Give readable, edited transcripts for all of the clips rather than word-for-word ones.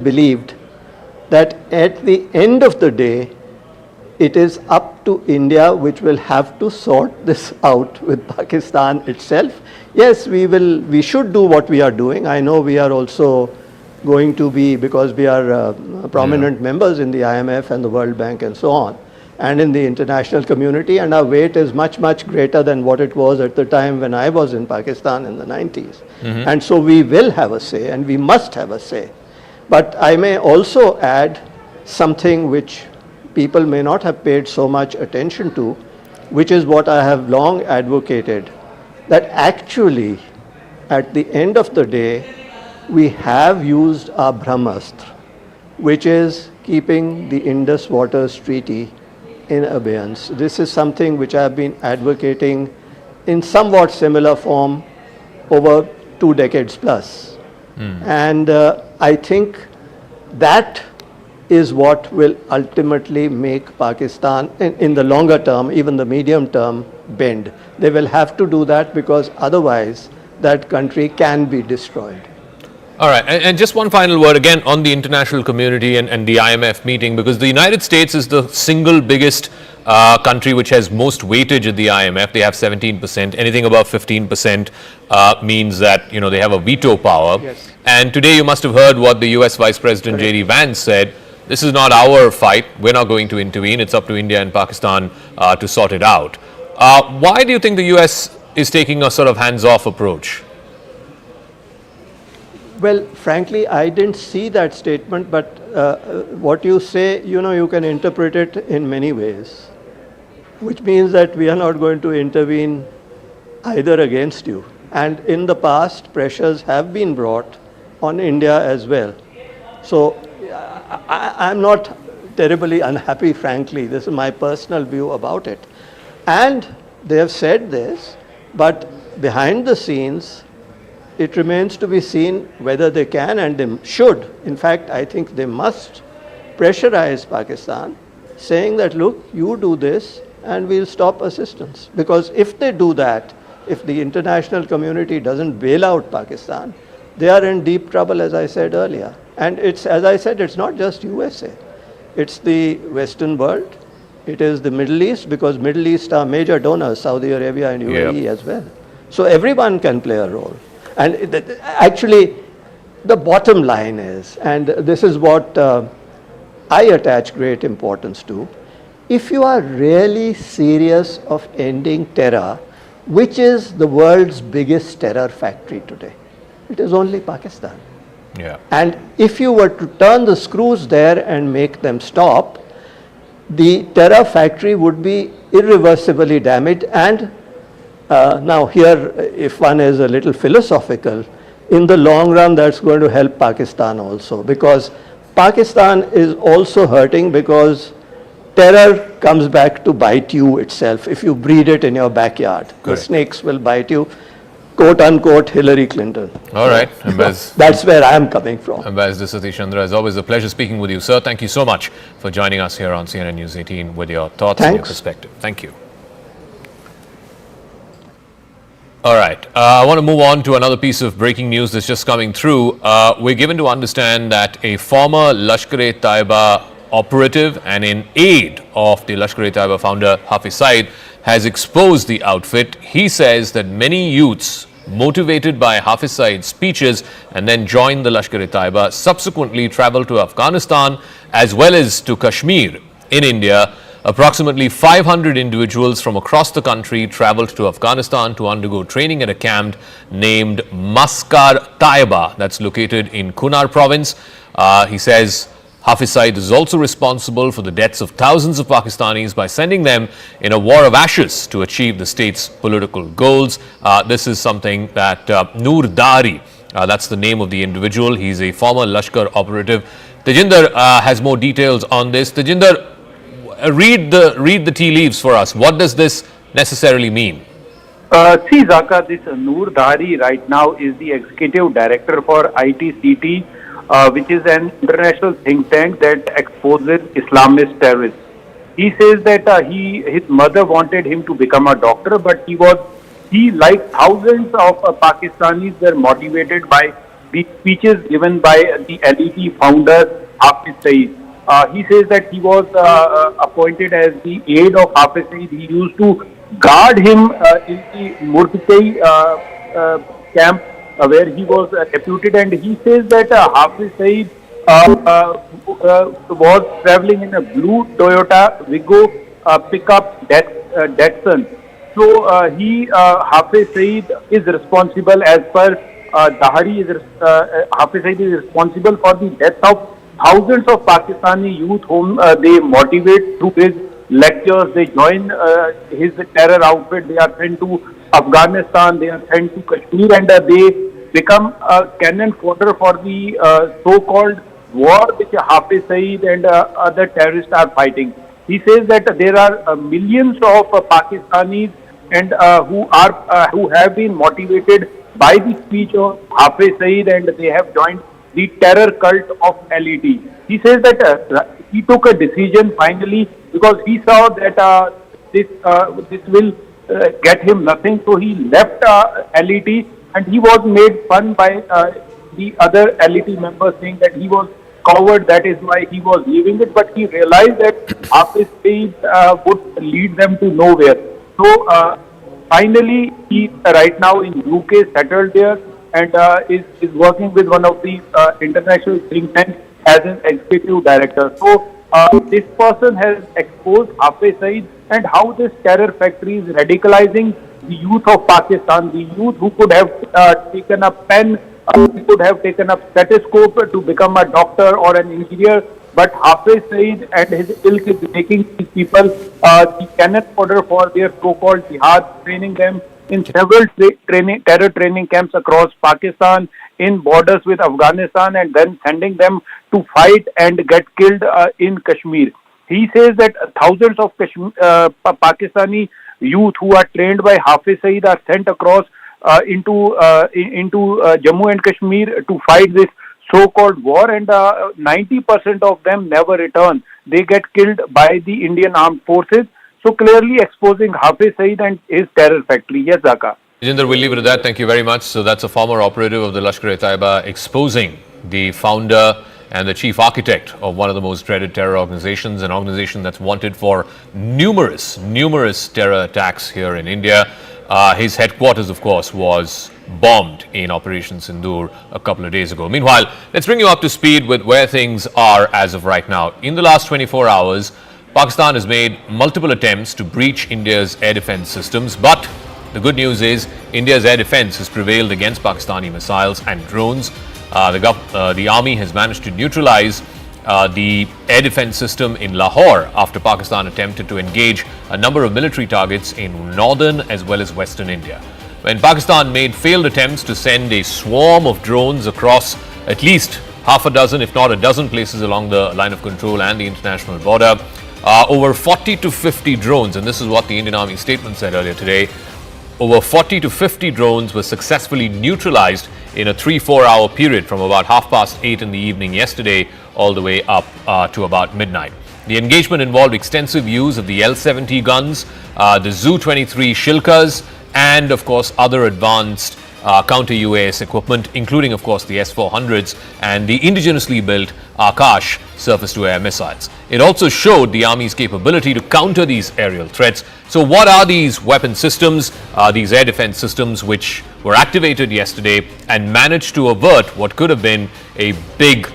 believed that at the end of the day, it is up to India which will have to sort this out with Pakistan itself. Yes, we should do what we are doing. I know we are also going to be, because we are prominent members in the IMF and the World Bank and so on, and in the international community, and our weight is much, much greater than what it was at the time when I was in Pakistan in the 90s. And so we will have a say, and we must have a say. But I may also add something which people may not have paid so much attention to, which is what I have long advocated, that actually at the end of the day, we have used our Brahmastra, which is keeping the Indus Waters Treaty in abeyance. This is something which I have been advocating in somewhat similar form over 2 decades plus. And I think that is what will ultimately make Pakistan, in the longer term, even the medium term, bend. They will have to do that, because otherwise that country can be destroyed. All right, and just one final word again on the international community and the IMF meeting, because the United States is the single biggest country which has most weightage at the IMF. They have 17%. Anything above 15% means that, you know, they have a veto power. Yes. And today you must have heard what the US Vice President J.D. Vance said. This is not our fight. We're not going to intervene. It's up to India and Pakistan to sort it out. Why do you think the US is taking a sort of hands-off approach? Well, frankly, I didn't see that statement, but what you say, you know, you can interpret it in many ways, which means that we are not going to intervene either against you. And in the past, pressures have been brought on India as well. So I'm not terribly unhappy, frankly. This is my personal view about it. And they have said this, but behind the scenes, it remains to be seen whether they can and they should. In fact, I think they must pressurize Pakistan, saying that, look, you do this and we'll stop assistance. Because if they do that, if the international community doesn't bail out Pakistan, they are in deep trouble, as I said earlier. And it's, as I said, it's not just USA. It's the Western world. It is the Middle East, because Middle East are major donors, Saudi Arabia and UAE as well. So everyone can play a role. And actually, the bottom line is, and this is what I attach great importance to, if you are really serious of ending terror, which is the world's biggest terror factory today? It is only Pakistan. Yeah. And if you were to turn the screws there and make them stop, the terror factory would be irreversibly damaged. And now here, if one is a little philosophical, in the long run that's going to help Pakistan also, because Pakistan is also hurting, because terror comes back to bite you itself if you breed it in your backyard. Correct. The snakes will bite you, quote unquote Hillary Clinton. All right. That's where I am coming from. Ambassador Satish Chandra, as always, a pleasure speaking with you, sir. Thank you so much for joining us here on CNN News 18 with your thoughts and your perspective. Thank you. All right. I want to move on to another piece of breaking news that's just coming through. We're given to understand that a former Lashkar-e-Taiba operative and in aid of the Lashkar-e-Taiba founder Hafiz Saeed has exposed the outfit. He says that many youths motivated by Hafiz Saeed's speeches and then joined the Lashkar-e-Taiba subsequently traveled to Afghanistan as well as to Kashmir in India. Approximately 500 individuals from across the country traveled to Afghanistan to undergo training at a camp named Maskar Taiba that's located in Kunar province. He says Hafiz Saeed is also responsible for the deaths of thousands of Pakistanis by sending them in a war of ashes to achieve the state's political goals. This is something that Noor Dari, that's the name of the individual. He's a former Lashkar operative. Tejinder has more details on this. Tejinder, read the tea leaves for us. What does this necessarily mean? See, Zaka, this Noor Dari right now is the executive director for ITCT, which is an international think tank that exposes Islamist terrorists. He says that his mother wanted him to become a doctor, but he like thousands of Pakistanis were motivated by the speeches given by the LET founder Hafiz Saeed. He says that he was appointed as the aide of Hafiz Saeed. He used to guard him in the Murtazai camp where he was deputed, and he says that Hafiz Saeed was traveling in a blue Toyota Wigo pickup Datsun. So Hafiz Saeed is responsible, as per Dahari, Hafiz Saeed is responsible for the death of thousands of Pakistani youth whom they motivate through his lectures. They join his terror outfit. They are sent to Afghanistan. They are sent to Kashmir, and they become cannon fodder for the so-called war which Hafiz Saeed and other terrorists are fighting. He says that there are millions of Pakistanis and who have been motivated by the speech of Hafiz Saeed, and they have joined the terror cult of LET. He says that he took a decision finally because he saw that this will get him nothing, so he left LET, and he was made fun by the other LET members, saying that he was coward, that is why he was leaving it, but he realized that Hafiz Saeed would lead them to nowhere. So finally he right now in UK, settled there, and is working with one of the international think tanks as an executive director. So this person has exposed Hafiz Saeed and how this terror factory is radicalizing the youth of Pakistan, the youth who could have taken a pen, who could have taken up stethoscope to become a doctor or an engineer, but Hafiz Saeed and his ilk is making these people the cannon fodder for their so-called jihad, training them in several terror training camps across Pakistan, in borders with Afghanistan, and then sending them to fight and get killed in Kashmir. He says that thousands of Pakistani youth who are trained by Hafiz Saeed are sent across into Jammu and Kashmir to fight this so-called war, and 90% of them never return. They get killed by the Indian Armed Forces. So clearly exposing Hafiz Saeed and his terror factory. Yes, Zaka. Jinder, we'll leave it at that. Thank you very much. So that's a former operative of the Lashkar-e-Taiba exposing the founder and the chief architect of one of the most dreaded terror organizations, an organization that's wanted for numerous terror attacks here in India. His headquarters, of course, was bombed in Operation Sindoor a couple of days ago. Meanwhile, let's bring you up to speed with where things are as of right now. In the last 24 hours, Pakistan has made multiple attempts to breach India's air defense systems, but the good news is India's air defense has prevailed against Pakistani missiles and drones. The army has managed to neutralize the air defense system in Lahore after Pakistan attempted to engage a number of military targets in northern as well as western India. When Pakistan made failed attempts to send a swarm of drones across at least half a dozen, if not a dozen places along the line of control and the international border, over 40 to 50 drones, and this is what the Indian Army statement said earlier today, over 40 to 50 drones were successfully neutralized in a 3-4 hour period from about 8:30 in the evening yesterday all the way up to about midnight. The engagement involved extensive use of the L-70 guns, the Zu-23 Shilkas, and of course other advanced counter-UAS equipment, including of course the S-400s and the indigenously built Akash surface-to-air missiles. It also showed the Army's capability to counter these aerial threats. So what are these weapon systems, these air defense systems which were activated yesterday and managed to avert what could have been a big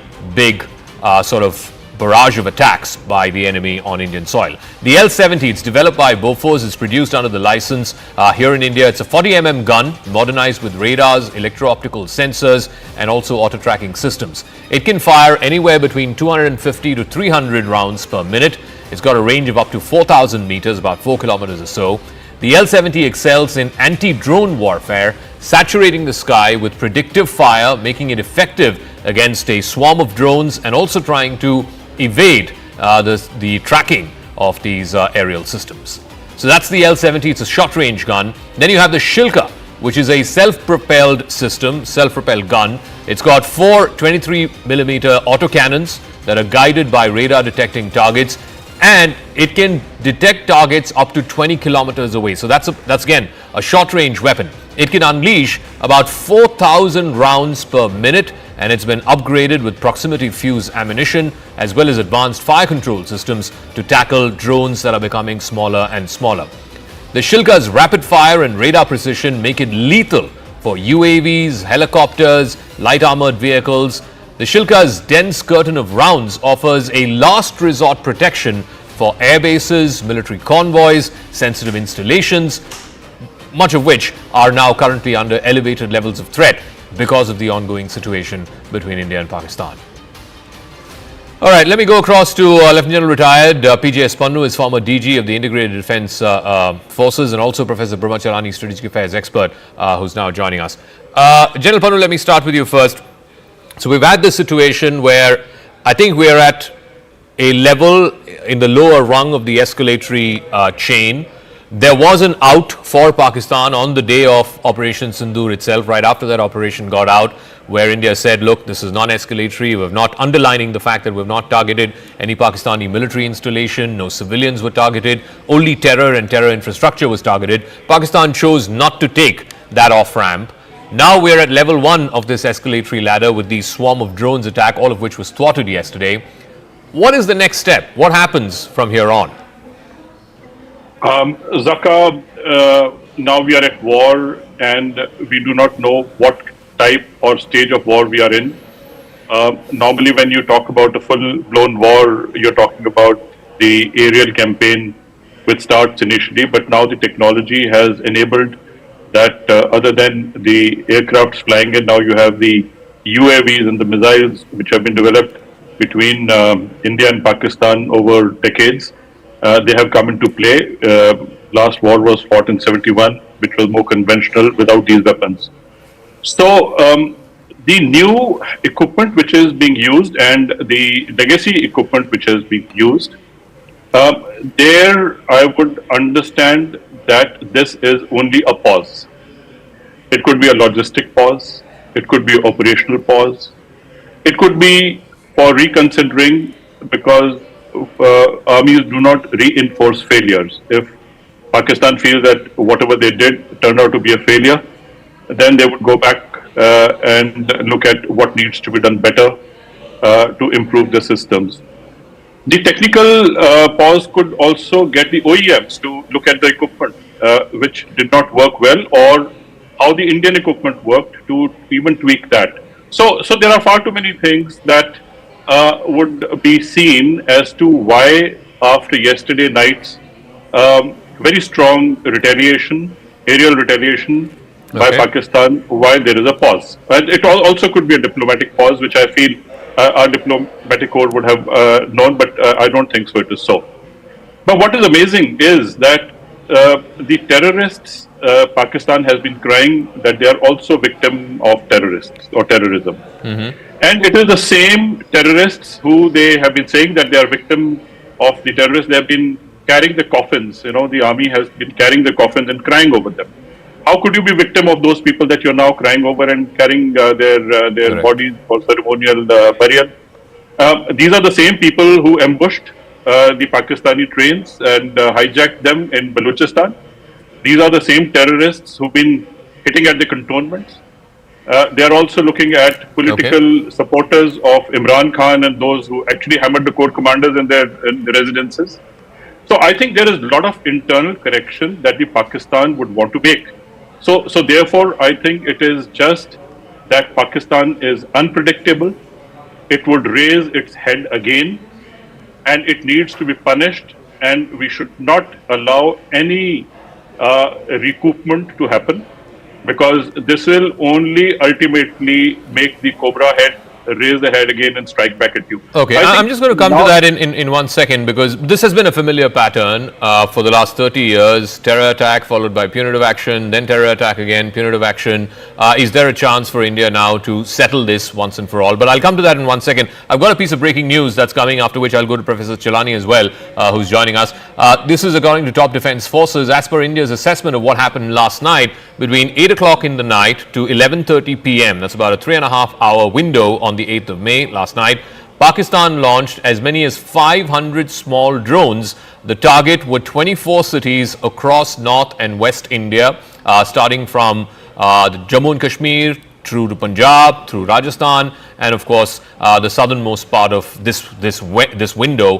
sort of barrage of attacks by the enemy on Indian soil? The L-70, it's developed by Bofors, it's produced under the license here in India. It's a 40mm gun, modernized with radars, electro-optical sensors, and also auto-tracking systems. It can fire anywhere between 250 to 300 rounds per minute. It's got a range of up to 4,000 meters, about 4 kilometers or so. The L-70 excels in anti-drone warfare, saturating the sky with predictive fire, making it effective against a swarm of drones and also trying to evade the tracking of these aerial systems. So that's the L-70, it's a short-range gun. Then you have the Shilka, which is a self-propelled system, self-propelled gun. It's got 4 23mm autocannons that are guided by radar detecting targets, and it can detect targets up to 20 kilometers away. So that's again a short-range weapon. It can unleash about 4,000 rounds per minute, and it's been upgraded with proximity fuse ammunition as well as advanced fire control systems to tackle drones that are becoming smaller and smaller. The Shilka's rapid fire and radar precision make it lethal for UAVs, helicopters, light armored vehicles. The Shilka's dense curtain of rounds offers a last resort protection for air bases, military convoys, sensitive installations, much of which are now currently under elevated levels of threat because of the ongoing situation between India and Pakistan. All right, let me go across to Lieutenant General retired P.J.S. Pannu, is former DG of the Integrated Defence Forces, and also Professor Brahmacharani, Strategic Affairs expert, who's now joining us. General Pannu, let me start with you first. So we've had this situation where I think we're at a level in the lower rung of the escalatory chain. There was an out for Pakistan on the day of Operation Sindoor itself, right after that operation got out, where India said, look, this is non-escalatory. We're not underlining the fact that we've not targeted any Pakistani military installation. No civilians were targeted. Only terror and terror infrastructure was targeted. Pakistan chose not to take that off-ramp. Now we're at level 1 of this escalatory ladder with the swarm of drones attack, all of which was thwarted yesterday. What is the next step? What happens from here on? Zaka, now we are at war and we do not know what type or stage of war we are in. Normally when you talk about a full-blown war, you're talking about the aerial campaign which starts initially, but now the technology has enabled that other than the aircrafts flying in, now you have the UAVs and the missiles which have been developed between India and Pakistan over decades. They have come into play. Last war was fought in 71, which was more conventional without these weapons. So the new equipment which is being used and the legacy equipment which is being used, there I would understand that this is only a pause. It could be a logistic pause. It could be operational pause. It could be for reconsidering because armies do not reinforce failures. If Pakistan feels that whatever they did turned out to be a failure, then they would go back and look at what needs to be done better to improve the systems. The technical pause could also get the OEMs to look at the equipment which did not work well, or how the Indian equipment worked, to even tweak that. So there are far too many things that would be seen as to why after yesterday night's very strong retaliation, aerial retaliation by Pakistan, why there is a pause. And it also could be a diplomatic pause, which I feel our diplomatic corps would have known, but I don't think so it is so. But what is amazing is that the terrorists, Pakistan has been crying that they are also victim of terrorists or terrorism. And it is the same terrorists who they have been saying that they are victim of the terrorists. They have been carrying the coffins. You know, the army has been carrying the coffins and crying over them. How could you be victim of those people that you're now crying over and carrying their bodies for ceremonial burial? These are the same people who ambushed the Pakistani trains and hijacked them in Balochistan. These are the same terrorists who've been hitting at the cantonments. They are also looking at political supporters of Imran Khan and those who actually hammered the corps commanders in their residences. So I think there is a lot of internal correction that the Pakistan would want to make. So therefore, I think it is just that Pakistan is unpredictable. It would raise its head again, and it needs to be punished. And we should not allow any recoupment to happen, because this will only ultimately make the Cobra head raise the head again and strike back at you. Okay, I'm just going to come to that in 1 second, because this has been a familiar pattern for the last 30 years. Terror attack followed by punitive action, then terror attack again, punitive action. Is there a chance for India now to settle this once and for all? But I'll come to that in 1 second. I've got a piece of breaking news that's coming, after which I'll go to Professor Chelani as well, who's joining us. This is according to top defense forces. As per India's assessment of what happened last night, between 8 o'clock in the night to 11:30 p.m., that's about a 3.5 hour window on the 8th of May last night, Pakistan launched as many as 500 small drones. The target were 24 cities across North and West India, starting from the Jammu and Kashmir, through to Punjab, through Rajasthan, and of course the southernmost part of this window,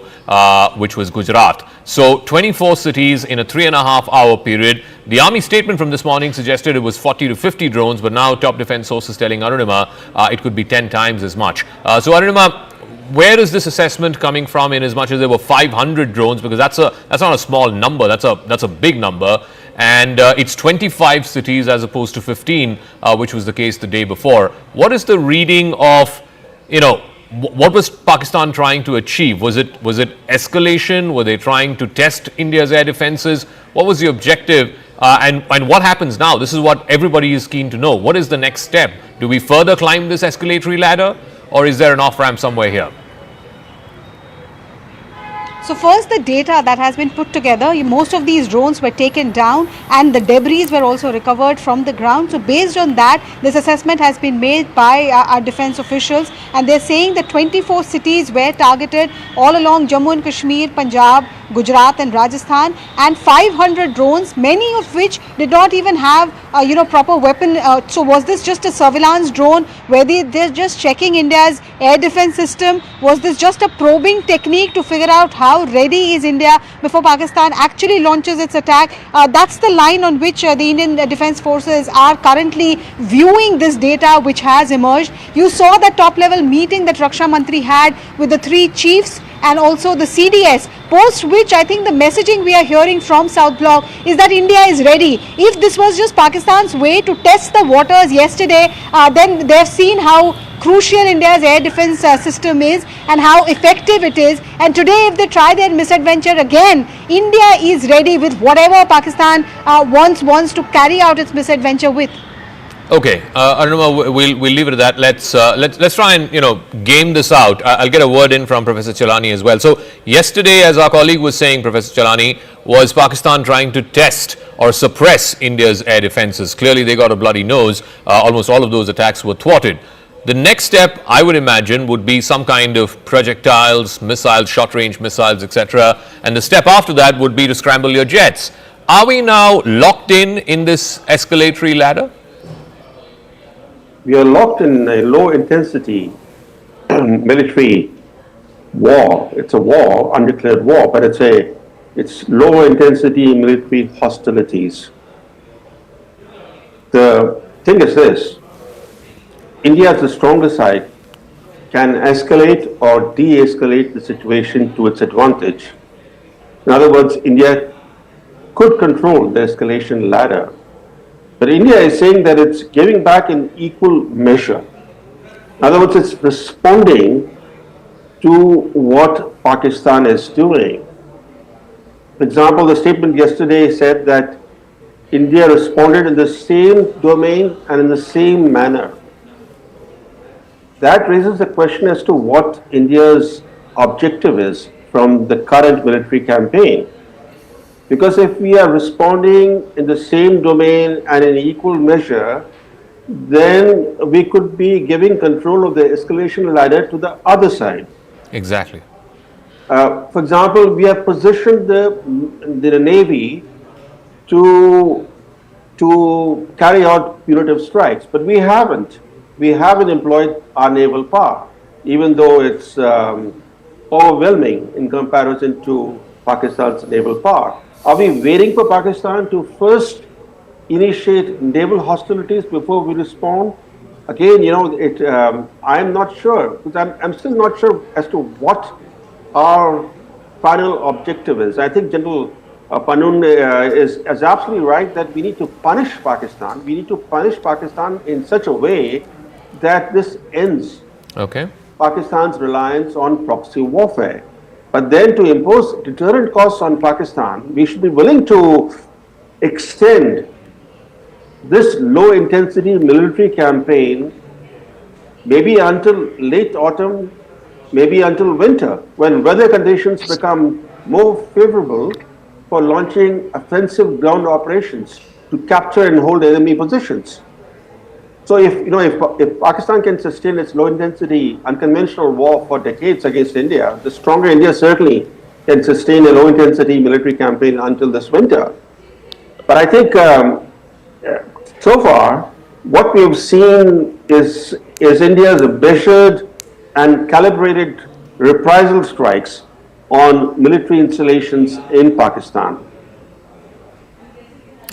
which was Gujarat. So 24 cities in a 3.5-hour period. The army statement from this morning suggested it was 40 to 50 drones, but now top defense sources telling Arunima it could be 10 times as much. So Arunima, where is this assessment coming from, in as much as there were 500 drones? Because that's not a small number, that's a big number. And it's 25 cities as opposed to 15, which was the case the day before. What is the reading of, what was Pakistan trying to achieve? Was it escalation? Were they trying to test India's air defenses? What was the objective? And what happens now? This is what everybody is keen to know. What is the next step? Do we further climb this escalatory ladder, or is there an off-ramp somewhere here? So first, the data that has been put together, most of these drones were taken down and the debris were also recovered from the ground. So based on that, this assessment has been made by our defense officials, and they're saying that 24 cities were targeted all along Jammu and Kashmir, Punjab, Gujarat and Rajasthan, and 500 drones, many of which did not even have proper weapon. So was this just a surveillance drone? Were they're just checking India's air defense system? Was this just a probing technique to figure out how ready is India before Pakistan actually launches its attack? That's the line on which the Indian Defence Forces are currently viewing this data which has emerged. You saw the top level meeting that Raksha Mantri had with the 3 chiefs and also the CDS, post which I think the messaging we are hearing from South Block is that India is ready. If this was just Pakistan's way to test the waters yesterday, then they've seen how crucial India's air defense system is and how effective it is. And today, if they try their misadventure again, India is ready with whatever Pakistan wants to carry out its misadventure with. Okay, Arunima, we'll leave it at that. Let's try and game this out. I'll get a word in from Professor Chalani as well. So yesterday, as our colleague was saying, Professor Chalani, was Pakistan trying to test or suppress India's air defenses? Clearly, they got a bloody nose. Almost all of those attacks were thwarted. The next step, I would imagine, would be some kind of projectiles, missiles, short-range missiles, etc. And the step after that would be to scramble your jets. Are we now locked in this escalatory ladder? We are locked in a low-intensity military war. It's a war, undeclared war, but it's low-intensity military hostilities. The thing is this: India, as the stronger side, can escalate or de-escalate the situation to its advantage. In other words, India could control the escalation ladder. But India is saying that it's giving back in equal measure. In other words, it's responding to what Pakistan is doing. For example, the statement yesterday said that India responded in the same domain and in the same manner. That raises the question as to what India's objective is from the current military campaign. Because if we are responding in the same domain and in equal measure, then we could be giving control of the escalation ladder to the other side. Exactly. For example, we have positioned the Navy to carry out punitive strikes, but we haven't. We haven't employed our naval power, even though it's overwhelming in comparison to Pakistan's naval power. Are we waiting for Pakistan to first initiate naval hostilities before we respond? Again, I'm not sure, because I'm still not sure as to what our final objective is. I think General Panun is absolutely right that we need to punish Pakistan. We need to punish Pakistan in such a way that this ends Pakistan's reliance on proxy warfare. But then to impose deterrent costs on Pakistan, we should be willing to extend this low-intensity military campaign maybe until late autumn, maybe until winter, when weather conditions become more favorable for launching offensive ground operations to capture and hold enemy positions. So if Pakistan can sustain its low-intensity unconventional war for decades against India, the stronger India certainly can sustain a low-intensity military campaign until this winter. But I think So far, what we have seen is India's measured and calibrated reprisal strikes on military installations in Pakistan.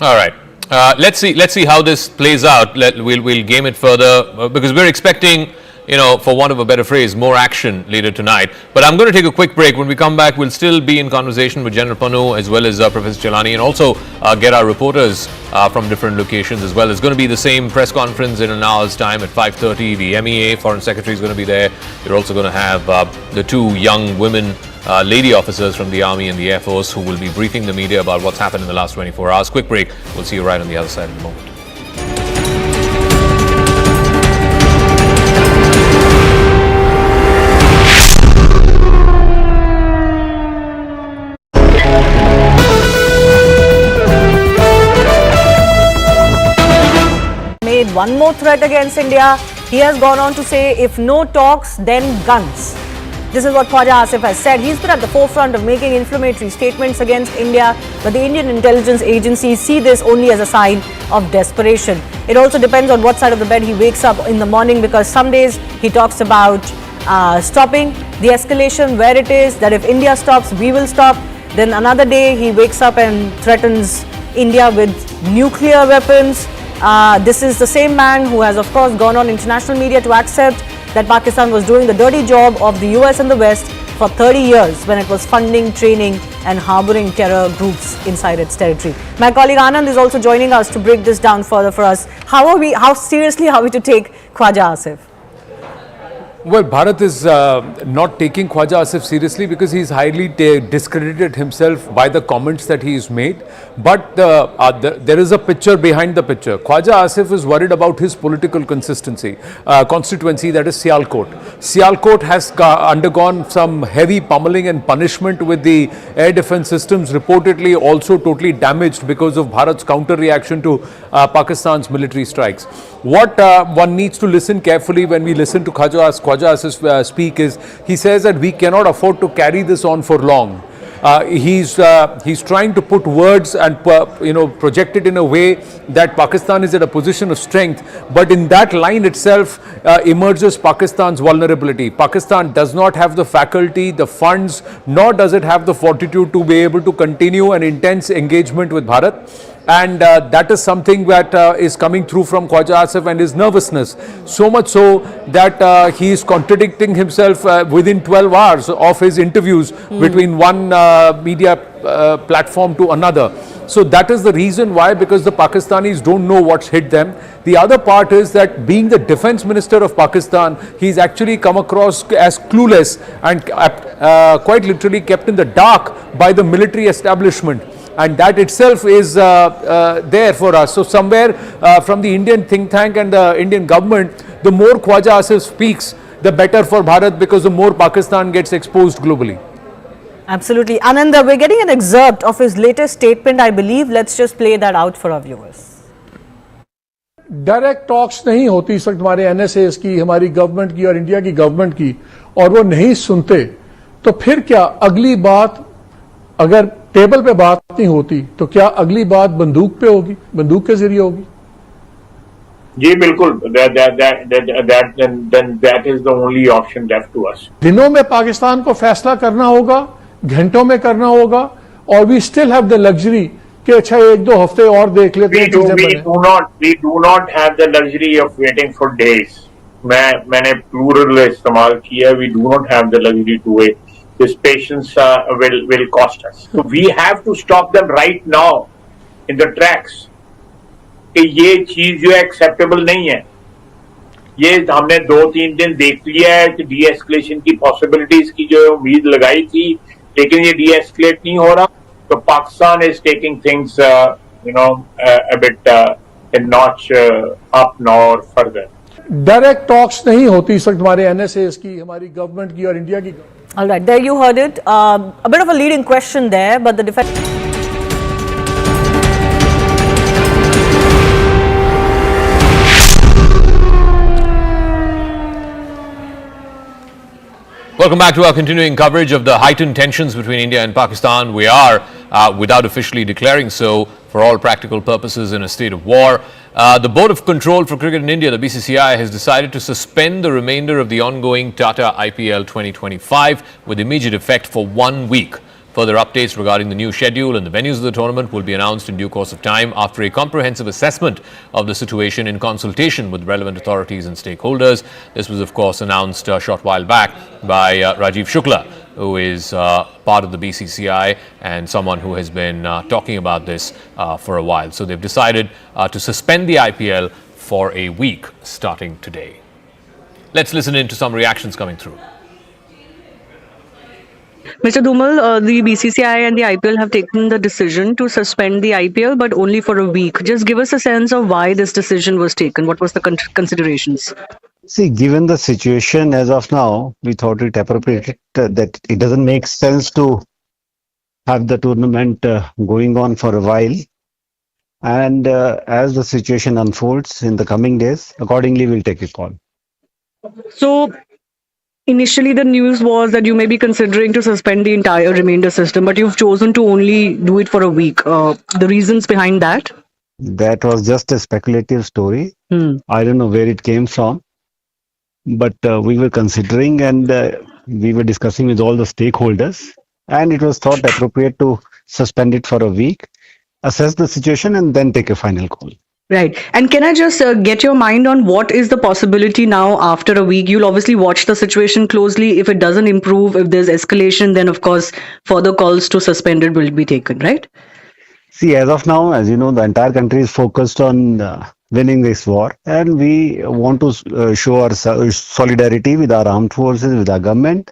All right. Let's see how this plays out. We'll game it further because we're expecting, for want of a better phrase, more action later tonight. But I'm going to take a quick break. When we come back, we'll still be in conversation with General Panu as well as Professor Chelani, and also get our reporters from different locations as well. It's going to be the same press conference in an hour's time at 5:30. The MEA Foreign Secretary is going to be there. You're also going to have the two young women lady officers from the Army and the Air Force who will be briefing the media about what's happened in the last 24 hours. Quick break. We'll see you right on the other side in a moment. Made one more threat against India. He has gone on to say, if no talks, then guns. This is what Khwaja Asif has said. He's been at the forefront of making inflammatory statements against India, but the Indian intelligence agencies see this only as a sign of desperation. It also depends on what side of the bed he wakes up in the morning, because some days he talks about stopping the escalation where it is, that if India stops, we will stop. Then another day he wakes up and threatens India with nuclear weapons. This is the same man who has, of course, gone on international media to accept that Pakistan was doing the dirty job of the US and the West for 30 years when it was funding, training and harboring terror groups inside its territory. My colleague Anand is also joining us to break this down further for us. How seriously are we to take Khwaja Asif? Well, Bharat is not taking Khwaja Asif seriously because he's highly discredited himself by the comments that he's made. But there is a picture behind the picture. Khwaja Asif is worried about his political constituency, that is Sialkot. Sialkot has undergone some heavy pummeling and punishment with the air defense systems, reportedly also totally damaged because of Bharat's counter reaction to Pakistan's military strikes. What one needs to listen carefully when we listen to Khwaja Asif speak is, he says that we cannot afford to carry this on for long. He's trying to put words and project it in a way that Pakistan is at a position of strength, but in that line itself emerges Pakistan's vulnerability. Pakistan does not have the faculty, the funds, nor does it have the fortitude to be able to continue an intense engagement with Bharat. And that is something that is coming through from Khwaja Asif and his nervousness. So much so that he is contradicting himself within 12 hours of his interviews between one media platform to another. So that is the reason why, because the Pakistanis don't know what's hit them. The other part is that being the defense minister of Pakistan, he's actually come across as clueless and quite literally kept in the dark by the military establishment. And that itself is there for us. So somewhere from the Indian think tank and the Indian government, the more Khwaja Asif speaks, the better for Bharat, because the more Pakistan gets exposed globally. Absolutely. Ananda, we're getting an excerpt of his latest statement, I believe. Let's just play that out for our viewers. Direct talks नहीं होती इस वक्त हमारे NSS की, हमारी government की और India की गवर्नमेंट की, और वो नहीं सुनते, तो फिर क्या अगली बात, अगर टेबल पे बात नहीं होती, तो क्या अगली बात बंदूक पे होगी, बंदूक के जरिए होगी? जी बिल्कुल, that is the only option left to us. दिनों में पाकिस्तान को फैसला करना होगा, घंटों में करना होगा, और we still have the luxury कि अच्छा एक दो हफ्ते और देख लेते हैं चीजें बने. We do not have the luxury of waiting for days. मैंने plural इस्तेमाल किया. We do not have the luxury to wait. This patience will cost us. So we have to stop them right now in the tracks. कि ये चीज जो acceptable नहीं है. ये हमने 2-3 दिन देख लिया है कि de-escalation की possibilities की जो उम्मीद लगाई थी, लेकिन ये de-escalate नहीं हो रहा. So Pakistan is taking things, a bit a notch up now or further. Direct talks नहीं होती इस वक्त हमारे एनएसएस की, हमारी गवर्नमेंट की और इंडिया की. All right, there you heard it. A bit of a leading question there, but the defense. Welcome back to our continuing coverage of the heightened tensions between India and Pakistan. We are, without officially declaring so, for all practical purposes in a state of war. The Board of Control for Cricket in India, the BCCI, has decided to suspend the remainder of the ongoing Tata IPL 2025 with immediate effect for 1 week. Further updates regarding the new schedule and the venues of the tournament will be announced in due course of time after a comprehensive assessment of the situation in consultation with relevant authorities and stakeholders. This was, of course, announced a short while back by Rajiv Shukla, who is part of the BCCI and someone who has been talking about this for a while. So they've decided to suspend the IPL for a week starting today. Let's listen in to some reactions coming through. Mr. Dhumal, the BCCI and the IPL have taken the decision to suspend the IPL, but only for a week. Just give us a sense of why this decision was taken. What was the considerations? See, given the situation as of now, we thought it appropriate that it doesn't make sense to have the tournament going on for a while. And as the situation unfolds in the coming days, accordingly, we'll take a call. So, initially, the news was that you may be considering to suspend the entire remainder system, but you've chosen to only do it for a week. The reasons behind that? That was just a speculative story. I don't know where it came from, but we were considering and we were discussing with all the stakeholders, and it was thought appropriate to suspend it for a week, assess the situation, and then take a final call. Right. And can I just get your mind on what is the possibility now after a week? You'll obviously watch the situation closely. If it doesn't improve, if there's escalation, then of course further calls to suspend it will be taken, right? See, as of now, as you know, the entire country is focused on winning this war, and we want to show our solidarity with our armed forces, with our government.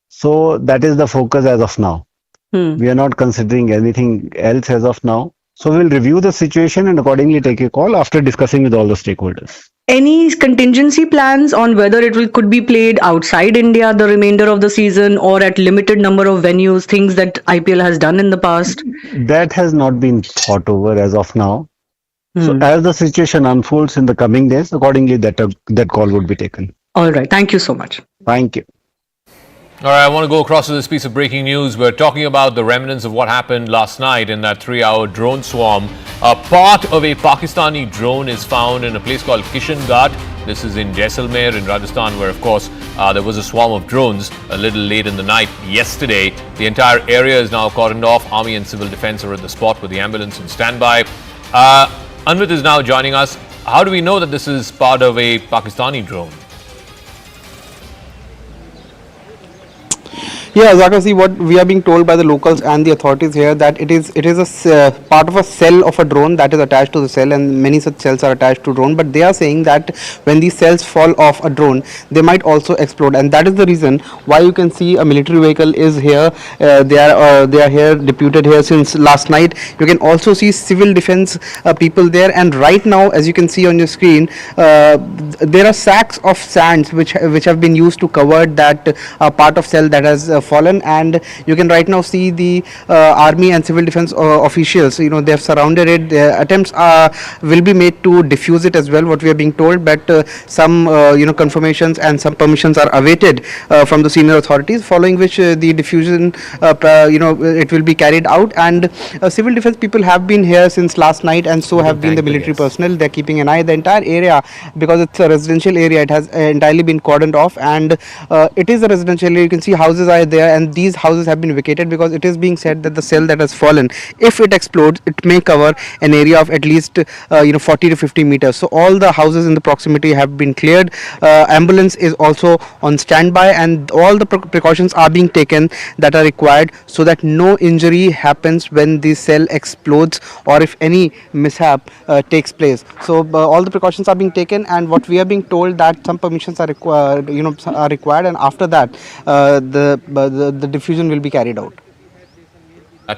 So that is the focus as of now. We are not considering anything else as of now. So we'll review the situation and accordingly take a call after discussing with all the stakeholders. Any contingency plans on whether could be played outside India the remainder of the season or at limited number of venues, things that IPL has done in the past? That has not been thought over as of now. So as the situation unfolds in the coming days, accordingly that call would be taken. All right. Thank you so much. Thank you. All right, I want to go across to this piece of breaking news. We're talking about the remnants of what happened last night in that 3-hour drone swarm. A part of a Pakistani drone is found in a place called Kishan Ghat. This is in Jaisalmer in Rajasthan, where, of course, there was a swarm of drones a little late in the night yesterday. The entire area is now cordoned off. Army and civil defense are at the spot with the ambulance in standby. Anvit is now joining us. How do we know that this is part of a Pakistani drone? Yeah, Zaka, see what we are being told by the locals and the authorities here that it is a part of a cell of a drone that is attached to the cell, and many such cells are attached to drone. But they are saying that when these cells fall off a drone, they might also explode, and that is the reason why you can see a military vehicle is here. They are here deputed here since last night. You can also see civil defense people there, and right now, as you can see on your screen, there are sacks of sands which have been used to cover that part of cell that has fallen, and you can right now see the army and civil defense officials. You know, they have surrounded it. Their attempts will be made to defuse it as well, what we are being told, but some confirmations and some permissions are awaited from the senior authorities, following which the diffusion it will be carried out. And civil defense people have been here since last night, and so have been the military personnel. They're keeping an eye. The entire area, because it's a residential area, it has entirely been cordoned off, and it is a residential area. You can see houses are there, and these houses have been vacated because it is being said that the cell that has fallen, if it explodes, it may cover an area of at least 40 to 50 meters. So all the houses in the proximity have been cleared. Ambulance is also on standby, and all the precautions are being taken that are required so that no injury happens when the cell explodes or if any mishap takes place. So all the precautions are being taken, and what we are being told that some permissions are required, and after that the diffusion will be carried out.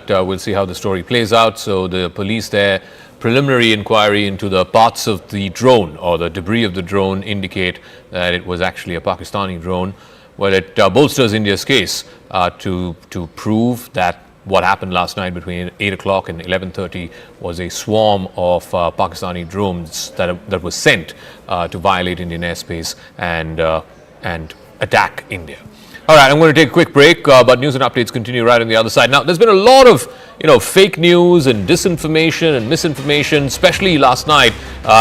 We'll see how the story plays out. So the police there, preliminary inquiry into the parts of the drone or the debris of the drone indicate that it was actually a Pakistani drone. Well, it bolsters India's case to prove that what happened last night between 8 o'clock and 11:30 was a swarm of Pakistani drones that was sent to violate Indian airspace and attack India. All right, I'm going to take a quick break, but news and updates continue right on the other side. Now, there's been a lot of, fake news and disinformation and misinformation, especially last night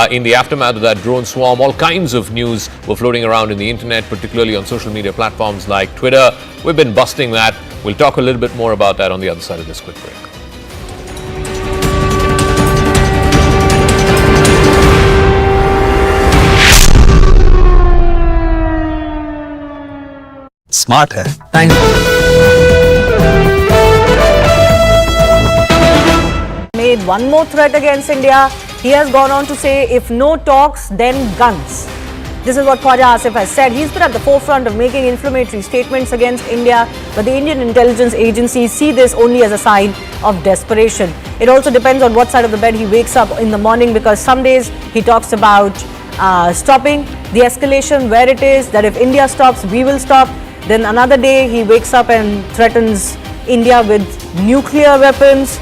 in the aftermath of that drone swarm. All kinds of news were floating around in the internet, particularly on social media platforms like Twitter. We've been busting that. We'll talk a little bit more about that on the other side of this quick break. Smart है Made one more threat against India. He has gone on to say, if no talks, then guns. This is what Khwaja Asif has said. He's been at the forefront of making inflammatory statements against India, but the Indian intelligence agencies see this only as a sign of desperation. It also depends on what side of the bed he wakes up in the morning, because some days he talks about stopping the escalation where it is, that if India stops, we will stop. Then another day he wakes up and threatens India with nuclear weapons.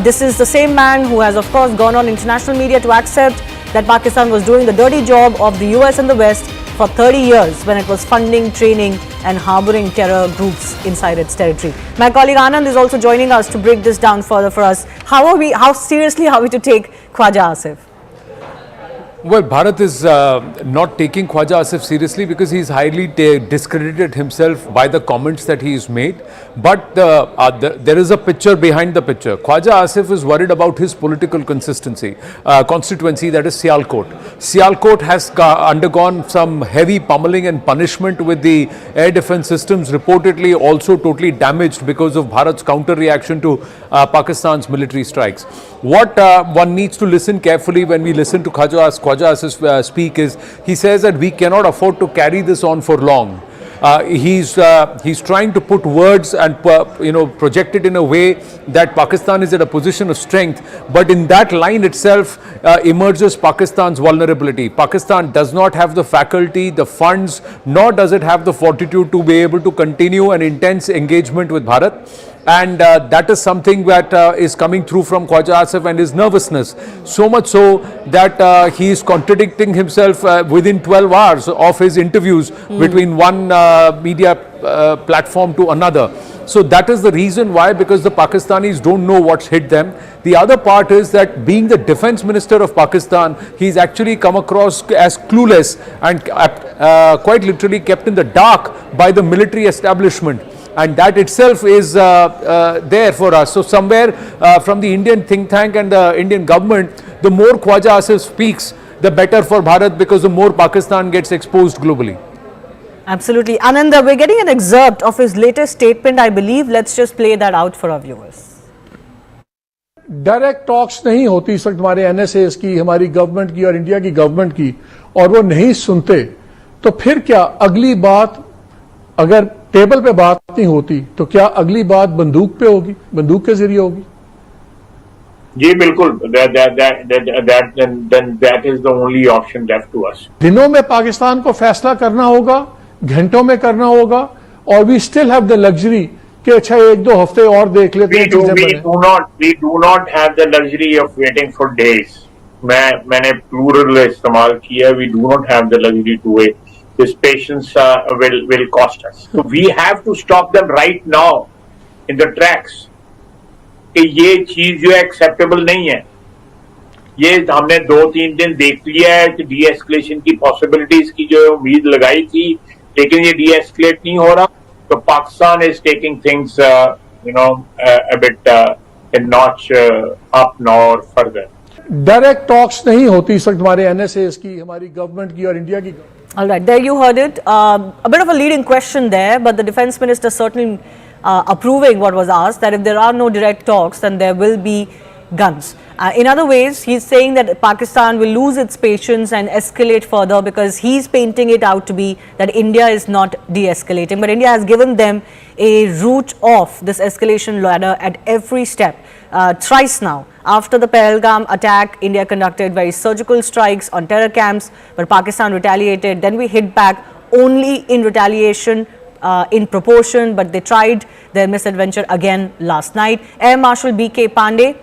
This is the same man who has, of course, gone on international media to accept that Pakistan was doing the dirty job of the US and the West for 30 years when it was funding, training and harboring terror groups inside its territory. My colleague Anand is also joining us to break this down further for us. How seriously are we to take Khwaja Asif? Well, Bharat is not taking Khwaja Asif seriously because he's highly discredited himself by the comments that he's made. But there is a picture behind the picture. Khwaja Asif is worried about his political consistency, constituency, that is Sialkot. Sialkot has undergone some heavy pummeling and punishment with the air defense systems, reportedly also totally damaged because of Bharat's counter reaction to Pakistan's military strikes. What one needs to listen carefully when we listen to Khwaja Asif speak is, he says that we cannot afford to carry this on for long. He's trying to put words and project it in a way that Pakistan is at a position of strength, but in that line itself emerges Pakistan's vulnerability. Pakistan does not have the faculty, the funds, nor does it have the fortitude to be able to continue an intense engagement with Bharat. And that is something that is coming through from Khwaja Asif and his nervousness. So much so that he is contradicting himself within 12 hours of his interviews between one media platform to another. So that is the reason why, because the Pakistanis don't know what's hit them. The other part is that being the defense minister of Pakistan, he's actually come across as clueless and quite literally kept in the dark by the military establishment. And that itself is there for us. So somewhere from the Indian think tank and the Indian government, the more Khwaja Asif speaks, the better for Bharat, because the more Pakistan gets exposed globally. Absolutely. Ananda, we're getting an excerpt of his latest statement, I believe. Let's just play that out for our viewers. Direct talks नहीं होती इस वक्त हमारे NSS की, हमारी government की और India की गवर्नमेंट की, और वो नहीं सुनते, तो फिर क्या अगली बात, अगर टेबल पे बात नहीं होती, तो क्या अगली बात बंदूक पे होगी, बंदूक के जरिए होगी? जी बिल्कुल, that is the only option left to us. दिनों में पाकिस्तान को फैसला करना होगा, घंटों में करना होगा, और we still have the luxury कि अच्छा एक दो हफ्ते और देख लेते हैं चीजें बने. We do not have the luxury of waiting for days. मैंने plural इस्तेमाल किया. We do not have the luxury to wait. This patience will cost us. So we have to stop them right now in the tracks. कि ये चीज जो acceptable नहीं है. ये हमने 2-3 दिन देख लिया है कि de-escalation की possibilities की जो उम्मीद लगाई थी, लेकिन ये de-escalate नहीं हो रहा. So Pakistan is taking things, a bit a notch up now or further. Direct talks नहीं होती इस वक्त हमारे एनएसएस की, हमारी गवर्नमेंट की और इंडिया की. All right, there you heard it. A bit of a leading question there, but the defense minister certainly approving what was asked, that if there are no direct talks, then there will be guns. In other ways, he's saying that Pakistan will lose its patience and escalate further, because he's painting it out to be that India is not de-escalating, but India has given them a route off this escalation ladder at every step. Thrice now. After the Pahalgam attack, India conducted very surgical strikes on terror camps, but Pakistan retaliated. Then we hit back only in retaliation, in proportion, but they tried their misadventure again last night. Air Marshal B.K. Pandey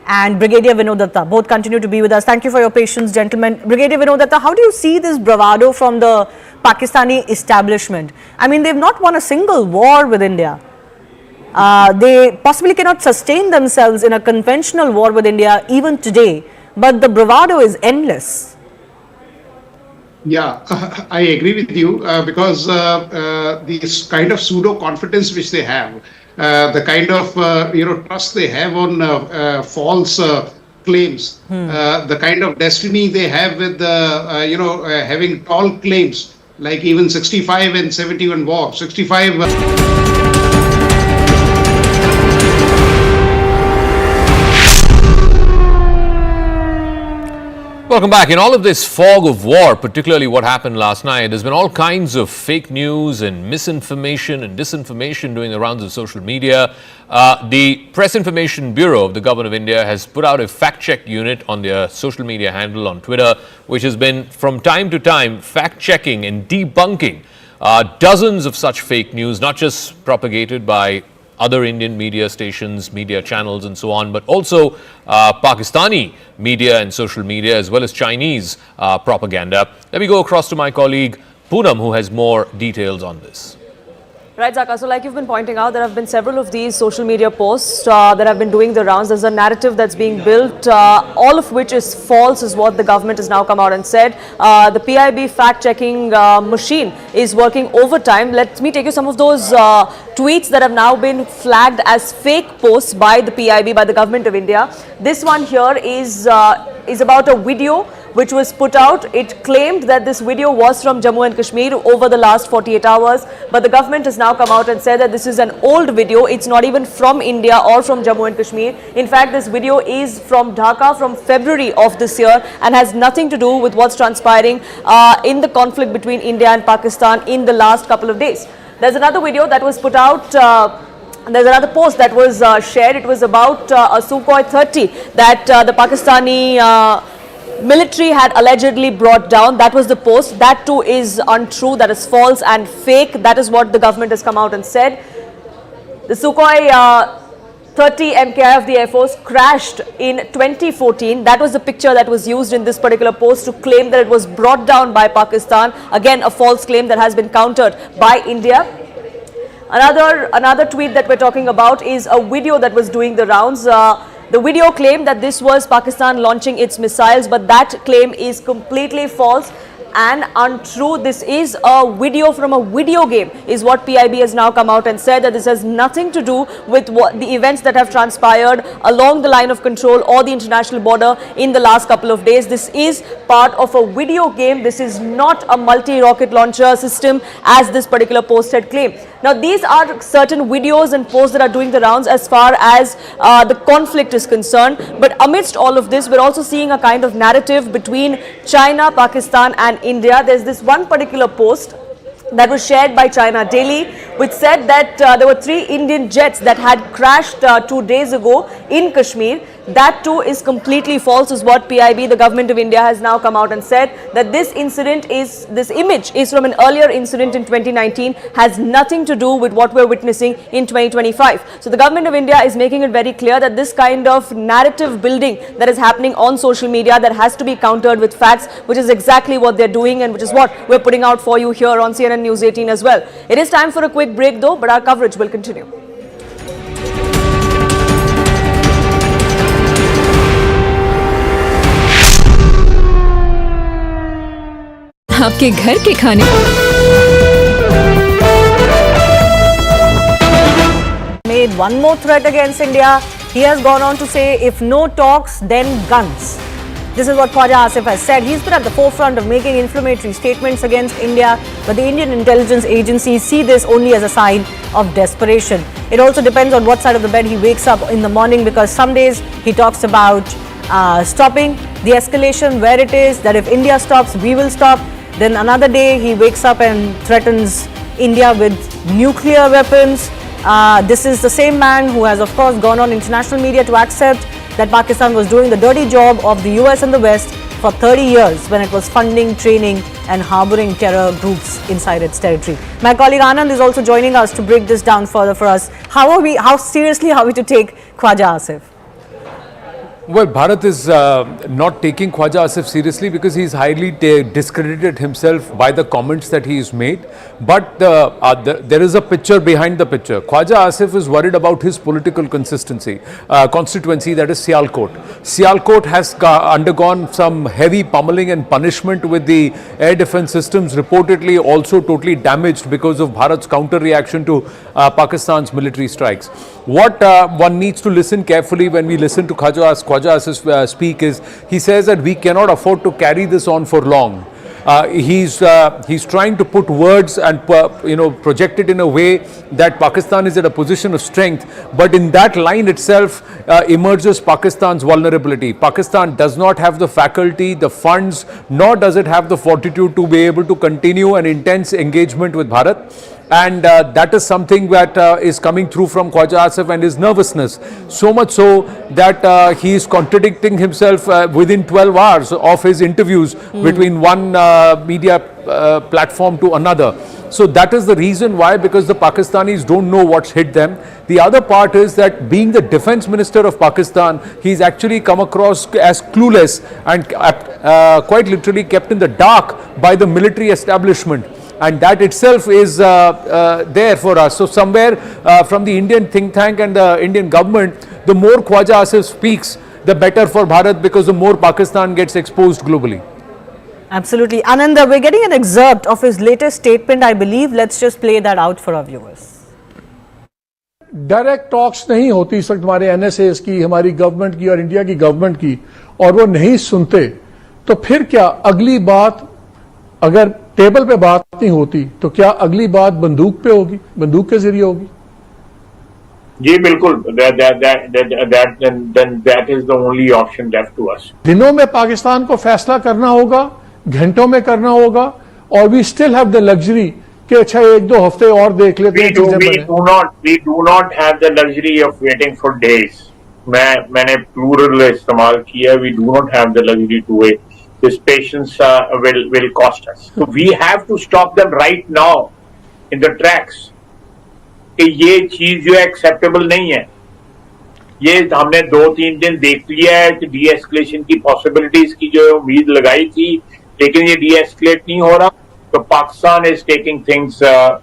and Brigadier Vinod Datta. Both continue to be with us. Thank you for your patience, gentlemen. Brigadier Vinod Datta, how do you see this bravado from the Pakistani establishment? I mean, they've not won a single war with India. They possibly cannot sustain themselves in a conventional war with India even today, but the bravado is endless. Yeah, I agree with you because this kind of pseudo confidence which they have, the kind of trust they have on false claims, the kind of destiny they have with having tall claims like even 65 and 71 war, 65. Welcome back. In all of this fog of war, particularly what happened last night, there's been all kinds of fake news and misinformation and disinformation doing the rounds of social media. The Press Information Bureau of the Government of India has put out a fact-check unit on their social media handle on Twitter, which has been from time to time fact-checking and debunking dozens of such fake news, not just propagated by other Indian media stations, media channels and so on, but also Pakistani media and social media, as well as Chinese propaganda. Let me go across to my colleague Poonam, who has more details on this. Right, Zaka. So like you've been pointing out, there have been several of these social media posts that have been doing the rounds. There's a narrative that's being built, all of which is false, is what the government has now come out and said. The PIB fact-checking machine is working overtime. Let me take you some of those tweets that have now been flagged as fake posts by the PIB, by the government of India. This one here is about a video which was put out. It claimed that this video was from Jammu and Kashmir over the last 48 hours, but the government has now come out and said that this is an old video. It's not even from India or from Jammu and Kashmir. In fact, this video is from Dhaka from February of this year and has nothing to do with what's transpiring in the conflict between India and Pakistan in the last couple of days. There's another video that was put out. There's another post that was shared. It was about a Sukhoi 30 that the Pakistani military had allegedly brought down. That was the post. That too is untrue. That is false and fake. That is what the government has come out and said. The Sukhoi 30 MKI of the Air Force crashed in 2014. That was the picture that was used in this particular post to claim that it was brought down by Pakistan. Again, a false claim that has been countered by India. Another tweet that we're talking about is a video that was doing the rounds. The video claimed that this was Pakistan launching its missiles, but that claim is completely false and untrue. This is a video from a video game, is what PIB has now come out and said, that this has nothing to do with what the events that have transpired along the line of control or the international border in the last couple of days. This is part of a video game. This is not a multi-rocket launcher system as this particular post had claimed. Now, these are certain videos and posts that are doing the rounds as far as the conflict is concerned. But amidst all of this, we're also seeing a kind of narrative between China, Pakistan and India. There's this one particular post that was shared by China Daily, which said that there were 3 Indian jets that had crashed 2 days ago in Kashmir. That too is completely false, is what PIB, the government of India, has now come out and said, that this image is from an earlier incident in 2019, has nothing to do with what we're witnessing in 2025. So the government of India is making it very clear that this kind of narrative building that is happening on social media, that has to be countered with facts, which is exactly what they're doing and which is what we're putting out for you here on CNN News 18 as well. It is time for a quick break though, but our coverage will continue. आपके घर के खाने made one more threat against India. He has gone on to say, if no talks, then guns. This is what Khwaja Asif has said. He's been at the forefront of making inflammatory statements against India, but the Indian intelligence agencies see this only as a sign of desperation. It also depends on what side of the bed he wakes up in the morning, because some days he talks about stopping the escalation where it is, that if India stops, we will stop. Then another day he wakes up and threatens India with nuclear weapons. This is the same man who has, of course, gone on international media to accept that Pakistan was doing the dirty job of the US and the West for 30 years when it was funding, training and harboring terror groups inside its territory. My colleague Anand is also joining us to break this down further for us. How seriously are we to take Khwaja Asif? Well, Bharat is not taking Khwaja Asif seriously because he's highly discredited himself by the comments that he's made. But there is a picture behind the picture. Khwaja Asif is worried about his political consistency, constituency, that is Sialkot. Sialkot has undergone some heavy pummeling and punishment with the air defense systems, reportedly also totally damaged because of Bharat's counter reaction to Pakistan's military strikes. What one needs to listen carefully when we listen to Khwaja Asif speak is, he says that we cannot afford to carry this on for long. He's trying to put words and project it in a way that Pakistan is at a position of strength, but in that line itself emerges Pakistan's vulnerability. Pakistan does not have the faculty, the funds, nor does it have the fortitude to be able to continue an intense engagement with Bharat. And that is something that is coming through from Khwaja Asif and his nervousness. So much so that he is contradicting himself within 12 hours of his interviews between one media platform to another. So that is the reason why, because the Pakistanis don't know what's hit them. The other part is that being the defense minister of Pakistan, he's actually come across as clueless and quite literally kept in the dark by the military establishment. And that itself is there for us. So somewhere from the Indian think tank and the Indian government, the more Khwaja Asif speaks, the better for Bharat, because the more Pakistan gets exposed globally. Absolutely. Ananda, we're getting an excerpt of his latest statement, I believe. Let's just play that out for our viewers. Direct talks नहीं होती इस वक्त हमारे NSS की, हमारी government की और India की गवर्नमेंट की, और वो नहीं सुनते, तो फिर क्या अगली बात, अगर टेबल पे बात नहीं होती, तो क्या अगली बात बंदूक पे होगी, बंदूक के जरिए होगी? जी बिल्कुल, that is the only option left to us. दिनों में पाकिस्तान को फैसला करना होगा, घंटों में करना होगा, और we still have the luxury कि अच्छा एक दो हफ्ते और देख लेते हैं चीजें बने. We do not have the luxury of waiting for days. मैंने plural इस्तेमाल किया. We do not have the luxury to wait. This patience will cost us. So we have to stop them right now in the tracks. कि ये चीज जो acceptable नहीं है. ये हमने 2-3 दिन देख लिया है कि de-escalation की possibilities की जो उम्मीद लगाई थी, लेकिन ये de-escalate नहीं हो रहा. So Pakistan is taking things, a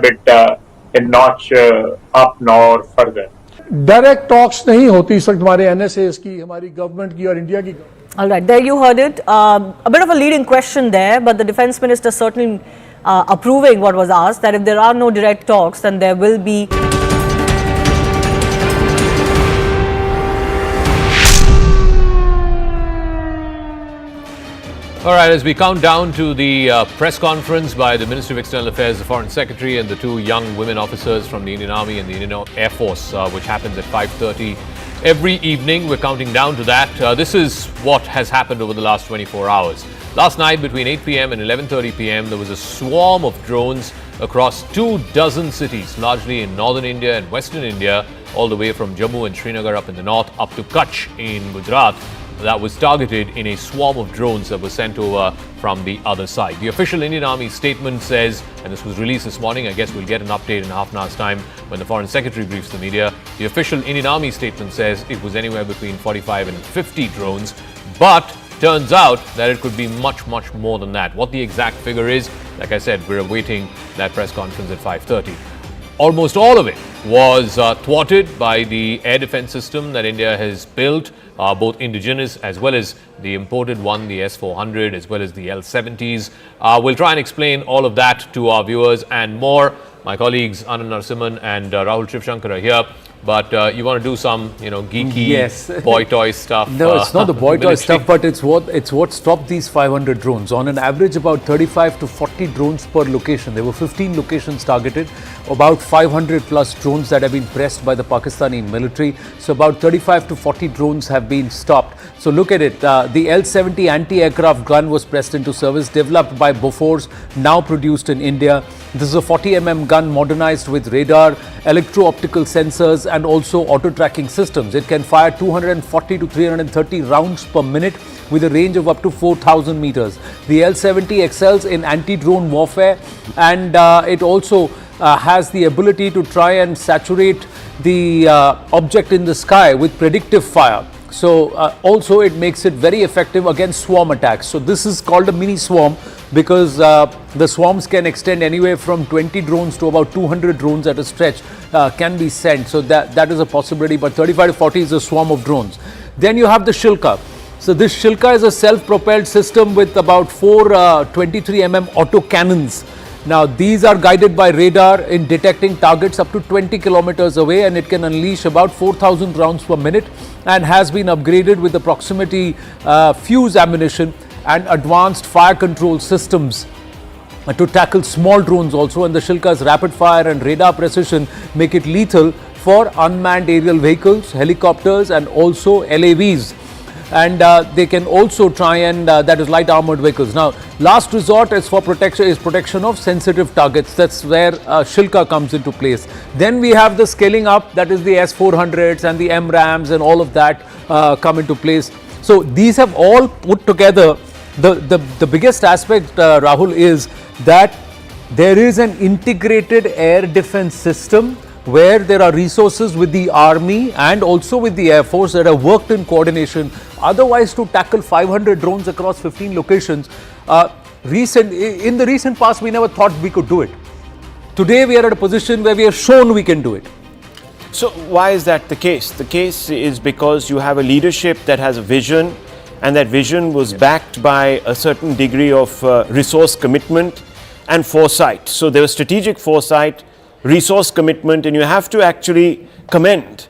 bit a notch up now or further. Direct talks नहीं होती इस वक्त हमारे एनएसएस की, हमारी गवर्नमेंट की और इंडिया की. All right, there you heard it. A bit of a leading question there, but the defense minister certainly approving what was asked, that if there are no direct talks, then there will be. All right, as we count down to the press conference by the Ministry of External Affairs, the Foreign Secretary, and the two young women officers from the Indian Army and the Indian Air Force, which happens at 5:30 every evening. We're counting down to that. This is what has happened over the last 24 hours. Last night, between 8 p.m. and 11:30 p.m., there was a swarm of drones across 24 cities, largely in northern India and western India, all the way from Jammu and Srinagar up in the north, up to Kutch in Gujarat. That was targeted in a swarm of drones that were sent over from the other side. The official Indian Army statement says, and this was released this morning, I guess we'll get an update in half an hour's time when the Foreign Secretary briefs the media. The official Indian Army statement says it was anywhere between 45 and 50 drones, but turns out that it could be much, much more than that. What the exact figure is, like I said, we're awaiting that press conference at 5:30. Almost all of it was thwarted by the air defense system that India has built, both indigenous as well as the imported one, the S-400, as well as the L-70s. We'll try and explain all of that to our viewers and more. My colleagues Anand Narasimhan and Rahul Shivshankar are here. But you want to do some, geeky boy toy stuff. No, it's not the boy toy stuff, but it's what stopped these 500 drones. On an average, about 35 to 40 drones per location. There were 15 locations targeted, about 500 plus drones that have been pressed by the Pakistani military. So about 35 to 40 drones have been stopped. So look at it. The L-70 anti-aircraft gun was pressed into service, developed by Bofors, now produced in India. This is a 40mm gun modernized with radar, electro-optical sensors, and also auto-tracking systems. It can fire 240 to 330 rounds per minute with a range of up to 4,000 meters. The L-70 excels in anti-drone warfare, and it also has the ability to try and saturate the object in the sky with predictive fire. So also it makes it very effective against swarm attacks. So this is called a mini swarm because the swarms can extend anywhere from 20 drones to about 200 drones at a stretch can be sent. So that is a possibility, but 35 to 40 is a swarm of drones. Then you have the Shilka. So this Shilka is a self-propelled system with about 4 23 mm auto cannons. Now these are guided by radar in detecting targets up to 20 kilometers away, and it can unleash about 4,000 rounds per minute and has been upgraded with the proximity fuse ammunition and advanced fire control systems to tackle small drones also. And the Shilka's rapid fire and radar precision make it lethal for unmanned aerial vehicles, helicopters and also LAVs. And they can also try and that is light armored vehicles. Now last resort is for protection of sensitive targets. That's where Shilka comes into place. Then we have the scaling up, that is the S-400s and the MRAMs and all of that come into place. So these have all put together. The biggest aspect, Rahul, is that there is an integrated air defense system where there are resources with the army and also with the Air Force that have worked in coordination. Otherwise, to tackle 500 drones across 15 locations, in the recent past, we never thought we could do it. Today, we are at a position where we have shown we can do it. So why is that the case? The case is because you have a leadership that has a vision, and that vision was backed by a certain degree of resource commitment and foresight. So there was strategic foresight, resource commitment, and you have to actually commend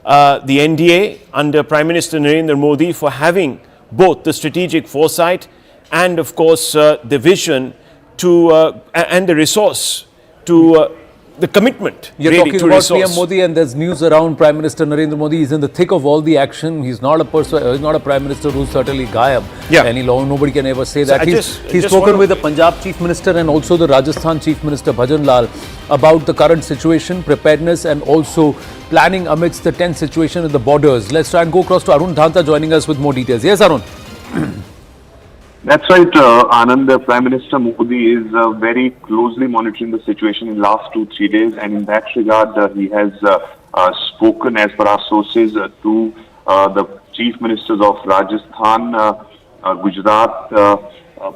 the NDA under Prime Minister Narendra Modi for having both the strategic foresight and of course the vision to and the resource to the commitment. You're really talking to about resource. PM Modi, and there's news around Prime Minister Narendra Modi. He's in the thick of all the action. He's not a person. He's not a Prime Minister who's certainly gayab any long. Nobody can ever say that. He's spoken with the Punjab Chief Minister and also the Rajasthan Chief Minister Bhajan Lal about the current situation, preparedness, and also planning amidst the tense situation at the borders. Let's try and go across to Arun Dhanta joining us with more details. Yes, Arun. That's right, Anand. Prime Minister Modi is very closely monitoring the situation in the last 2-3 days, and in that regard, he has spoken, as per our sources, to the chief ministers of Rajasthan, Gujarat,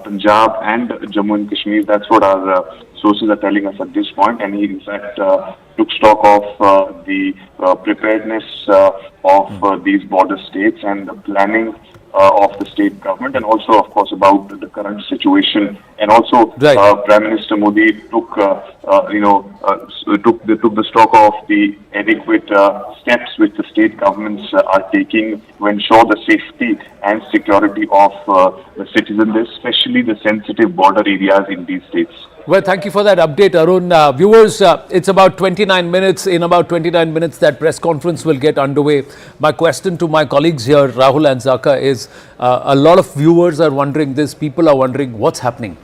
Punjab, and Jammu and Kashmir. That's what our sources are telling us at this point, and he in fact took stock of the preparedness of these border states and the planning of the state government, and also, of course, about the current situation. And also, Prime Minister Modi took the stock of the adequate steps which the state governments are taking to ensure the safety and security of the citizens, especially the sensitive border areas in these states. Well, thank you for that update, Arun. Viewers, it's about 29 minutes. In about 29 minutes, that press conference will get underway. My question to my colleagues here, Rahul and Zaka, is a lot of viewers are wondering this. People are wondering what's happening.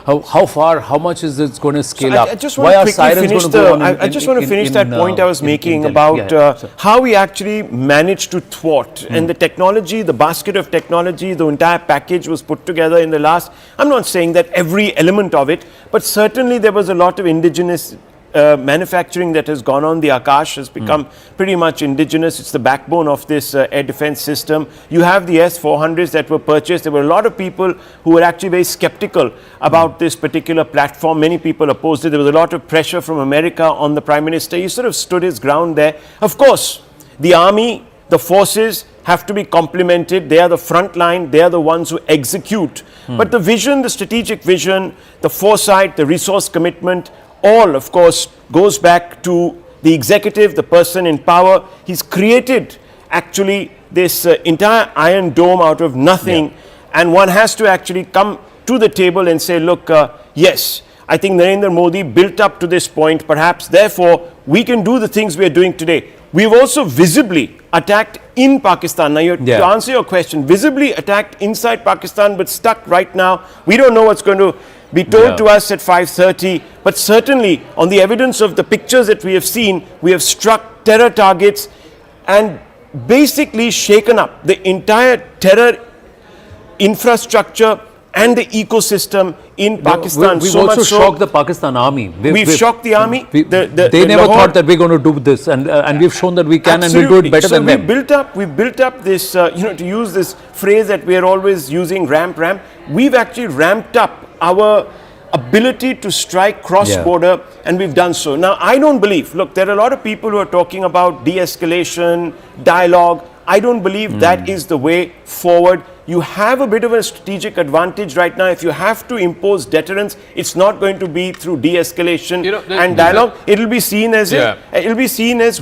How far, how much is this going to scale up? I just want to quickly finish I just want to finish that point I was making about how we actually managed to thwart. And the technology, the basket of technology, the entire package was put together in the last, I'm not saying that every element of it, but certainly there was a lot of indigenous manufacturing that has gone on. The Akash has become pretty much indigenous. It's the backbone of this air defense system. You have the S-400s that were purchased. There were a lot of people who were actually very skeptical about this particular platform. Many people opposed it. There was a lot of pressure from America on the Prime Minister. He sort of stood his ground there. Of course, the army, the forces have to be complemented. They are the front line. They are the ones who execute. But the vision, the strategic vision, the foresight, the resource commitment, all, of course, goes back to the executive, the person in power. He's created, actually, this entire Iron Dome out of nothing. And one has to actually come to the table and say, look, yes, I think Narendra Modi built up to this point. Perhaps, therefore, we can do the things we are doing today. We've also visibly attacked in Pakistan. Now, to answer your question, visibly attacked inside Pakistan, but stuck right now. We don't know what's going to be told to us at 5:30, but certainly on the evidence of the pictures that we have seen, we have struck terror targets and basically shaken up the entire terror infrastructure and the ecosystem in Pakistan. We've so also much shocked the Pakistan army. We've shocked the army. They never thought that we're going to do this, and we've shown that we can, and we'll do it better than them. We built up this, to use this phrase that we are always using, ramp. We've actually ramped up our ability to strike cross-border, and we've done so. Now, I don't believe, look, there are a lot of people who are talking about de-escalation, dialogue. I don't believe that is the way forward. You have a bit of a strategic advantage right now. If you have to impose deterrence, it's not going to be through de-escalation and dialogue. It'll be seen as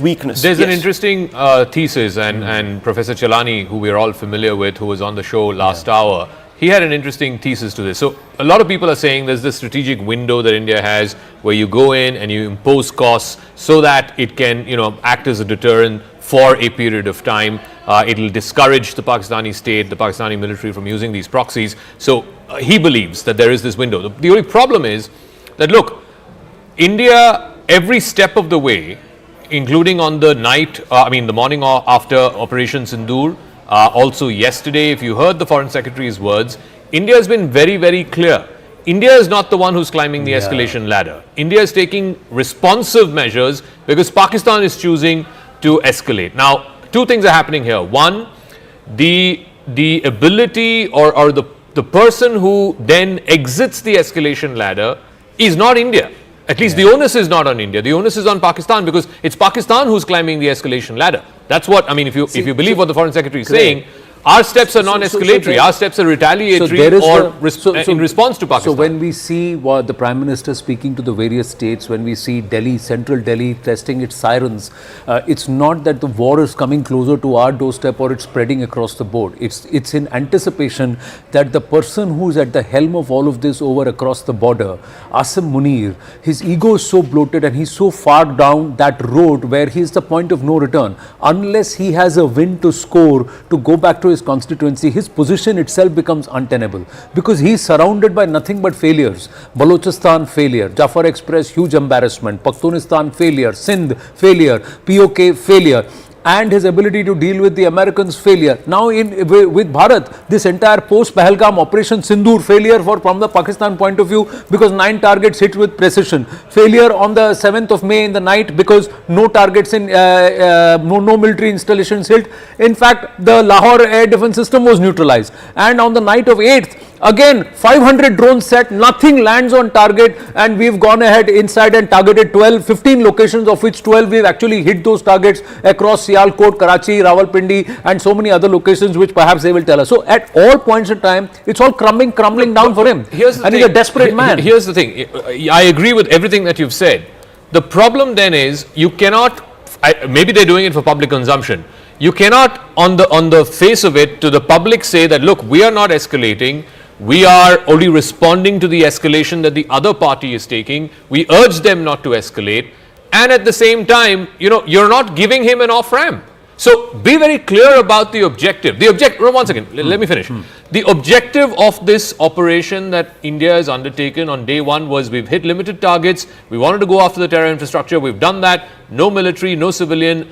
weakness. There's an interesting thesis, and Professor Chalani, who we're all familiar with, who was on the show last hour, he had an interesting thesis to this. So a lot of people are saying there's this strategic window that India has where you go in and you impose costs so that it can, act as a deterrent for a period of time. It'll discourage the Pakistani state, the Pakistani military from using these proxies. So he believes that there is this window. The only problem is that, look, India, every step of the way, including on the the morning after Operation Sindoor, also yesterday, if you heard the Foreign Secretary's words, India has been very, very clear. India is not the one who's climbing the escalation ladder. India is taking responsive measures because Pakistan is choosing to escalate. Now, two things are happening here. One, the ability or the person who then exits the escalation ladder is not India. At least the onus is not on India. The onus is on Pakistan because it's Pakistan who's climbing the escalation ladder. That's what, if you believe what the Foreign Secretary is saying, our steps are non-escalatory. Our steps are retaliatory in response to Pakistan. So when we see the Prime Minister speaking to the various states, when we see Delhi, central Delhi, testing its sirens, it's not that the war is coming closer to our doorstep or it's spreading across the board. It's in anticipation that the person who's at the helm of all of this over across the border, Asim Munir, his ego is so bloated and he's so far down that road where he's the point of no return. Unless he has a win to score to go back to his constituency, his position itself becomes untenable because he is surrounded by nothing but failures. Balochistan failure, Jafar Express huge embarrassment, Pakhtunistan failure, Sindh failure, POK failure, and his ability to deal with the Americans failure. Now with Bharat, this entire post-Pahalgam Operation Sindoor failure from the Pakistan point of view because 9 targets hit with precision. Failure on the 7th of May in the night because no targets in no military installations hit. In fact, the Lahore air defense system was neutralized. And on the night of 8th, again 500 drones set, nothing lands on target, and we've gone ahead inside and targeted 15 locations, of which 12 we've actually hit those targets across Sialkot, Karachi, Rawalpindi and so many other locations which perhaps they will tell us. So at all points in time, it's all crumbling down for him. He's a desperate man. Here's the thing. I agree with everything that you've said. The problem then is you cannot, maybe they're doing it for public consumption. You cannot on the face of it to the public say that, look, we are not escalating. We are only responding to the escalation that the other party is taking. We urge them not to escalate. And at the same time, you're not giving him an off-ramp. So be very clear about the objective. One second, let me finish. The objective of this operation that India has undertaken on day one was we've hit limited targets. We wanted to go after the terror infrastructure. We've done that. No military, no civilian,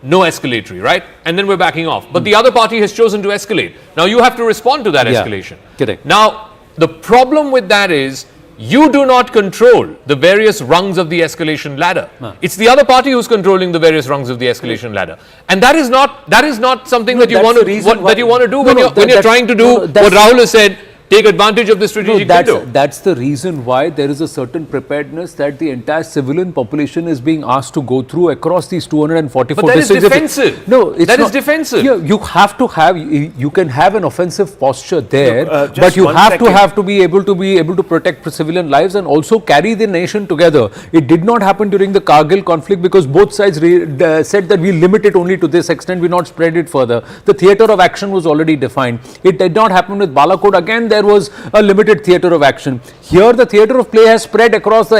no escalatory, right? And then we're backing off. But the other party has chosen to escalate. Now you have to respond to that escalation. Correct. Now, the problem with that is you do not control the various rungs of the escalation ladder. It's the other party who's controlling the various rungs of the escalation ladder. And that is not something that you want to do when you're trying to do what Rahul has said. Take advantage of the strategic window. That's the reason why there is a certain preparedness that the entire civilian population is being asked to go through across these 244 But that is defensive. No, it's that not. Is defensive. You have to have. You can have an offensive posture there, but you have to be able to protect civilian lives and also carry the nation together. It did not happen during the Kargil conflict because both sides said that we limit it only to this extent. We not spread it further. The theatre of action was already defined. It did not happen with Balakot. Again, there was a limited theatre of action. Here the theatre of play has spread across the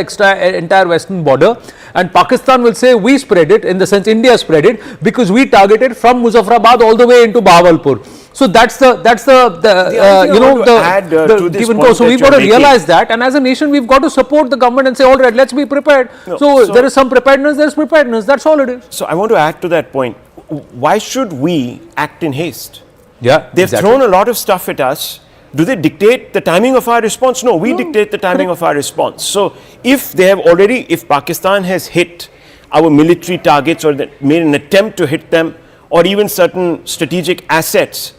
entire western border, and Pakistan will say we spread it, in the sense India spread it, because we targeted from Muzaffarabad all the way into Bahawalpur. So that's the given course. So we've got to realize that, and as a nation we've got to support the government and say, all right, let's be prepared. So there is some preparedness, there's preparedness, that's all it is. So I want to add to that point. Why should we act in haste? Yeah, they've thrown a lot of stuff at us. Do they dictate the timing of our response? No, we dictate the timing of our response. So if Pakistan has hit our military targets or made an attempt to hit them, or even certain strategic assets,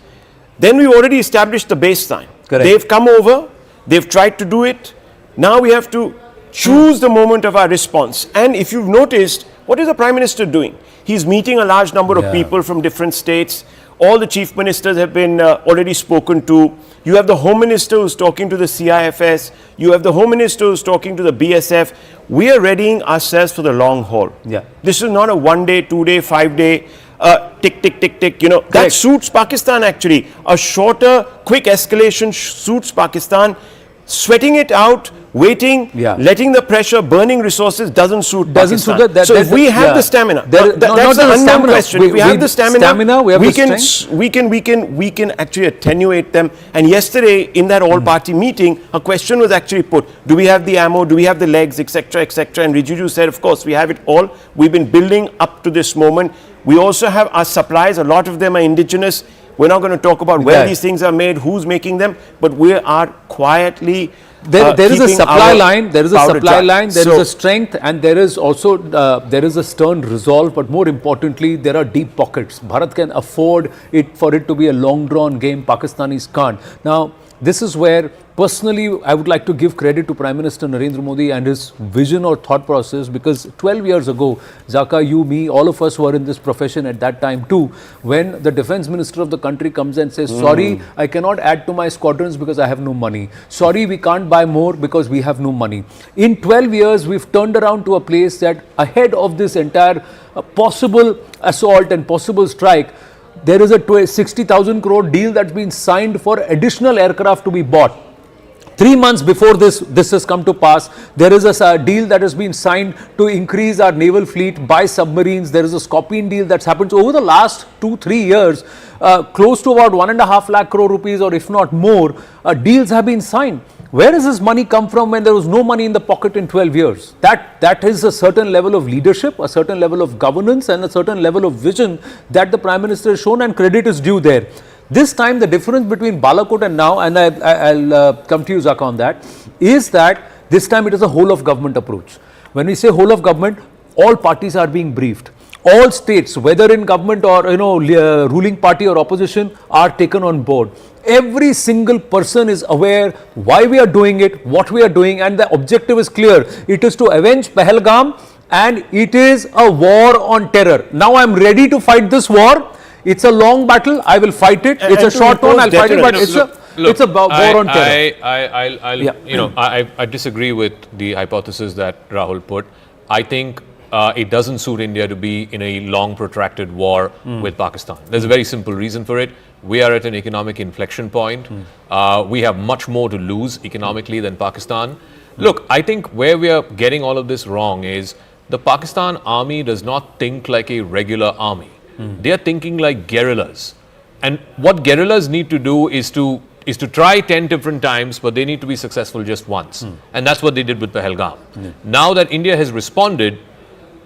then we've already established the baseline. Correct. They've come over, they've tried to do it. Now we have to choose the moment of our response. And if you've noticed, what is the Prime Minister doing? He's meeting a large number of people from different states. All the chief ministers have been already spoken to. You have the Home Minister who's talking to the CIFS. You have the Home Minister who's talking to the BSF. We are readying ourselves for the long haul. Yeah. This is not a 1 day, 2 day, 5 day, tick, tick, tick, tick. You know, that suits Pakistan actually. A shorter, quick escalation suits Pakistan. Sweating it out, waiting, letting the pressure, burning resources doesn't suit Pakistan. So if we have the stamina, that's the unknown question. If we have the stamina, we can actually attenuate them. And yesterday in that all-party meeting, a question was actually put: do we have the ammo? Do we have the legs, etc., etc.? And Rijiju said, of course, we have it all. We've been building up to this moment. We also have our supplies. A lot of them are indigenous. We're not going to talk about where these things are made, who's making them, but we are quietly there is a supply line, there is a supply line, there is a strength, and there is also there is a stern resolve, but more importantly, there are deep pockets. Bharat can afford it for it to be a long drawn game. Pakistanis can't. Now, this is where personally I would like to give credit to Prime Minister Narendra Modi and his vision or thought process, because 12 years ago, Zaka, you, me, all of us were in this profession at that time too, when the defense minister of the country comes and says, sorry, I cannot add to my squadrons because I have no money. Sorry, we can't buy more because we have no money. In 12 years, we've turned around to a place that ahead of this entire possible assault and possible strike, there is a 60,000 crore deal that's been signed for additional aircraft to be bought. 3 months before this has come to pass, there is a deal that has been signed to increase our naval fleet, buy submarines. There is a Scorpion deal that's happened. So over the last 2-3 years, close to about 1.5 lakh crore rupees, or if not more, deals have been signed. Where does this money come from when there was no money in the pocket in 12 years? That is a certain level of leadership, a certain level of governance, and a certain level of vision that the Prime Minister has shown, and credit is due there. This time, the difference between Balakot and now, and I'll come to you, Zaka, on that, is that this time it is a whole of government approach. When we say whole of government, all parties are being briefed. All states, whether in government or ruling party or opposition, are taken on board. Every single person is aware why we are doing it, what we are doing, and the objective is clear. It is to avenge Pahalgam, and it is a war on terror. Now I am ready to fight this war. It's a long battle. I will fight it. It's a short one. I'll fight it. But it's a war on terror. I disagree with the hypothesis that Rahul put. I think it doesn't suit India to be in a long, protracted war with Pakistan. There's a very simple reason for it. We are at an economic inflection point. We have much more to lose economically than Pakistan. Look, I think where we are getting all of this wrong is the Pakistan army does not think like a regular army. They are thinking like guerrillas. And what guerrillas need to do is to try 10 different times, but they need to be successful just once. And that's what they did with Pahalgam. Now that India has responded,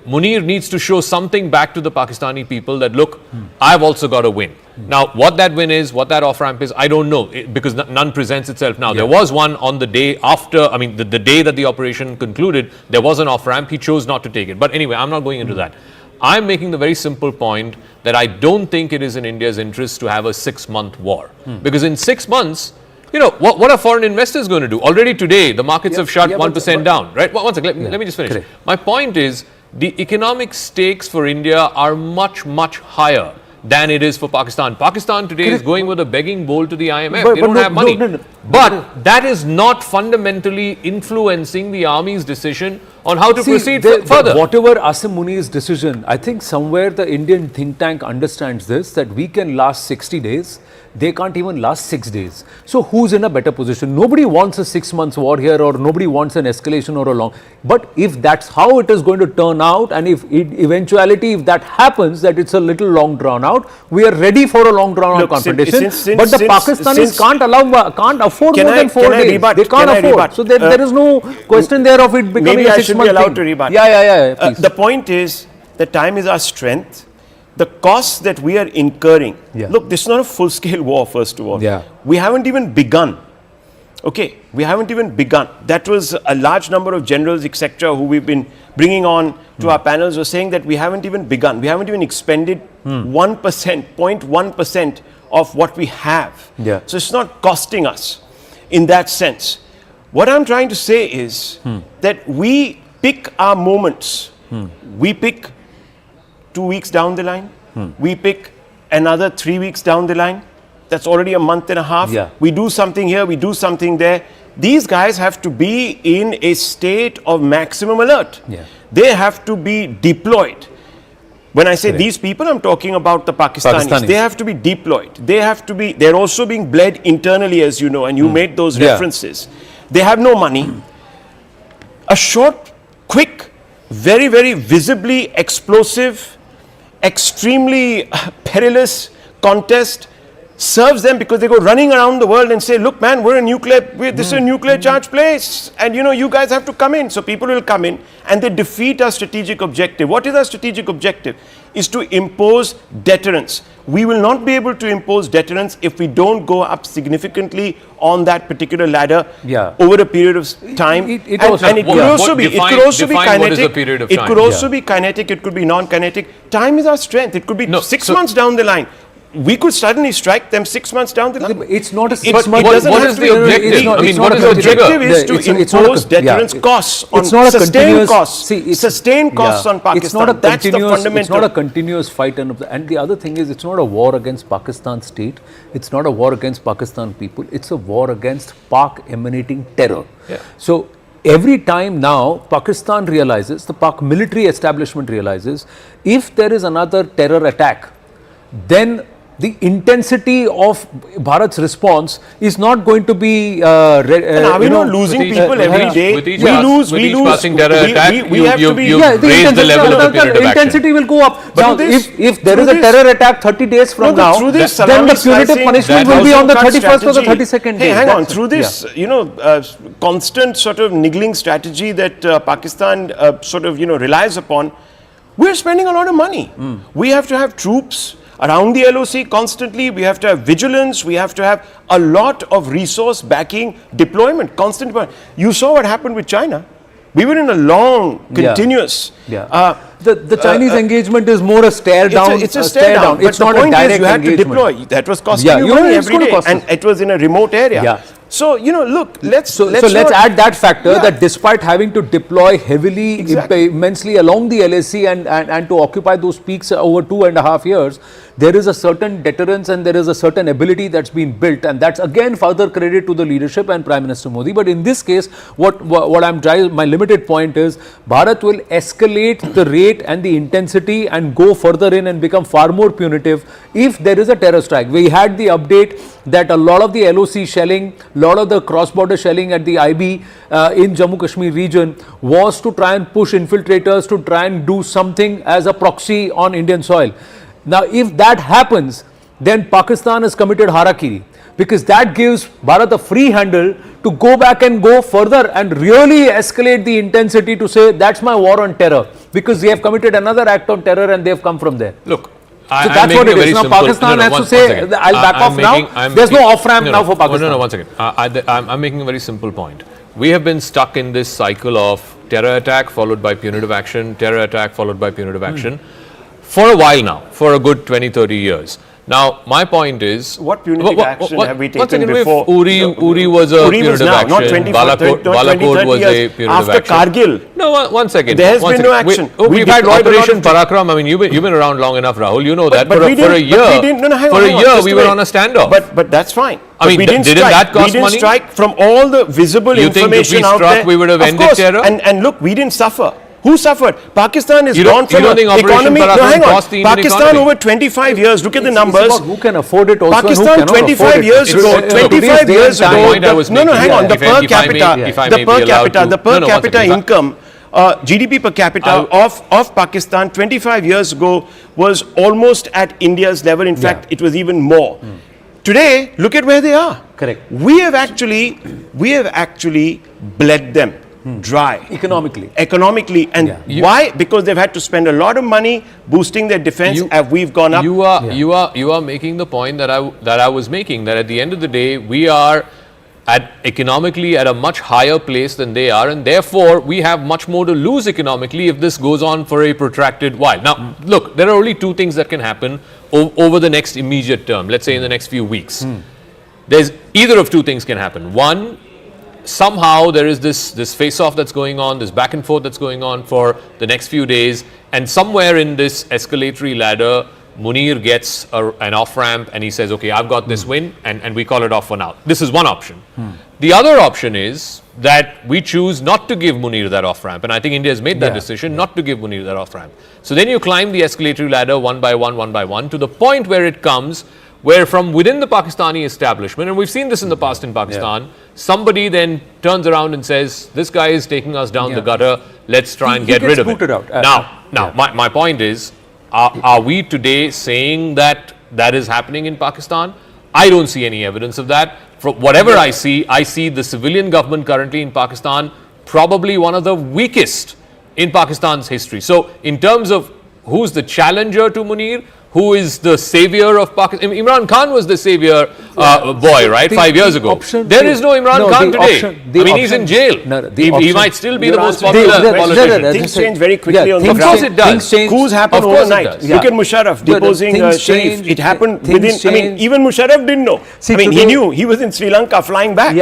Munir needs to show something back to the Pakistani people that, look, I've also got a win. Now, what that win is, what that off-ramp is, I don't know, because none presents itself now. There was one on the day after, the day that the operation concluded, there was an off-ramp. He chose not to take it. But anyway, I'm not going into that. I'm making the very simple point that I don't think it is in India's interest to have a 6-month war. Because in 6 months, what are foreign investors going to do? Already today, the markets have shut 1% down, right? One second, let me just finish. My point is, the economic stakes for India are much, much higher than it is for Pakistan. Pakistan today is going with a begging bowl to the IMF. They don't have money. But that is not fundamentally influencing the army's decision on how to proceed further. Whatever Asim Muni's decision, I think somewhere the Indian think tank understands this, that we can last 60 days. They can't even last 6 days. So who's in a better position? Nobody wants a 6 months war here, or nobody wants an escalation or a long. But if that's how it is going to turn out, and if if that happens, that it's a little long drawn out, we are ready for a long drawn out confrontation. But the Pakistanis can't afford more than 4 days. They can't afford. So there is no question there of it becoming a 6 month thing. Maybe I should be allowed to rebut. Yeah, please. The point is, the time is our strength. the costs that we are incurring. Yeah. Look, this is not a full-scale war, first of all. Yeah. We haven't even begun. Okay, we haven't even begun. That was a large number of generals, etc., who we've been bringing on to our panels were saying that we haven't even begun. We haven't even expended 1%, 0.1% of what we have. Yeah. So it's not costing us in that sense. What I'm trying to say is that we pick our moments. We pick 2 weeks down the line. We pick another 3 weeks down the line. That's already a month and a half. Yeah. We do something here, we do something there. These guys have to be in a state of maximum alert. Yeah. They have to be deployed. When I say these people, I'm talking about the Pakistanis. They have to be deployed. They have to be, they're also being bled internally, as you know, and you made those references. They have no money. A short, quick, very, very visibly explosive, extremely perilous contest serves them because they go running around the world and say, look man, this is a nuclear charged place and you guys have to come in. So people will come in and they defeat our strategic objective. What is our strategic objective? Is to impose deterrence. We will not be able to impose deterrence if we don't go up significantly on that particular ladder over a period of time. It could also be kinetic. It could also be kinetic, it could be non-kinetic. Time is our strength. It could be 6 months down the line. We could suddenly strike them 6 months down the line. It's not a 6 month. What is the objective? The objective is to impose deterrence costs on sustained costs. Sustained costs on Pakistan. That's the fundamental. It's not a continuous fight. And the other thing is, it's not a war against Pakistan state. It's not a war against Pakistan people. It's a war against Pak emanating terror. So every time now Pakistan realizes, the Pak military establishment realizes, if there is another terror attack, then the intensity of Bharat's response is not going to be. And are we not losing people every day? We lose. We have to be. The intensity will go up. Now, if there is a terror attack 30 days from now, then the punitive punishment will be on the 31st or the 32nd day. Hey, hang on. Through this, constant sort of niggling strategy that Pakistan relies upon, we're spending a lot of money. We have to have troops around the LOC constantly. We have to have vigilance. We have to have a lot of resource backing, deployment, constant. You saw what happened with China. We were in a long, continuous. The Chinese engagement is more a stare down. It's a stare down. It's not a direct engagement. You had to deploy. That was costing you money every day, and it was in a remote area. So, look, let's add that factor that despite having to deploy heavily, immensely along the LAC and to occupy those peaks over 2.5 years, there is a certain deterrence and there is a certain ability that's been built, and that's again further credit to the leadership and Prime Minister Modi. But in this case, what I'm trying, my limited point is, Bharat will escalate the rate and the intensity and go further in and become far more punitive if there is a terror strike. We had the update that a lot of the LOC shelling, lot of the cross-border shelling at the IB in Jammu Kashmir region was to try and push infiltrators to try and do something as a proxy on Indian soil. Now, if that happens, then Pakistan has committed harakiri, because that gives Bharat a free handle to go back and go further and really escalate the intensity to say, that's my war on terror, because they have committed another act on terror and they have come from there. Look, so that's what it is. Now Pakistan has to say, I'll back off now. There's no off-ramp now for Pakistan. No, 1 second. I'm making a very simple point. We have been stuck in this cycle of terror attack followed by punitive action, terror attack followed by punitive action for a while now, for a good 20-30 years. Now, my point is, what punitive action have we taken before? Uri was a punitive action. Not 20, Balakot was a punitive after action. Kargil. No, 1 second. There has been no action. We've had Operation Parakram. I mean, you've been around long enough, Rahul. You know that. For a year, we were on a standoff. But that's fine. I mean, didn't that cost money? We didn't strike from all the visible information out there. You think if we struck, we would have ended terror? And look, we didn't suffer. Who suffered? Pakistan is gone from an economy. No, hang on. Pakistan over 25 years. Look at the numbers. It's about who can afford it also. Pakistan 25 years ago. 25 years ago. No, hang on. The per capita income. GDP per capita of Pakistan 25 years ago was almost at India's level. In fact, it was even more. Today, look at where they are. Correct. We have actually bled them. dry. Economically. And why? Because they've had to spend a lot of money boosting their defense, and we've gone up. You are making the point that I was making, that at the end of the day, we are economically at a much higher place than they are, and therefore we have much more to lose economically if this goes on for a protracted while. Now, look, there are only two things that can happen over the next immediate term, let's say in the next few weeks. There's either of two things can happen. One, somehow there is this face-off that's going on, this back and forth that's going on for the next few days, and somewhere in this escalatory ladder, Munir gets an off-ramp and he says, okay, I've got this win, and we call it off for now. This is one option. The other option is that we choose not to give Munir that off-ramp, and I think India has made that decision not to give Munir that off-ramp. So then you climb the escalatory ladder one by one, to the point where it comes where from within the Pakistani establishment, and we've seen this in the past in Pakistan, somebody then turns around and says, this guy is taking us down the gutter, let's try and get rid of it. Now, my point is, are we today saying that that is happening in Pakistan? I don't see any evidence of that. From whatever I see the civilian government currently in Pakistan probably one of the weakest in Pakistan's history. So in terms of who's the challenger to Munir, who is the savior of Pakistan? Imran Khan was the savior boy, right? 5 years ago. There is no Imran Khan today. He's in jail. He might still be the most popular politician. Things change very quickly on the ground. Of course it does. Coups happen overnight. Look at Musharraf deposing Sharif. It happened within, even Musharraf didn't know. He knew. He was in Sri Lanka flying back.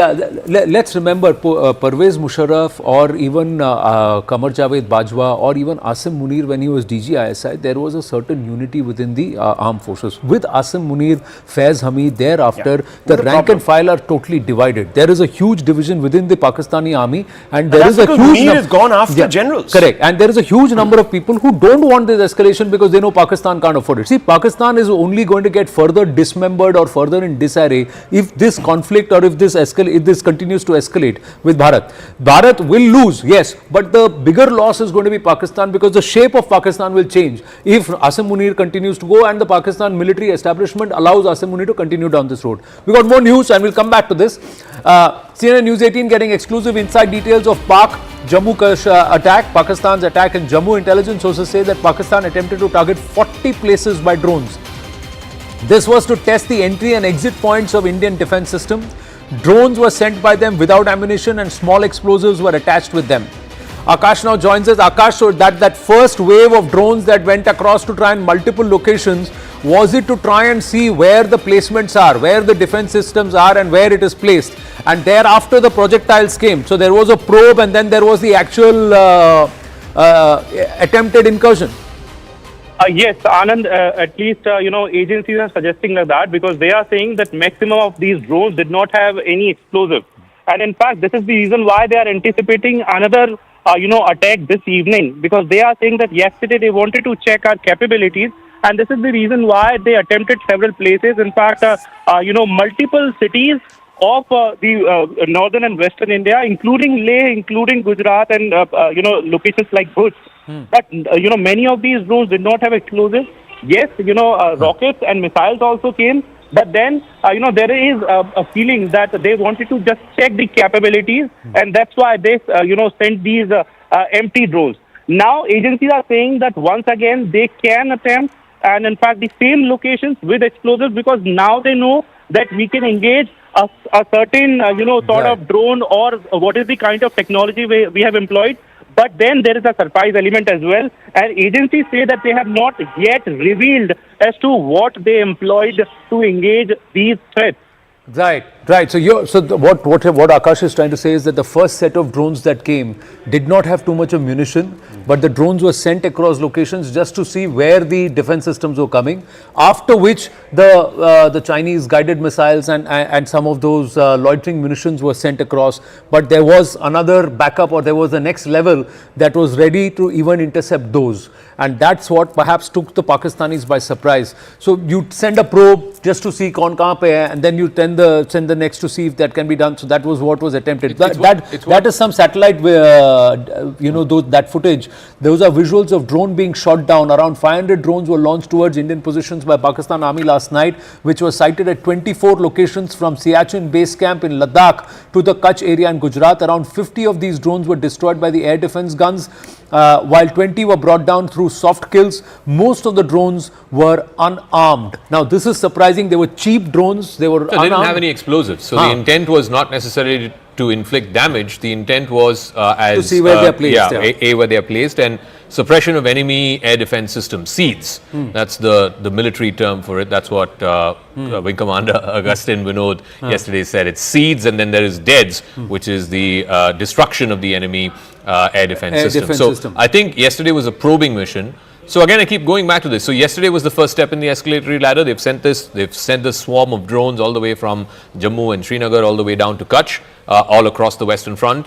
Let's remember Pervez Musharraf or even Qamar Javed Bajwa or even Asim Munir when he was DG-ISI, there was a certain unity within the armed forces. With Asim Munir, Faiz Hamid, thereafter, the rank and file are totally divided. There is a huge division within the Pakistani army, and there is a huge Munir has gone after generals. Correct. And there is a huge number of people who don't want this escalation because they know Pakistan can't afford it. See, Pakistan is only going to get further dismembered or further in disarray if this conflict or if this continues to escalate with Bharat. Bharat will lose, yes, but the bigger loss is going to be Pakistan because the shape of Pakistan will change if Asim Munir continues to go and the Pakistan military establishment allows Asim Munir to continue down this road. We got more news and we'll come back to this. CNN News 18 getting exclusive inside details of Jammu attack, Pakistan's attack in Jammu. Intelligence sources say that Pakistan attempted to target 40 places by drones. This was to test the entry and exit points of Indian defense system. Drones were sent by them without ammunition and small explosives were attached with them. Akash now joins us. Akash, so that first wave of drones that went across to try and multiple locations, was it to try and see where the placements are, where the defense systems are and where it is placed? And thereafter the projectiles came. So there was a probe and then there was the actual attempted incursion. Yes, Anand, at least, agencies are suggesting like that because they are saying that maximum of these drones did not have any explosive. And in fact, this is the reason why they are anticipating another attack this evening, because they are saying that yesterday they wanted to check our capabilities, and this is the reason why they attempted several places. In fact, multiple cities of the northern and western India, including Leh, including Gujarat, and locations like Bhuj. But many of these drones did not have explosives. Yes, rockets and missiles also came. But then, there is a feeling that they wanted to just check the capabilities, and that's why they, sent these empty drones. Now, agencies are saying that once again they can attempt, and in fact, the same locations with explosives, because now they know that we can engage a certain, sort of drone or what is the kind of technology we have employed. But then there is a surprise element as well, and agencies say that they have not yet revealed as to what they employed to engage these threats. Right. So what Akash is trying to say is that the first set of drones that came did not have too much of munition, but the drones were sent across locations just to see where the defense systems were coming. After which the Chinese guided missiles and some of those loitering munitions were sent across. But there was another backup, or there was the next level that was ready to even intercept those. And that's what perhaps took the Pakistanis by surprise. So you send a probe just to see kaun kahan pe hai, and then you send the next to see if that can be done. So that was what was attempted. That is some satellite, that footage. Those are visuals of drone being shot down. Around 500 drones were launched towards Indian positions by Pakistan Army last night, which was sighted at 24 locations from Siachen base camp in Ladakh to the Kutch area in Gujarat. Around 50 of these drones were destroyed by the air defense guns, while 20 were brought down through soft kills. Most of the drones were unarmed. Now, this is surprising. They were cheap drones. They were unarmed. They didn't have any explosives. So the intent was not necessarily to inflict damage. The intent was to see where they are placed. Where they are placed, and suppression of enemy air defense systems, SEADs. That's the military term for it. That's what Wing Commander Augustin Vinod yesterday said. It's SEADs, and then there is DEADS, which is the destruction of the enemy air defense system. I think yesterday was a probing mission. So again, I keep going back to this. So yesterday was the first step in the escalatory ladder. They've sent this swarm of drones all the way from Jammu and Srinagar all the way down to Kutch, all across the Western Front.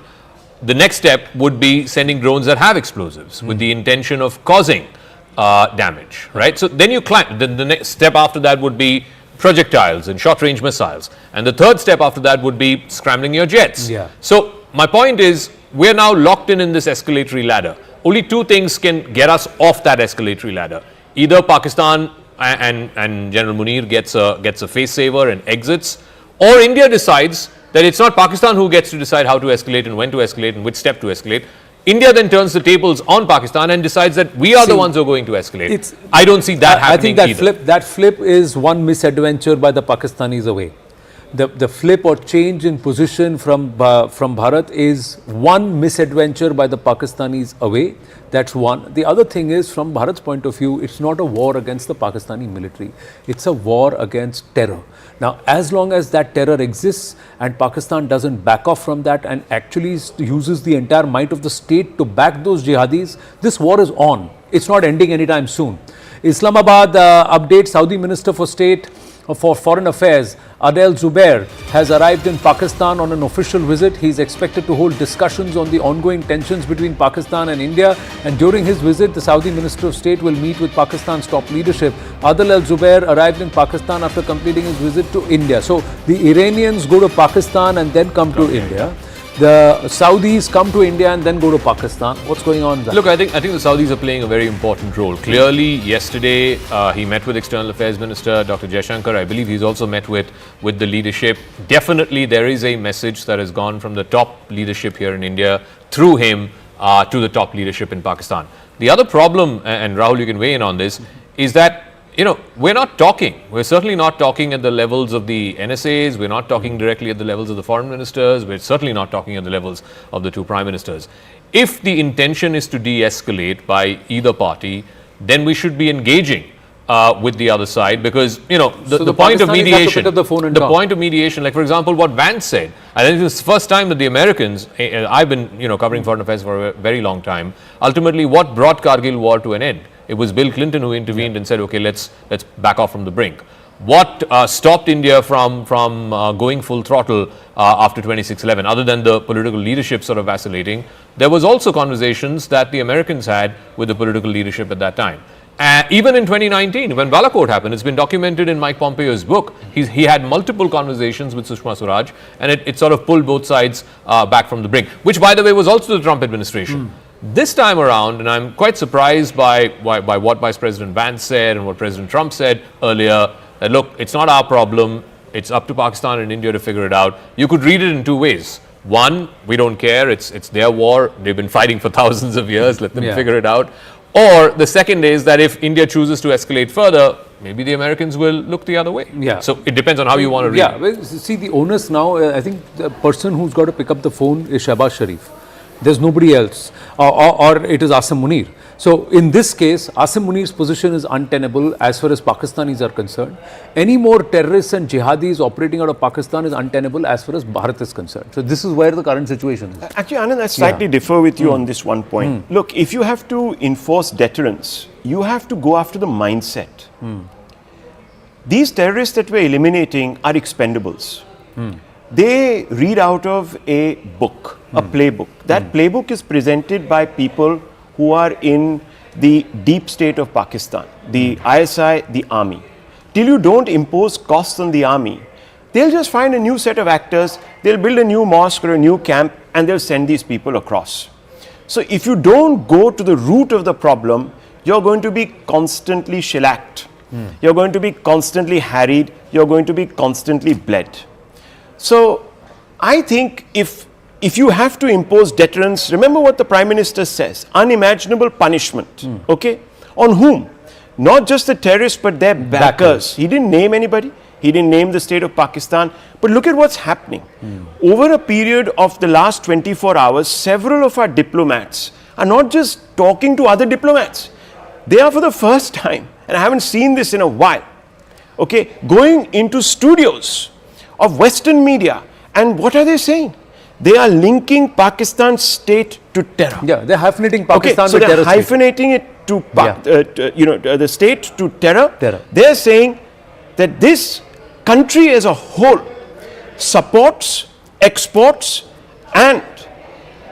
The next step would be sending drones that have explosives with the intention of causing damage, right? So then you climb. The next step after that would be projectiles and short-range missiles. And the third step after that would be scrambling your jets. So my point is, we're now locked in this escalatory ladder. Only two things can get us off that escalatory ladder. Either Pakistan and General Munir gets a face saver and exits, or India decides that it's not Pakistan who gets to decide how to escalate and when to escalate and which step to escalate. India then turns the tables on Pakistan and decides that we are the ones who are going to escalate. I don't see that happening I think that flip is one misadventure by the Pakistanis away. The flip or change in position from Bharat is one misadventure by the Pakistanis away. That's one. The other thing is, from Bharat's point of view, it's not a war against the Pakistani military. It's a war against terror. Now, as long as that terror exists and Pakistan doesn't back off from that and actually uses the entire might of the state to back those jihadis, this war is on. It's not ending anytime soon. Islamabad update: Saudi Minister for State for Foreign Affairs Adel Zubair has arrived in Pakistan on an official visit. He is expected to hold discussions on the ongoing tensions between Pakistan and India, and during his visit the Saudi Minister of State will meet with Pakistan's top leadership. Adel Zubair arrived in Pakistan after completing his visit to India. So the Iranians go to Pakistan and then come to India. The Saudis come to India and then go to Pakistan. What's going on there? Look, I think the Saudis are playing a very important role. Clearly, yesterday he met with External Affairs Minister Dr. Jaishankar. I believe he's also met with the leadership. Definitely, there is a message that has gone from the top leadership here in India through him to the top leadership in Pakistan. The other problem, and Rahul, you can weigh in on this, is that we're not talking. We're certainly not talking at the levels of the NSAs. We're not talking directly at the levels of the foreign ministers. We're certainly not talking at the levels of the two prime ministers. If the intention is to de-escalate by either party, then we should be engaging with the other side, because the point of mediation, point of mediation, like for example what Vance said, I think it's the first time that the Americans, I've been covering foreign affairs for a very long time, ultimately what brought Kargil war to an end? It was Bill Clinton who intervened and said, okay, let's back off from the brink. What stopped India from going full throttle after 26/11, other than the political leadership sort of vacillating? There was also conversations that the Americans had with the political leadership at that time. Even in 2019, when Balakot happened, it's been documented in Mike Pompeo's book. He had multiple conversations with Sushma Swaraj, and it sort of pulled both sides back from the brink, which, by the way, was also the Trump administration. This time around, and I'm quite surprised by what Vice President Vance said and what President Trump said earlier, that look, it's not our problem, it's up to Pakistan and India to figure it out. You could read it in two ways. One, we don't care, it's their war, they've been fighting for thousands of years, let them figure it out. Or the second is that if India chooses to escalate further, maybe the Americans will look the other way. So it depends on how you want to read it. Well, see, the onus now, I think the person who's got to pick up the phone is Shahbaz Sharif. There's nobody else, or it is Asim Munir. So in this case, Asim Munir's position is untenable as far as Pakistanis are concerned. Any more terrorists and jihadis operating out of Pakistan is untenable as far as Bharat is concerned. So this is where the current situation is. Actually, Anand, I slightly differ with you on this one point. Look, if you have to enforce deterrence, you have to go after the mindset. These terrorists that we're eliminating are expendables. They read out of a book, a playbook. That playbook is presented by people who are in the deep state of Pakistan, the ISI, the army. Till you don't impose costs on the army, they'll just find a new set of actors, they'll build a new mosque or a new camp, and they'll send these people across. So if you don't go to the root of the problem, you're going to be constantly shellacked. You're going to be constantly harried. You're going to be constantly bled. So I think if you have to impose deterrence, remember what the Prime Minister says, unimaginable punishment. Okay? On whom? Not just the terrorists, but their backers. He didn't name anybody. He didn't name the state of Pakistan. But look at what's happening. Over a period of the last 24 hours, several of our diplomats are not just talking to other diplomats. They are for the first time, and I haven't seen this in a while, okay, going into studios of Western media. And what are they saying? They are linking Pakistan's state to terror. Yeah, they're hyphenating Pakistan so with they're terror. hyphenating it to the state to terror. They're saying that this country as a whole supports, exports, and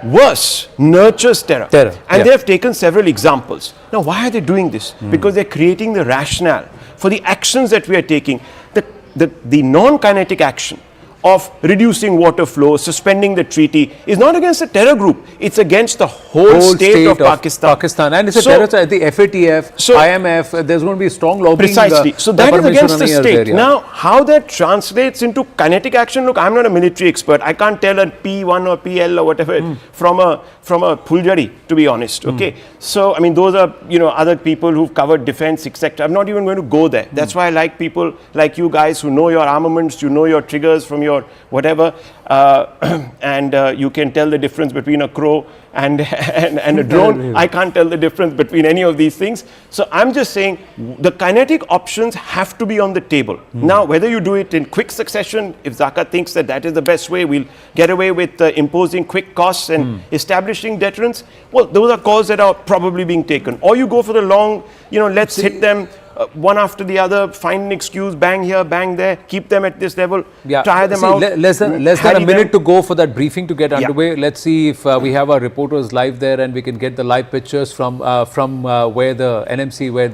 worse, nurtures terror. And they have taken several examples. Now, why are they doing this? Because they're creating the rationale for the actions that we are taking. The non-kinetic action of reducing water flow, suspending the treaty, is not against a terror group. It's against the whole state of Pakistan. And it's a terror, the FATF, IMF, there's going to be strong lobbying. Precisely. So that is against the state. Now, how that translates into kinetic action, look, I'm not a military expert. I can't tell a P1 or PL or whatever from a Puljari, to be honest. Okay. So, I mean, those are, other people who've covered defense, etc. I'm not even going to go there. That's why I like people like you guys who know your armaments, you know your triggers from your whatever, and you can tell the difference between a crow and a drone. I can't tell the difference between any of these things. So I'm just saying the kinetic options have to be on the table. Now, whether you do it in quick succession, if Zaka thinks that is the best way, we'll get away with imposing quick costs and establishing deterrence. Well, those are calls that are probably being taken. Or you go for the long, let's hit them one after the other, find an excuse, bang here, bang there, keep them at this level, tire them out. Less than a minute to go for that briefing to get underway. Let's see if we have our reporters live there and we can get the live pictures from where the NMC, where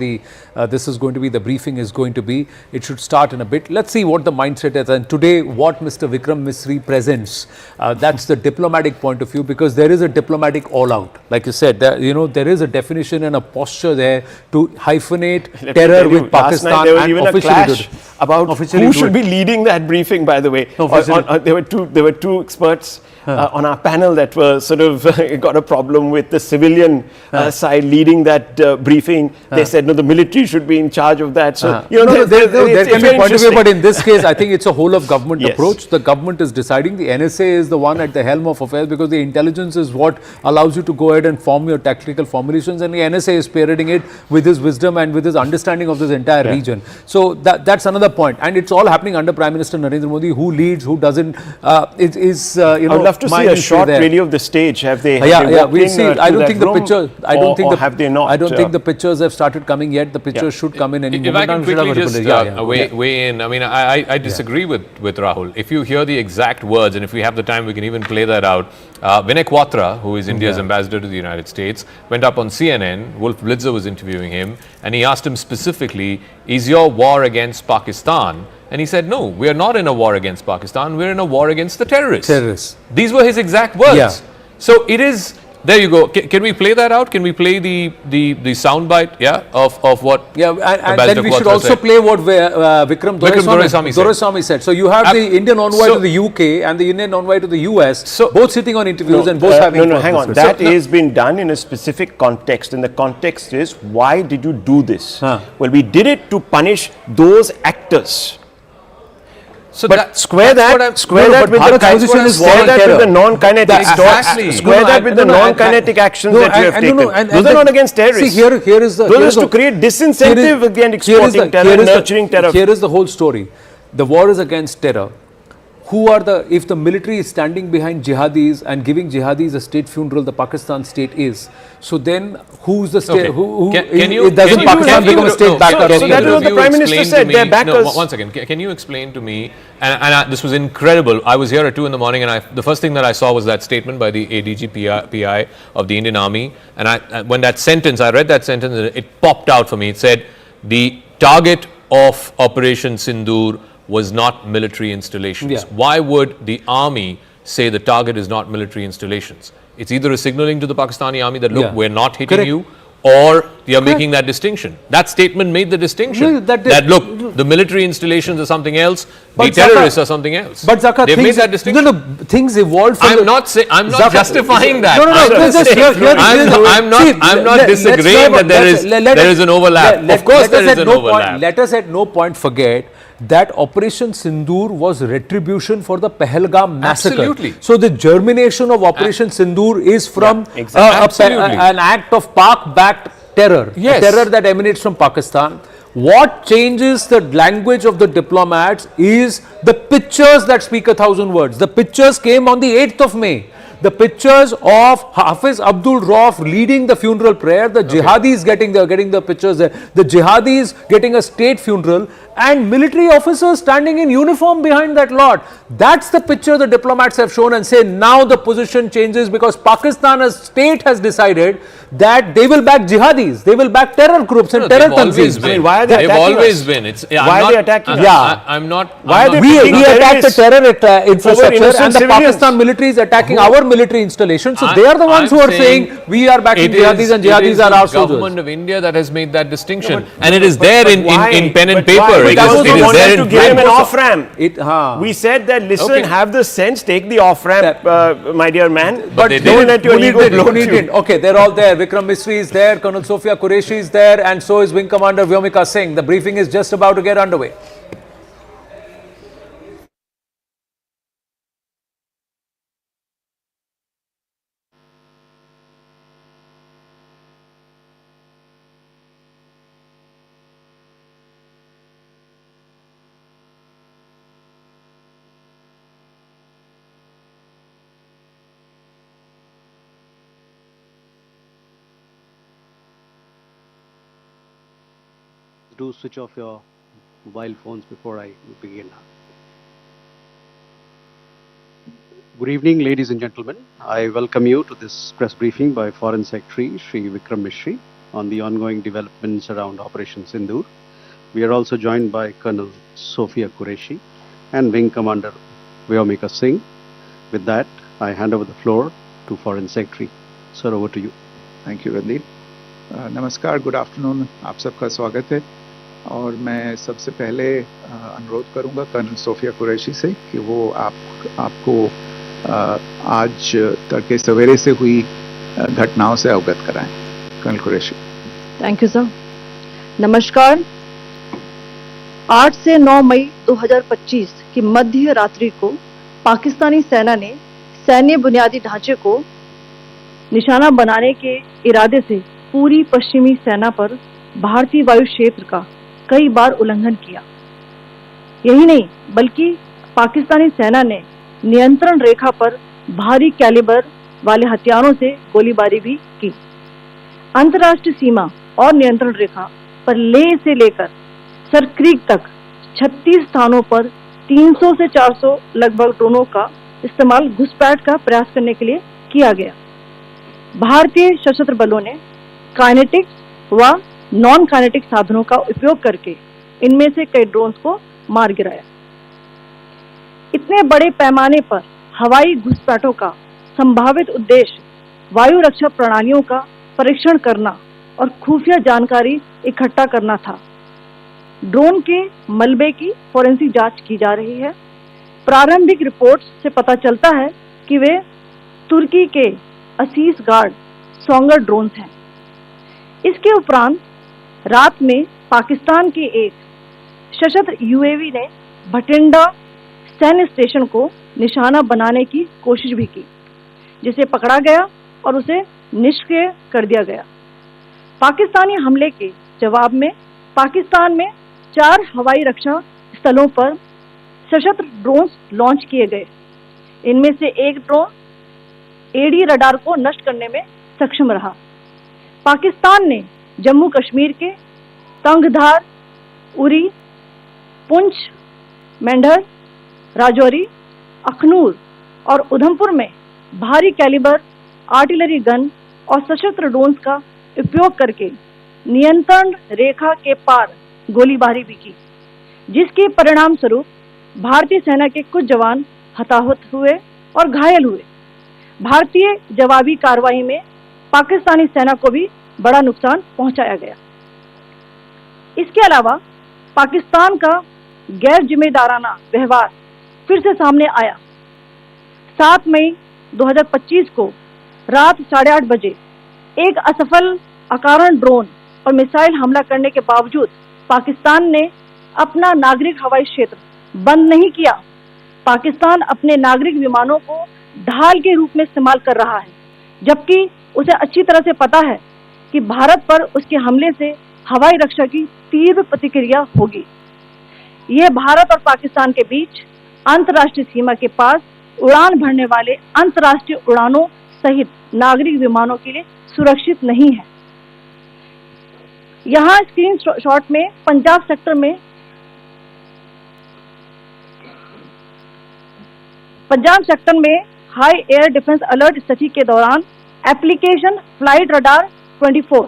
this is going to be, the briefing is going to be. It should start in a bit. Let's see what the mindset is. And today, what Mr. Vikram Misri presents, that's the diplomatic point of view, because there is a diplomatic all-out. Like you said, there is a definition and a posture there to hyphenate terror with Pakistan. There was even a clash about who should be leading that briefing, by the way. There were two experts on our panel that were sort of got a problem with the civilian side leading that briefing. They said, no, the military should be in charge of that. So, there can be a point of view, but in this case, I think it's a whole of government approach. The government is deciding. The NSA is the one at the helm of affairs, because the intelligence is what allows you to go ahead and form your tactical formulations, and the NSA is spearheading it with his wisdom and with his understanding of this entire region. So that's another point, and it's all happening under Prime Minister Narendra Modi. Who leads, who doesn't, I would love to see a short video of the stage. Have they? We'll see. I don't think the pictures. Have they not? I don't think the pictures have started coming yet. The pictures should come in any moment. If I can quickly just weigh in. I mean, I disagree with Rahul. If you hear the exact words, and if we have the time, we can even play that out. Vinay Quatra, who is India's ambassador to the United States, went up on CNN. Wolf Blitzer was interviewing him, and he asked him specifically, is your war against Pakistan? And he said, no, we are not in a war against Pakistan. We're in a war against the terrorists. These were his exact words. So it is, there you go. Can we play that out? Can we play the soundbite, of what and then we should also play what Vikram Doraiswamy said. So you have the Indian envoy to the UK and the Indian envoy to the US, both sitting on interviews and both having... hang on. That is been done in a specific context, and the context is, why did you do this? Well, we did it to punish those actors. So but square that with the non-kinetic square that with the non-kinetic actions that you have taken. Those are not against terrorists. See, here is the... Those are to create disincentive against exporting terror and nurturing terror. Here is the whole story. The war is against terror. Who are if the military is standing behind jihadis and giving jihadis a state funeral, the Pakistan state is. So then, who's the state? Doesn't Pakistan become a state backer? So that is what the Prime Minister said. They're backers. No, one second. Can you explain to me? And this was incredible. I was here at 2 in the morning, and the first thing that I saw was that statement by the ADG PI of the Indian Army. And when that sentence, I read that sentence, it popped out for me. It said, the target of Operation Sindoor was not military installations. Yeah. Why would the army say the target is not military installations? It's either a signaling to the Pakistani army that, look, Yeah. we're not hitting Correct. you, or you're making that distinction. That statement made the distinction. No, that look, the military installations are something else, the But terrorists Zaka- are something else. But Zaka, They've made things, that distinction. no, things evolved from I'm not Zaka- justifying that. No, I'm just just saying- here- I'm not disagreeing that there is an overlap. Of course there is an overlap. Let us at no point forget that Operation Sindoor was retribution for the Pahalgam massacre. Absolutely. So the germination of Operation Sindoor is from Absolutely. an act of Pak-backed terror, Yes. a terror that emanates from Pakistan. What changes the language of the diplomats is the pictures that speak 1,000 words. The pictures came on the 8th of May. The pictures of Hafiz Abdul Rauf leading the funeral prayer, the jihadis getting the pictures there, the jihadis getting a state funeral, and military officers standing in uniform behind that lot. That's the picture the diplomats have shown, and say now the position changes because Pakistan as state has decided that they will back jihadis, they will back terror groups and terror tanzeems. Been. Why are they They've attacking always us? been. Why are they attacking us? Yeah. I'm not. Why are they We picking attack the terrorists terror infrastructure, innocent and the civilians? Pakistan military is attacking our military installations. So they are the ones who are saying we are backing jihadis and jihadis are our It is the soldiers. government of India that has made that distinction, and it is there in pen and But why? paper. Because It we is wanted there to in give him an blank. off-ramp. We said that, listen, Okay. have the sense, take the off-ramp, my dear man. But they don't didn't. let your ego blow Dhoni you. didn't. Okay, they're all there. Vikram Misri is there, Colonel Sophia Qureshi is there, and so is Wing Commander Vyomika Singh. The briefing is just about to get underway. Do switch off your mobile phones before I begin. Good evening, ladies and gentlemen. I welcome you to this press briefing by Foreign Secretary Shri Vikram Misri on the ongoing developments around Operation Sindoor. We are also joined by Colonel Sophia Qureshi and Wing Commander Vyomika Singh. With that, I hand over the floor to Foreign Secretary. Sir, over to you. Thank you Randeep नमस्कार good afternoon आप सबका स्वागत है और मैं सबसे पहले अनुरोध करूंगा कर्नल सोफिया कुरैशी से कि वो आपको आज तड़के सवेरे से हुई घटनाओं से अवगत कराएं colonel Qureshi thank you sir नमस्कार 8 से 9 मई 2025 की मध्य रात्रि को पाकिस्तानी सेना ने सैन्य बुनियादी ढांचे को निशाना बनाने के इरादे से पूरी पश्चिमी सेना पर भारतीय वायु क्षेत्र का कई बार उल्लंघन किया। यही नहीं बल्कि पाकिस्तानी सेना ने नियंत्रण रेखा पर भारी कैलिबर वाले हथियारों से गोलीबारी भी की। अंतर्राष्ट्रीय सीमा और नियंत्रण रेखा पर लेह से लेकर सरक्रीक तक 36 स्थानों पर 300 से 400 लगभग ड्रोनों का इस्तेमाल घुसपैठ का प्रयास करने के लिए किया गया। भारतीय सशस्त्र बलों ने काइनेटिक व नॉन काइनेटिक साधनों का उपयोग करके इनमें से कई ड्रोन्स को मार गिराया। इतने बड़े पैमाने पर हवाई घुसपैठों का संभावित उद्देश्य वायु रक्षा प्रणालियों का परीक्षण करना और खुफिया जानकारी इकट्ठा करना था। ड्रोन के मलबे की फोरेंसिक जांच की जा रही है। प्रारंभिक रिपोर्ट्स से पता चलता है कि वे तुर्की के असीस गार्ड सोंगर ड्रोन्स हैं। इसके उपरांत रात में पाकिस्तान के एक सशस्त्र यूएवी ने भटिंडा सैन्य स्टेशन को निशाना बनाने की कोशिश भी की, जिसे पकड़ा गया और उसे निष्क्रिय कर दिया गया। पाकिस्तानी हमले के जवाब में पाकिस्तान में 4 हवाई रक्षा स्थलों पर सशस्त्र ड्रोन्स लॉन्च किए गए। इनमें से एक ड्रोन एडी रडार को नष्ट करने में सक्षम रहा। पाकिस्तान ने जम्मू कश्मीर के तंगधार, उरी, पुंछ, मेंढर, राजौरी, अखनूर और उधमपुर में भारी कैलिबर आर्टिलरी गन और सशस्त्र ड्रोन्स का उपयोग करके नियंत्रण रेखा के पार गोलीबारी भी की, जिसके परिणाम स्वरूप भारतीय सेना के कुछ जवान हताहत हुए और घायल हुए। भारतीय जवाबी कार्रवाई में पाकिस्तानी सेना को भी बड़ा नुकसान पहुंचाया गया। इसके अलावा पाकिस्तान का गैर जिम्मेदाराना व्यवहार फिर से सामने आया। 7 मई 2025 को रात 8:30 बजे एक असफल अकारण ड्रोन और मिसाइल हमला करने के बावजूद पाकिस्तान ने अपना नागरिक हवाई क्षेत्र बंद नहीं किया। पाकिस्तान अपने नागरिक विमानों को ढाल के रूप में इस्तेमाल कर रहा है, जबकि उसे अच्छी तरह से पता है कि भारत पर उसके हमले से हवाई रक्षा की तीव्र प्रतिक्रिया होगी। यह भारत और पाकिस्तान के बीच अंतर्राष्ट्रीय सीमा के पास उड़ान भरने वाले अंतर्राष्ट्रीय उड़ानों सहित नागरिक विमानों के लिए सुरक्षित नहीं है। यहाँ स्क्रीन शॉट में पंजाब सेक्टर में हाई एयर डिफेंस अलर्ट स्थिति के दौरान एप्लीकेशन फ्लाइट रडार 24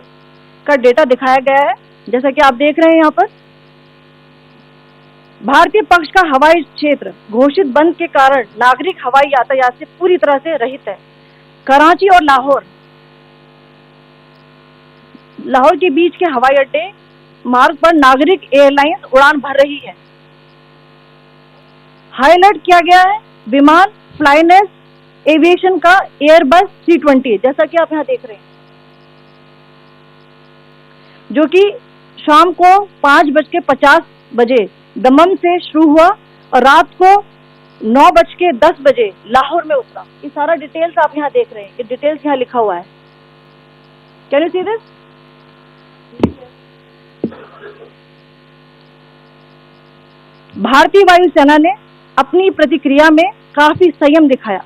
का डेटा दिखाया गया है। जैसा कि आप देख रहे हैं यहाँ पर भारतीय पक्ष का हवाई क्षेत्र घोषित बंद के कारण नागरिक हवाई यातायात से पूरी तरह से रहित है। कराची और लाहौर के बीच के हवाई अड्डे मार्ग पर नागरिक एयरलाइंस उड़ान भर रही है। हाईलाइट किया गया है विमान फ्लाइनेस एविएशन का एयरबस 320, जैसा कि आप यहाँ देख रहे हैं, जो कि शाम को 5:50 बजे दमम से शुरू हुआ और रात को 9:10 बजे लाहौर में उतरा। ये सारा डिटेल्स आप यहाँ देख रहे हैं, ये डिटेल्स यहाँ लिखा हुआ है। Can you see this? भारतीय वायुसेना ने अपनी प्रतिक्रिया में काफी संयम दिखाया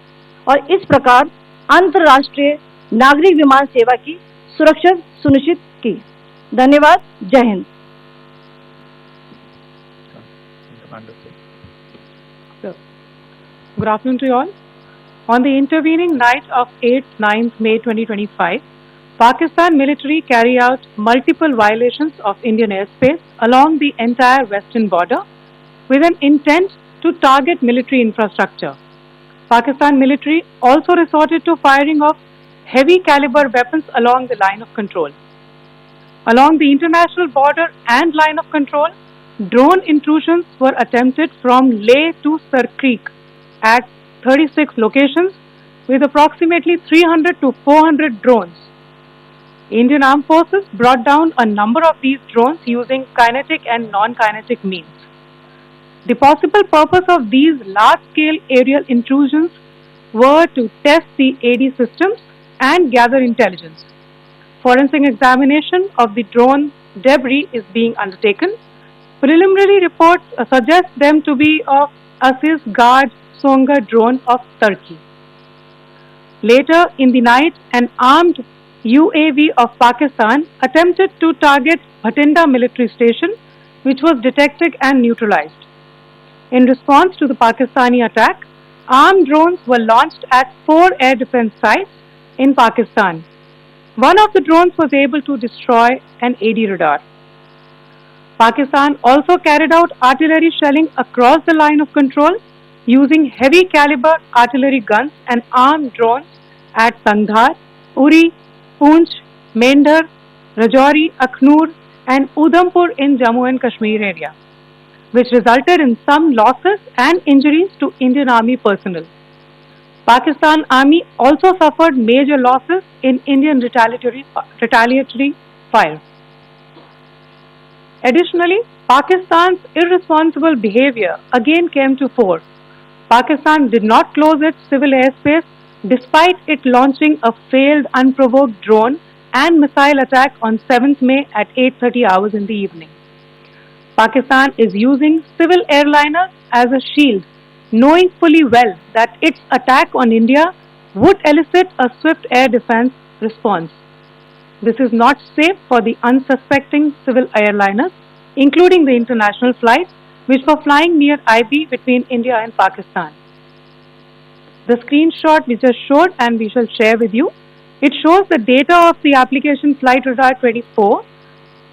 और इस प्रकार अंतर्राष्ट्रीय नागरिक विमान सेवा की सुरक्षा सुनिश्चित की। धन्यवाद। जय Hind. Good afternoon to you all. On the intervening night of 8th-9th May 2025, Pakistan military carried out multiple violations of Indian airspace along the entire western border with an intent to target military infrastructure. Pakistan military also resorted to firing of heavy caliber weapons along the line of control. Along the international border and line of control, drone intrusions were attempted from Leh to Sar Creek at 36 locations with approximately 300 to 400 drones. Indian Armed Forces brought down a number of these drones using kinetic and non-kinetic means. The possible purpose of these large-scale aerial intrusions were to test the AD systems and gather intelligence. Forensic examination of the drone debris is being undertaken. Preliminary reports suggest them to be of Aziz Guard Songa drone of Turkey. Later in the night, an armed UAV of Pakistan attempted to target Bhatinda military station, which was detected and neutralized. In response to the Pakistani attack, armed drones were launched at 4 air defense sites in Pakistan. One of the drones was able to destroy an AD radar. Pakistan also carried out artillery shelling across the line of control using heavy caliber artillery guns and armed drones at Sandhar, Uri, Poonch, Mendhar, Rajouri, Akhnur and Udhampur in Jammu and Kashmir area, which resulted in some losses and injuries to Indian Army personnel. Pakistan Army also suffered major losses in Indian retaliatory fire. Additionally, Pakistan's irresponsible behavior again came to fore. Pakistan did not close its civil airspace despite it launching a failed unprovoked drone and missile attack on 7th May at 8:30 hours in the evening. Pakistan is using civil airliners as a shield, knowing fully well that its attack on India would elicit a swift air defense response. This is not safe for the unsuspecting civil airliners, including the international flights which were flying near IB between India and Pakistan. The screenshot we just showed and we shall share with you, it shows the data of the application Flight Radar 24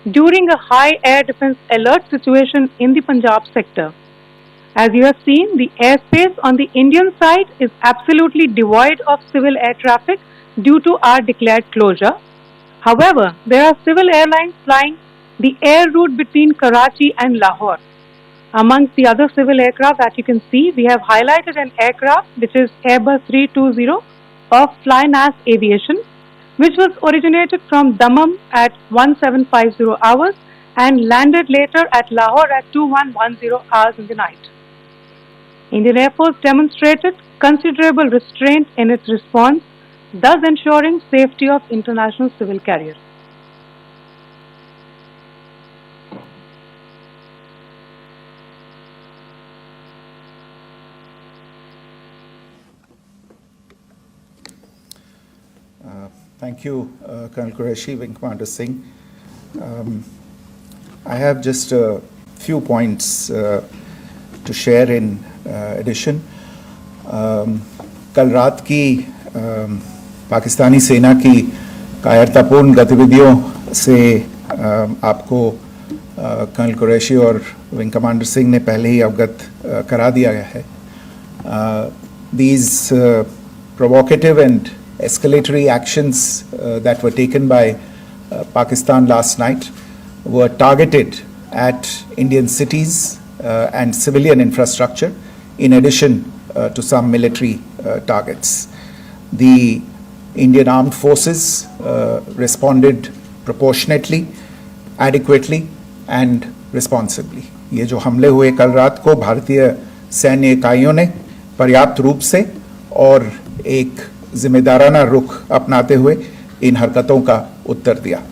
during a high air defense alert situation in the Punjab sector. As you have seen, the airspace on the Indian side is absolutely devoid of civil air traffic due to our declared closure. However, there are civil airlines flying the air route between Karachi and Lahore. Amongst the other civil aircraft that you can see, we have highlighted an aircraft which is Airbus 320 of Flynas Aviation, which was originated from Dammam at 1750 hours and landed later at Lahore at 2110 hours in the night. Indian Air Force demonstrated considerable restraint in its response, thus ensuring safety of international civil carriers. Thank you, Colonel Qureshi, Wing Commander Singh. I have just a few points to share in addition. कल रात की पाकिस्तानी सेना की कायरतापूर्ण गतिविधियों से आपको colonel Qureshi और विंग कमांडर सिंह ने पहले ही अवगत करा दिया गया है. These provocative and escalatory actions that were taken by Pakistan last night were targeted at Indian cities and civilian infrastructure, in addition to some military targets. The Indian Armed Forces responded proportionately, adequately and responsibly. ये जो हमले हुए कल रात को भारतीय सैन्य इकाइयों ने पर्याप्त रूप से और एक जिम्मेदाराना रुख अपनाते हुए इन हरकतों का उत्तर दिया.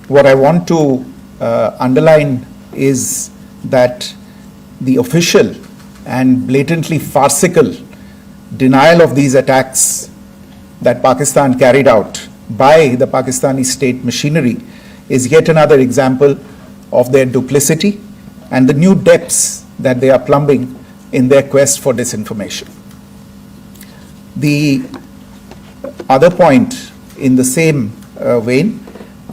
What I want to underline is that the official and blatantly farcical denial of these attacks that Pakistan carried out by the Pakistani state machinery is yet another example of their duplicity and the new depths that they are plumbing in their quest for disinformation. The other point in the same vein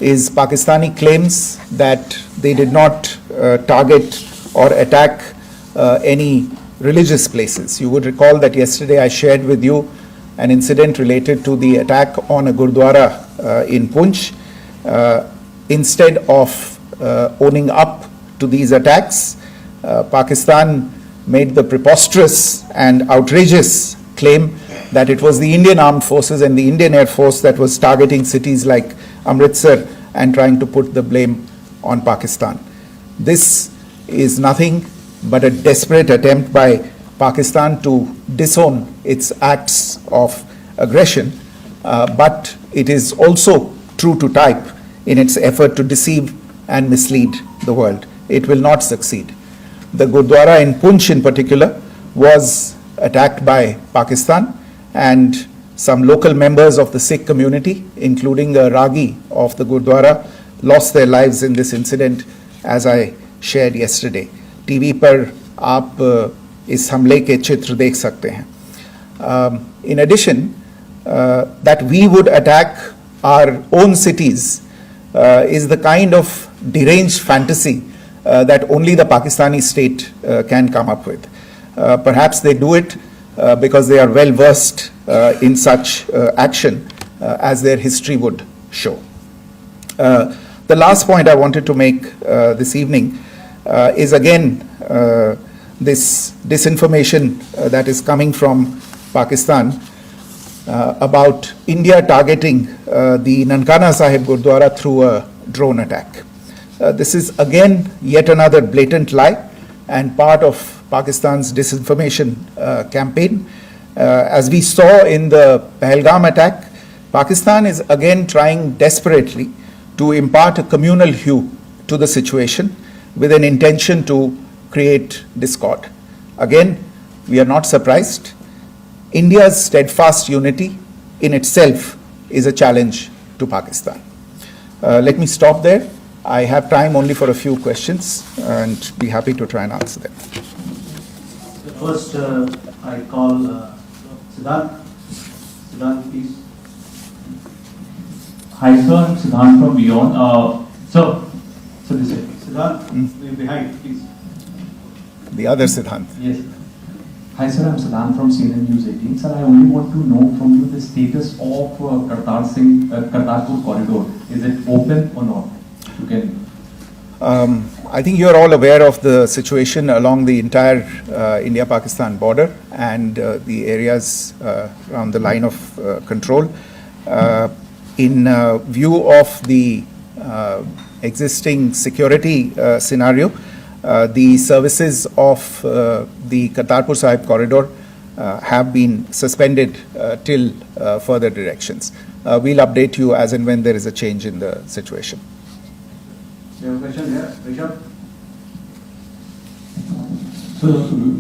is Pakistani claims that they did not target or attack any religious places. You would recall that yesterday I shared with you an incident related to the attack on a Gurdwara in Poonch. Instead of owning up to these attacks, Pakistan made the preposterous and outrageous claim that it was the Indian Armed Forces and the Indian Air Force that was targeting cities like Amritsar and trying to put the blame on Pakistan. This is nothing but a desperate attempt by Pakistan to disown its acts of aggression, but it is also true to type in its effort to deceive and mislead the world. It will not succeed. The Gurdwara in Poonch in particular was attacked by Pakistan, and some local members of the Sikh community, including a Ragi of the Gurdwara, lost their lives in this incident, as I shared yesterday. TV पर आप इस हमले के चित्र देख सकते हैं. In addition, that we would attack our own cities is the kind of deranged fantasy that only the Pakistani state can come up with. Perhaps they do it because they are well versed in such action, as their history would show. The last point I wanted to make this evening is again this disinformation that is coming from Pakistan about India targeting the Nankana Sahib Gurdwara through a drone attack. This is again yet another blatant lie and part of Pakistan's disinformation campaign. As we saw in the Pahalgam attack, Pakistan is again trying desperately to impart a communal hue to the situation with an intention to create discord. Again, we are not surprised. India's steadfast unity in itself is a challenge to Pakistan. Let me stop there. I have time only for a few questions and be happy to try and answer them. First, I call Siddharth. Siddharth, please. Hi, sir. I'm Siddharth from Beyond. So this way. Siddharth, behind, please. the other Siddhant. Yes. Hi sir, I'm Siddhant from CNN News 18. Sir, I only want to know from you the status of Kartarpur corridor. Is it open or not? You can. I think you're all aware of the situation along the entire India-Pakistan border and the areas around the line of control. In view of the existing security scenario, the services of the Kartarpur Sahib corridor have been suspended till further directions. We'll update you as and when there is a change in the situation. We have a question here. Rishabh. So,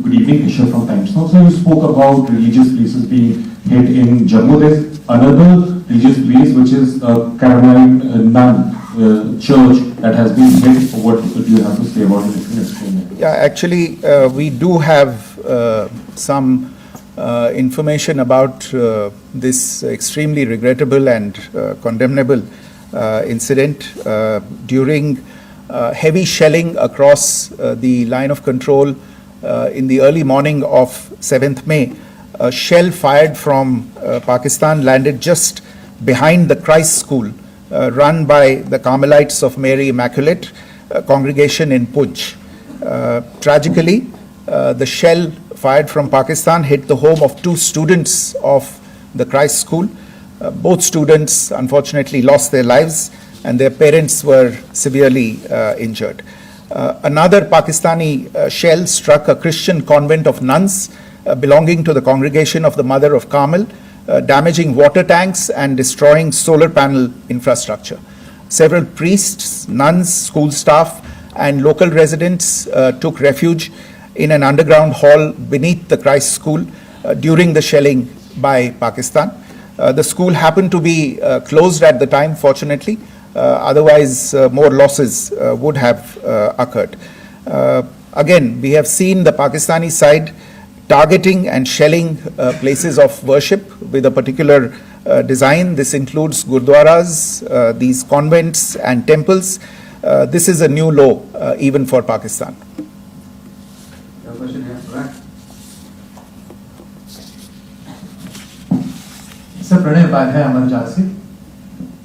good evening, Rishabh from Times Now. So, you spoke about religious places being hit in Jammu. There's another religious place which is Carmelite nun church that has been hit. What do you have to say about it? If you can explain it. Yeah, actually, we do have some information about this extremely regrettable and condemnable incident during heavy shelling across the line of control in the early morning of 7th May. A shell fired from Pakistan landed just behind the Christ School run by the Carmelites of Mary Immaculate congregation in Puj. Tragically, the shell fired from Pakistan hit the home of 2 students of the Christ School. Both students unfortunately lost their lives and their parents were severely injured. Another Pakistani shell struck a Christian convent of nuns belonging to the congregation of the Mother of Carmel, damaging water tanks and destroying solar panel infrastructure. Several priests, nuns, school staff and local residents took refuge in an underground hall beneath the Christ School during the shelling by Pakistan. The school happened to be closed at the time, fortunately. Otherwise, more losses would have occurred. Again, we have seen the Pakistani side targeting and shelling places of worship with a particular design. This includes gurdwaras, these convents and temples. This is a new low even for Pakistan. Sir Pranay Upadhyay अमर जाल से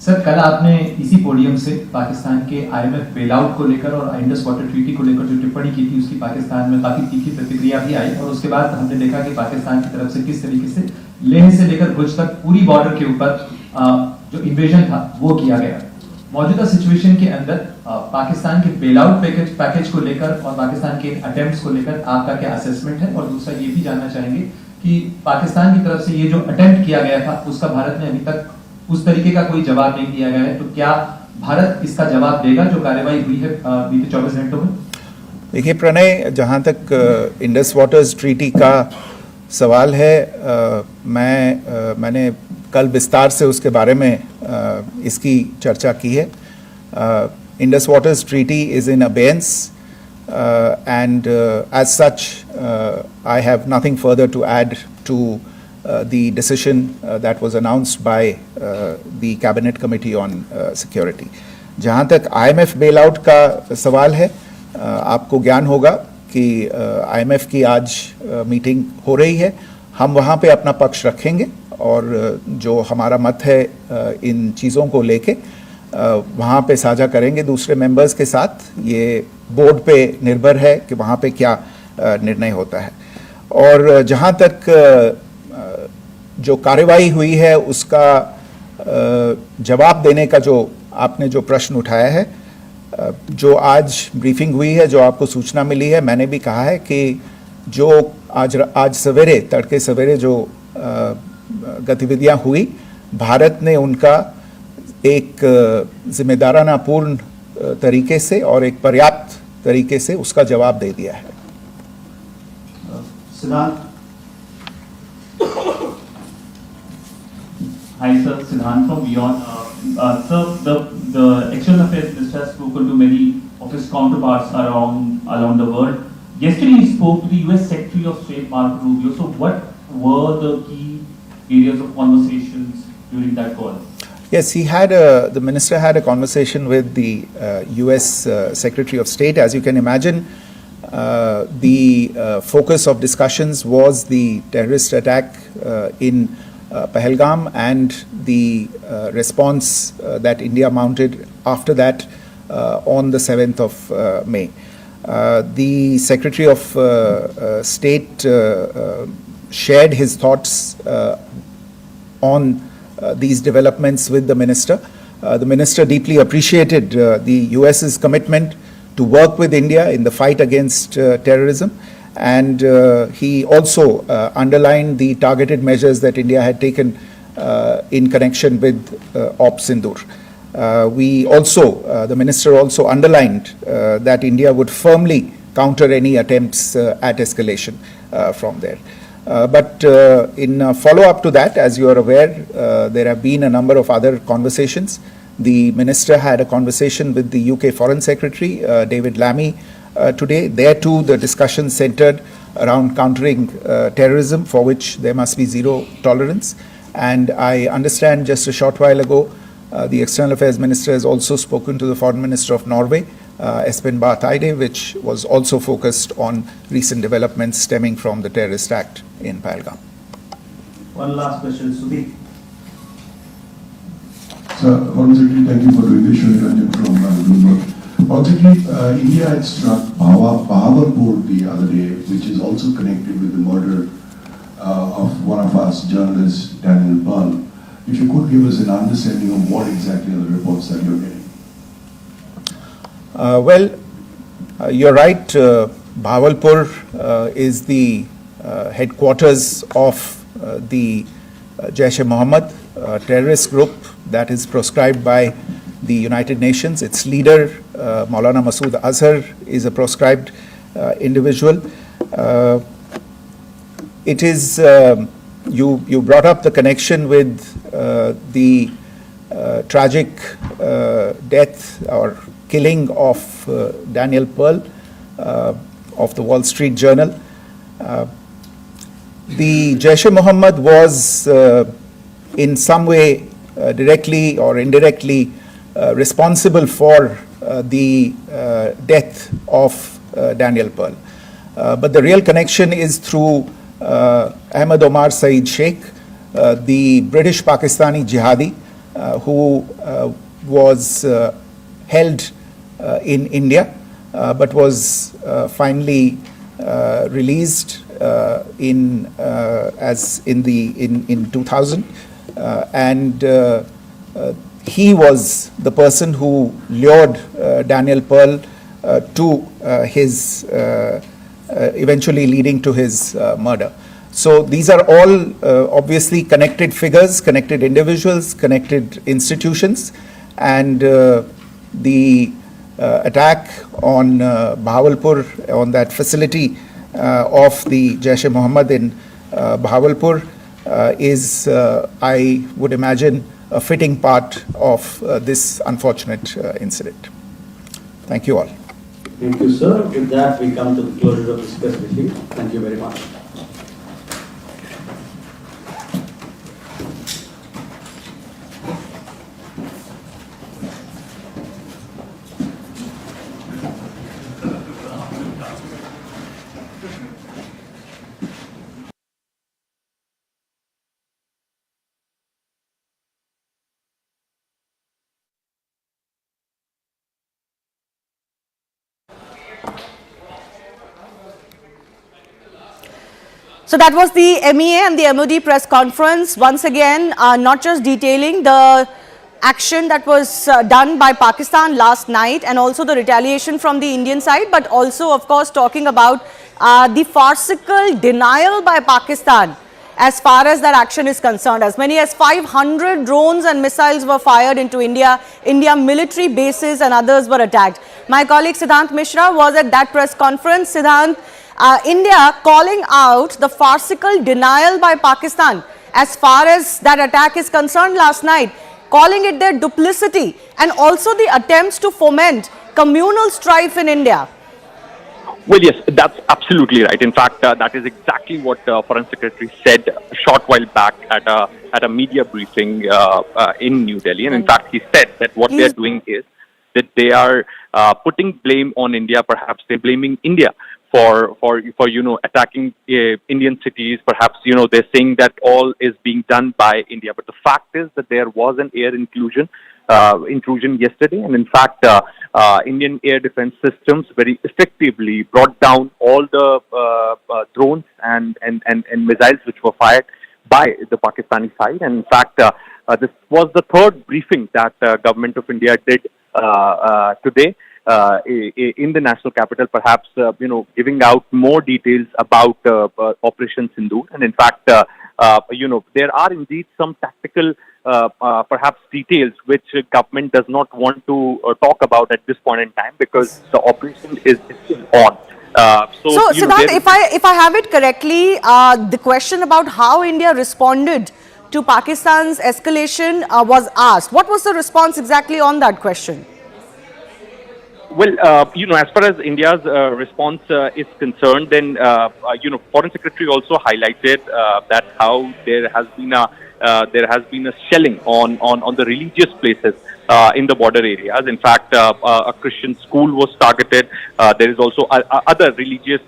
sir कल आपने इसी podium से पाकिस्तान के IMF bailout को लेकर और इंडस वाटर ट्रीटी को लेकर जो टिप्पणी की थी उसकी पाकिस्तान में काफी तीखी प्रतिक्रिया भी आई और उसके बाद हमने देखा कि पाकिस्तान की तरफ से किस तरीके से लेह से लेकर भुज तक पूरी बॉर्डर के ऊपर जो इन्वेजन था वो किया गया। मौजूदा सिचुएशन के अंदर पाकिस्तान के बेलआउट पैकेज को लेकर और पाकिस्तान के अटेम्प्ट्स को लेकर आपका क्या असेसमेंट है और दूसरा ये भी जानना चाहेंगे कि पाकिस्तान की तरफ से ये जो अटेम्प्ट किया गया था उसका भारत ने अभी तक उस तरीके का कोई जवाब नहीं दिया गया है, तो क्या भारत इसका जवाब देगा जो कार्रवाई हुई है बीते 24 घंटों में? देखिए प्रणय, जहाँ तक इंडस वाटर्स ट्रीटी का सवाल है, मैंने कल विस्तार से उसके बारे में इसकी चर्चा की है. Indus waters treaty is in abeyance and as such I have nothing further to add to the decision that was announced by the cabinet committee on security. जहाँ तक IMF bailout का सवाल है, आपको ज्ञान होगा कि IMF की आज मीटिंग हो रही है. हम वहाँ पे अपना पक्ष रखेंगे और जो हमारा मत है इन चीज़ों को लेके वहाँ पे साझा करेंगे दूसरे मेंबर्स के साथ. ये बोर्ड पे निर्भर है कि वहाँ पे क्या निर्णय होता है. और जहाँ तक जो कार्रवाई हुई है उसका जवाब देने का जो आपने जो प्रश्न उठाया है, जो आज ब्रीफिंग हुई है, जो आपको सूचना मिली है, मैंने भी कहा है कि जो आज सवेरे तड़के सवेरे जो गतिविधियाँ हुई, भारत ने उनका एक जिम्मेदाराना पूर्ण तरीके से और एक पर्याप्त तरीके से उसका जवाब दे दिया है. Hi sir, Siddhant from Beyond. Sir, the External Affairs Minister has spoken to many of his counterparts around the world. Yesterday he spoke to the US Secretary of State Marco Rubio. So what were the key areas of conversations during that call? Yes, the minister had a conversation with the US Secretary of State. As you can imagine, The focus of discussions was the terrorist attack in Pahalgam and the response that India mounted after that on the 7th of May. The Secretary of State shared his thoughts on these developments with the Minister. The Minister deeply appreciated the US's commitment to work with India in the fight against terrorism, and he also underlined the targeted measures that India had taken in connection with Op Sindoor. The Minister also underlined that India would firmly counter any attempts at escalation from there. But in follow-up to that, as you are aware, there have been a number of other conversations. The Minister had a conversation with the UK Foreign Secretary, David Lammy, today. There too, the discussion centered around countering terrorism, for which there must be zero tolerance. And I understand just a short while ago, the External Affairs Minister has also spoken to the Foreign Minister of Norway, Espen Barth Eide, which was also focused on recent developments stemming from the terrorist act in Pahalgam. One last question, Sudhir. Sir, Foreign Secretary, thank you for doing this. Shri Ranjan from Bloomberg. Foreign Secretary, India had struck Bahawalpur the other day, which is also connected with the murder of one of us journalists, Daniel Pearl. If you could give us an understanding of what exactly are the reports that you're getting. You're right. Bahawalpur is the headquarters of the Jaish-e-Mohammed terrorist group that is proscribed by the United Nations. Its leader, Maulana Masood Azhar, is a proscribed individual. It is, you brought up the connection with the tragic death or killing of Daniel Pearl of the Wall Street Journal. The Jaish-e-Mohammed was in some way directly or indirectly responsible for the death of Daniel Pearl. But the real connection is through Ahmed Omar Saeed Sheikh, the British Pakistani jihadi who was held in India but was finally released in 2000, and he was the person who lured Daniel Pearl to his eventually leading to his murder. So these are all obviously connected figures, connected individuals, connected institutions, and the attack on Bahawalpur, on that facility of the Jaish-e-Mohammed in Bahawalpur is, I would imagine, a fitting part of this unfortunate incident. Thank you all. Thank you, sir. With that, we come to the closure of this press briefing. Thank you very much. So that was the MEA and the MOD press conference, once again not just detailing the action that was done by Pakistan last night and also the retaliation from the Indian side, but also of course talking about the farcical denial by Pakistan as far as that action is concerned. As many as 500 drones and missiles were fired into India military bases and others were attacked. My colleague Siddhant Mishra was at that press conference. Siddhant, India calling out the farcical denial by Pakistan as far as that attack is concerned last night, calling it their duplicity and also the attempts to foment communal strife in India. Well, yes, that's absolutely right. In fact, that is exactly what Foreign Secretary said a short while back at a media briefing in New Delhi. And in fact, he said that what they're doing is that they are putting blame on India. Perhaps they're blaming India for attacking Indian cities. Perhaps they're saying that all is being done by India. But the fact is that there was an air intrusion yesterday, and in fact, Indian air defense systems very effectively brought down all the drones and missiles which were fired by the Pakistani side. And in fact, this was the third briefing that government of India did today in the national capital, perhaps giving out more details about Operation Sindoor. And in fact, there are indeed some tactical perhaps details which government does not want to talk about at this point in time, because the operation is still on. So Siddharth, if I have it correctly, the question about how India responded to Pakistan's escalation was asked. What was the response exactly on that question? Well, as far as India's response is concerned, then Foreign Secretary also highlighted that how there has been a shelling on the religious places in the border areas. In fact, a Christian school was targeted. There is also other religious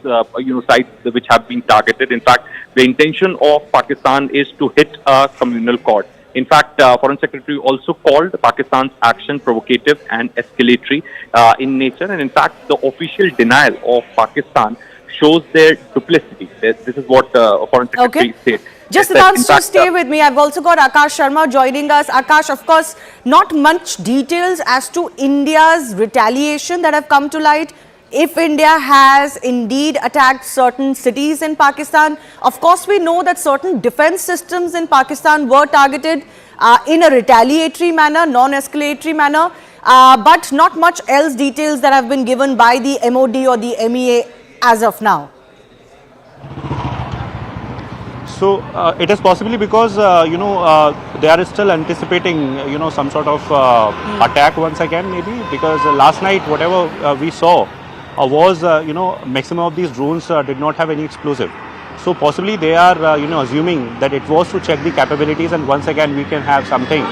sites which have been targeted. In fact, the intention of Pakistan is to hit a communal chord. In fact, Foreign Secretary also called Pakistan's action provocative and escalatory in nature. And in fact, the official denial of Pakistan shows their duplicity. This is what Foreign Secretary said. Just to stay with me, I've also got Akash Sharma joining us. Akash, of course, not much details as to India's retaliation that have come to light. If India has indeed attacked certain cities in Pakistan, of course we know that certain defense systems in Pakistan were targeted in a retaliatory manner, non-escalatory manner, but not much else details that have been given by the MOD or the MEA as of now. So it is possibly because they are still anticipating some sort of attack once again, maybe, because last night whatever we saw was maximum of these drones did not have any explosive. So possibly they are assuming that it was to check the capabilities, and once again we can have something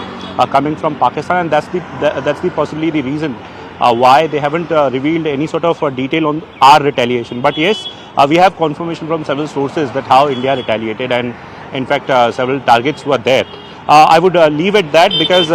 coming from Pakistan, and that's possibly the reason why they haven't revealed any sort of detail on our retaliation. But yes, we have confirmation from several sources that how India retaliated, and in fact several targets were there. I would leave it that, because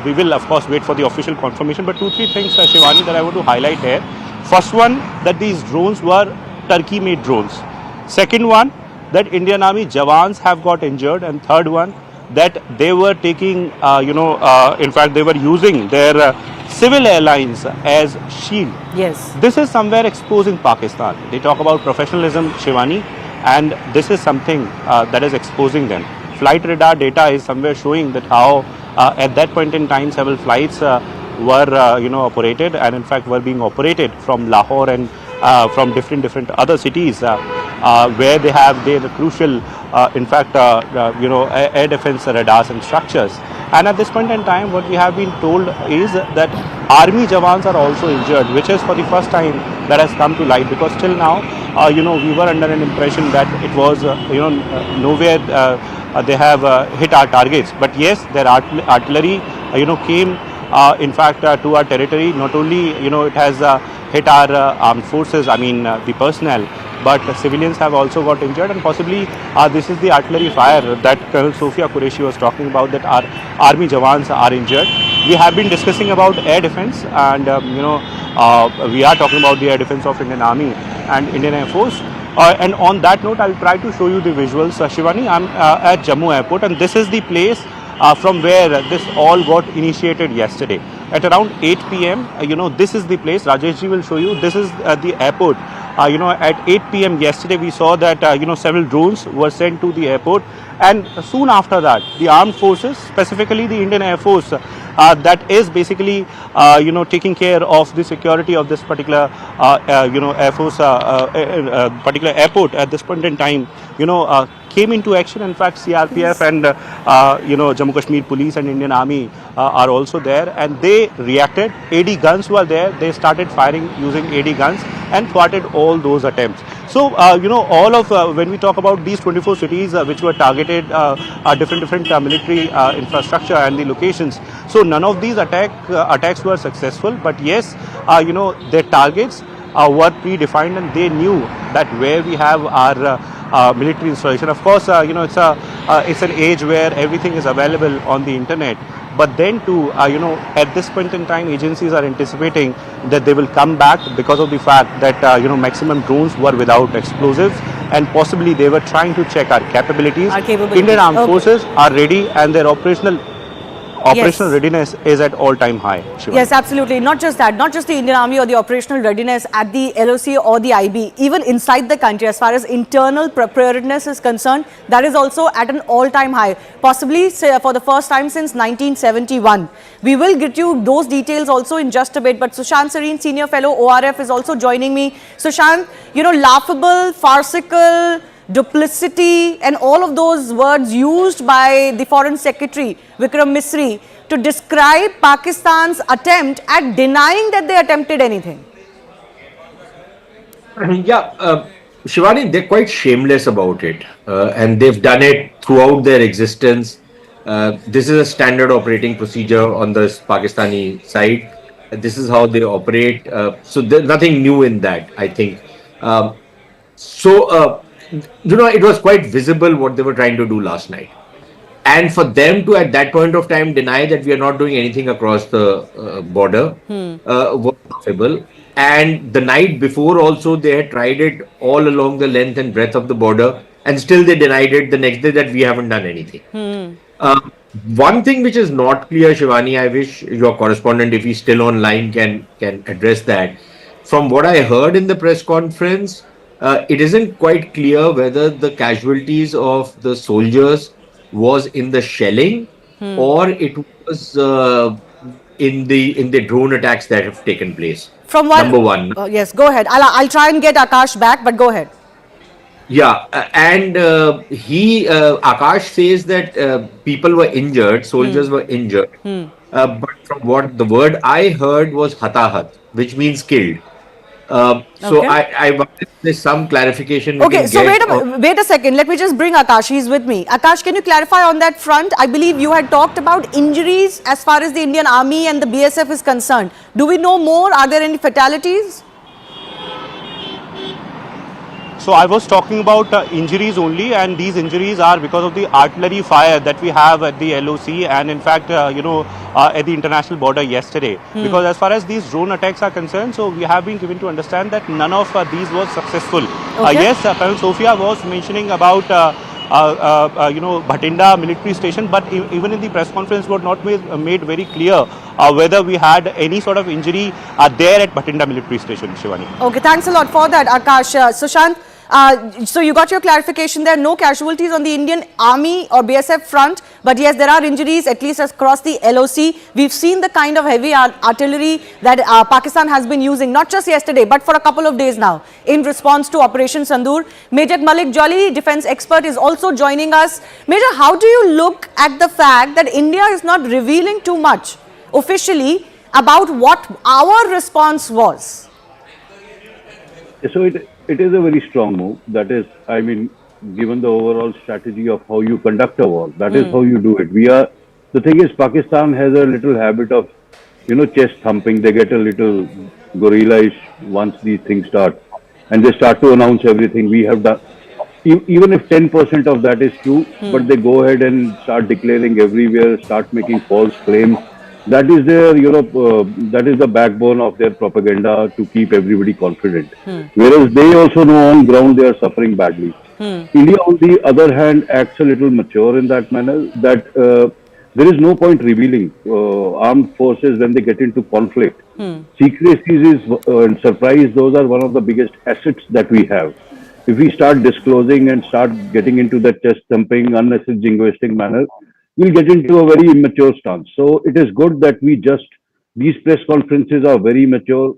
we will of course wait for the official confirmation. But 2-3 things, Shivani, that I want to highlight here. First one, that these drones were Turkey-made drones. Second one, that Indian Army Jawans have got injured. And third one, that they were taking, in fact, they were using their civil airlines as shield. Yes. This is somewhere exposing Pakistan. They talk about professionalism, Shivani, and this is something that is exposing them. Flight radar data is somewhere showing that how at that point in time several flights were operated, and in fact were being operated from Lahore and from different other cities where they have their crucial in fact air defense radars and structures. And at this point in time, what we have been told is that army Jawans are also injured, which is for the first time that has come to light, because till now we were under an impression that it was nowhere they have hit our targets. But yes, their artillery came in fact to our territory. Not only it has hit our armed forces, I mean the personnel, but civilians have also got injured, and possibly this is the artillery fire that Colonel Sophia Qureshi was talking about, that our army Jawans are injured. We have been discussing about air defense, and we are talking about the air defense of Indian Army and Indian Air Force. And on that note, I will try to show you the visuals. Shivani, I am at Jammu airport, and this is the place from where this all got initiated yesterday. At around 8 p.m, this is the place. Rajesh ji will show you. This is the airport. At 8 p.m. yesterday, we saw that several drones were sent to the airport, and soon after that, the armed forces, specifically the Indian Air Force, that is basically taking care of the security of this particular Air Force particular airport at this point in time, came into action. In fact, CRPF and Jammu Kashmir Police and Indian Army are also there, and they reacted. AD guns were there. They started firing using AD guns and thwarted all those attempts. So all of when we talk about these 24 cities which were targeted, different military infrastructure and the locations. So none of these attacks were successful. But yes, their targets were predefined, and they knew that where we have our military installation. Of course, it's an age where everything is available on the internet. But then too, at this point in time, agencies are anticipating that they will come back because of the fact that, maximum drones were without explosives, and possibly they were trying to check our capabilities. Indian Armed Forces are ready, and their operational readiness is at all-time high. Shivani. Yes, absolutely. Not just that, not just the Indian Army or the operational readiness at the LOC or the IB, even inside the country, as far as internal preparedness is concerned, that is also at an all-time high, possibly for the first time since 1971. We will get you those details also in just a bit, but Sushant Sareen, Senior Fellow, ORF, is also joining me. Sushant, laughable, farcical, duplicity and all of those words used by the Foreign Secretary Vikram Misri to describe Pakistan's attempt at denying that they attempted anything. Yeah, Shivani, they're quite shameless about it, and they've done it throughout their existence. This is a standard operating procedure on the Pakistani side. This is how they operate. So there's nothing new in that, I think. It was quite visible what they were trying to do last night. And for them to, at that point of time, deny that we are not doing anything across the border was possible. And the night before also, they had tried it all along the length and breadth of the border, and still they denied it the next day that we haven't done anything. One thing which is not clear, Shivani, I wish your correspondent, if he's still online, can address that. From what I heard in the press conference, it isn't quite clear whether the casualties of the soldiers was in the shelling or it was in the drone attacks that have taken place. From what? Number one. Yes, go ahead. I'll try and get Akash back, but go ahead. Yeah, and Akash says that people were injured, soldiers were injured. But from what the word I heard was hatahat, which means killed. So I wanted there's some clarification. Okay, so wait a second. Let me just bring Akash. He's with me. Akash, can you clarify on that front? I believe you had talked about injuries as far as the Indian Army and the BSF is concerned. Do we know more? Are there any fatalities? So I was talking about injuries only, and these injuries are because of the artillery fire that we have at the LOC and in fact, at the international border yesterday. Because as far as these drone attacks are concerned, so we have been given to understand that none of these was successful. Yes, Colonel Sophia was mentioning about Bhatinda military station, but even in the press conference was not made very clear whether we had any sort of injury there at Bhatinda military station, Shivani. Okay, thanks a lot for that, Akash. Sushant, so you got your clarification there. No casualties on the Indian Army or BSF front, but yes, there are injuries at least across the LOC. We've seen the kind of heavy artillery that Pakistan has been using, not just yesterday, but for a couple of days now, in response to Operation Sindoor. Major Malik Jolly, defense expert, is also joining us. Major, how do you look at the fact that India is not revealing too much officially about what our response was? So it is a very strong move. That is, I mean, given the overall strategy of how you conduct a war, that is how you do it. The thing is, Pakistan has a little habit of, chest thumping. They get a little gorilla-ish once these things start. And they start to announce everything we have done. Even if 10% of that is true, but they go ahead and start declaring everywhere, start making false claims. That is their, that is the backbone of their propaganda to keep everybody confident. Whereas they also know on ground they are suffering badly. India, on the other hand, acts a little mature in that manner that there is no point revealing armed forces when they get into conflict. Secrecies and surprise, those are one of the biggest assets that we have. If we start disclosing and start getting into that chest thumping, unnecessary jingoistic manner, we'll get into a very immature stance. So it is good that these press conferences are very mature,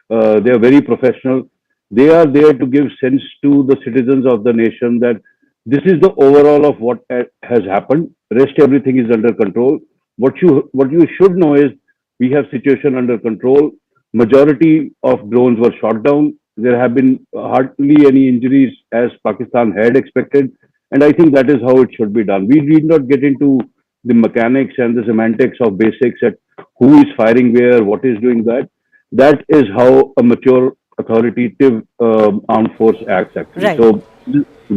they are very professional. They are there to give sense to the citizens of the nation that This is the overall of what has happened. Rest everything is under control. What you should know is we have situation under control. Majority of drones were shot down. There have been hardly any injuries as Pakistan had expected, and I think that is how it should be done. We need not get into the mechanics and the semantics of basics at who is firing where, what is doing that. That is how a mature, authoritative armed force acts actually. Right. So,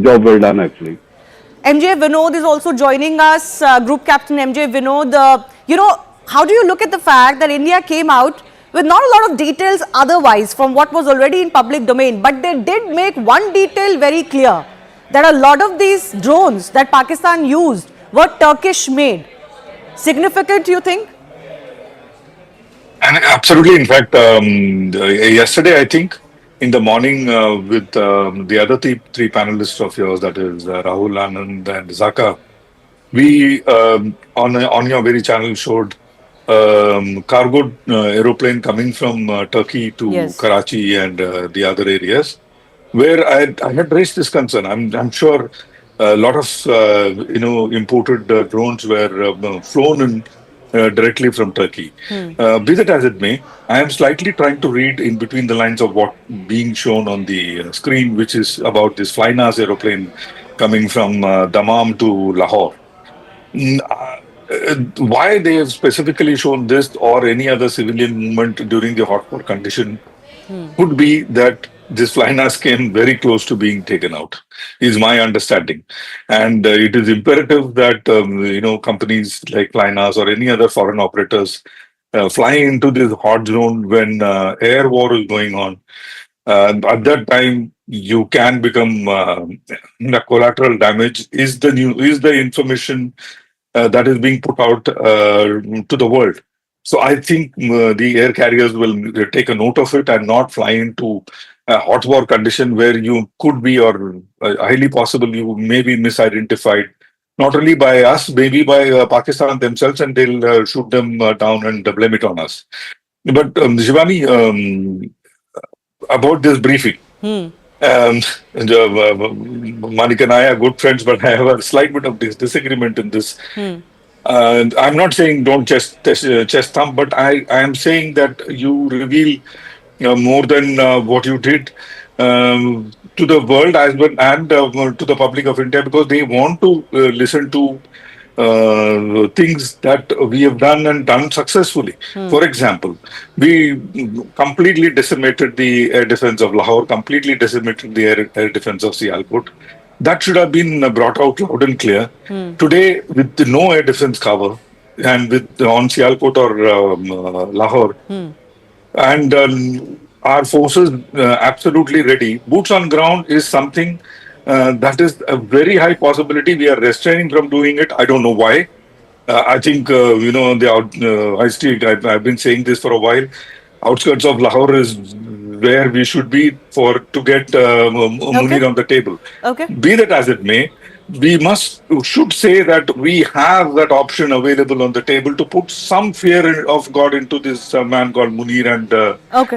job well done actually. MJ Vinod is also joining us, Group Captain MJ Vinod. How do you look at the fact that India came out with not a lot of details otherwise from what was already in public domain, but they did make one detail very clear, that a lot of these drones that Pakistan used were Turkish made. Significant, you think? And absolutely. In fact, yesterday, I think, in the morning with the other three panelists of yours, that is Rahul, Anand, and Zaka, we on your very channel showed cargo aeroplane coming from Turkey to Yes. Karachi and the other areas, where I had raised this concern. I'm sure a lot of imported drones were flown in directly from Turkey. Be that as it may, I am slightly trying to read in between the lines of what being shown on the screen, which is about this Flynas aeroplane coming from Dammam to Lahore. Why they have specifically shown this or any other civilian movement during the hotspot condition could be that this Flynas came very close to being taken out, is my understanding. And it is imperative that, companies like Flynas or any other foreign operators flying into this hot zone when air war is going on. At that time, you can become collateral damage. Is the information that is being put out to the world? So I think the air carriers will take a note of it and not fly into a hot war condition where you could be, or highly possible, you may be misidentified, not only by us, maybe by Pakistan themselves, and they'll shoot them down and blame it on us. But Shivani, about this briefing, Manik and I are good friends, but I have a slight bit of disagreement in this. I'm not saying don't chest thump, but I am saying that you reveal more than what you did to the world as well, and to the public of India, because they want to listen to things that we have done and done successfully. For example, we completely decimated the air defense of Lahore, completely decimated the air defense of Sialkot. That should have been brought out loud and clear. Today, with no air defense cover, and with on Sialkot or Lahore, and our forces absolutely ready. Boots on ground is something that is a very high possibility. We are restraining from doing it. I don't know why. I think, I've been saying this for a while. Outskirts of Lahore is where we should be to get Munir on the table. Okay. Be that as it may, we should say that we have that option available on the table to put some fear of God into this man called Munir and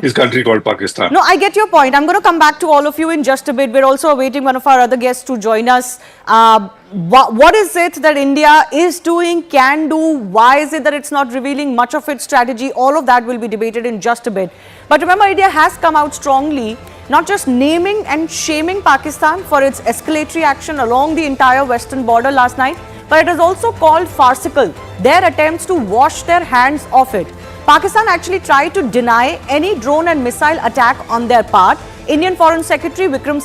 his country called Pakistan. No, I get your point. I'm going to come back to all of you in just a bit. We're also awaiting one of our other guests to join us. What is it that India is doing, can do? Why is it that it's not revealing much of its strategy? All of that will be debated in just a bit. But remember, India has come out strongly, not just naming and shaming Pakistan for its escalatory action along the entire western border last night, but it has also called farcical their attempts to wash their hands of it. Pakistan actually tried to deny any drone and missile attack on their part. Indian Foreign Secretary Vikram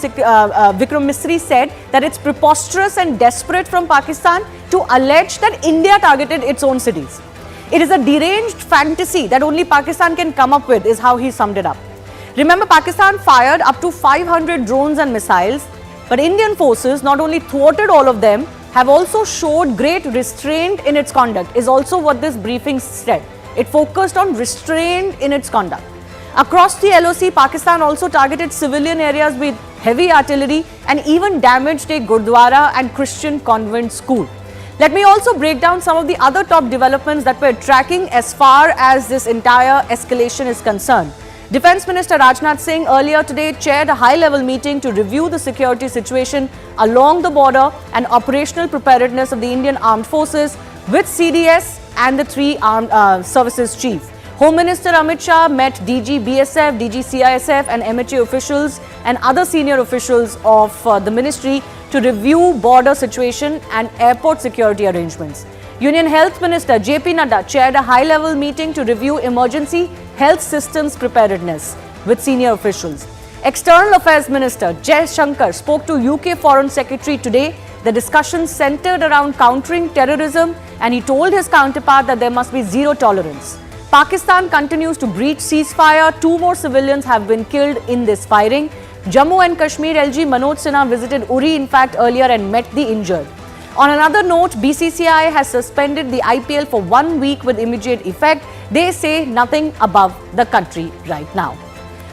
Misri said that it's preposterous and desperate from Pakistan to allege that India targeted its own cities. It is a deranged fantasy that only Pakistan can come up with, is how he summed it up. Remember, Pakistan fired up to 500 drones and missiles, but Indian forces not only thwarted all of them, have also showed great restraint in its conduct, is also what this briefing said. It focused on restraint in its conduct. Across the LOC, Pakistan also targeted civilian areas with heavy artillery and even damaged a Gurdwara and Christian convent school. Let me also break down some of the other top developments that we're tracking as far as this entire escalation is concerned. Defence Minister Rajnath Singh earlier today chaired a high-level meeting to review the security situation along the border and operational preparedness of the Indian Armed Forces with CDS and the three armed services chief. Home Minister Amit Shah met DG BSF, DG CISF and MHA officials and other senior officials of the ministry to review border situation and airport security arrangements. Union Health Minister JP Nadda chaired a high-level meeting to review emergency health systems preparedness with senior officials. External Affairs Minister Jai Shankar spoke to UK Foreign Secretary today. The discussion centered around countering terrorism and he told his counterpart that there must be zero tolerance. Pakistan continues to breach ceasefire. 2 more civilians have been killed in this firing. Jammu and Kashmir LG Manoj Sinha visited Uri in fact earlier and met the injured. On another note, BCCI has suspended the IPL for 1 week with immediate effect. They say nothing above the country right now.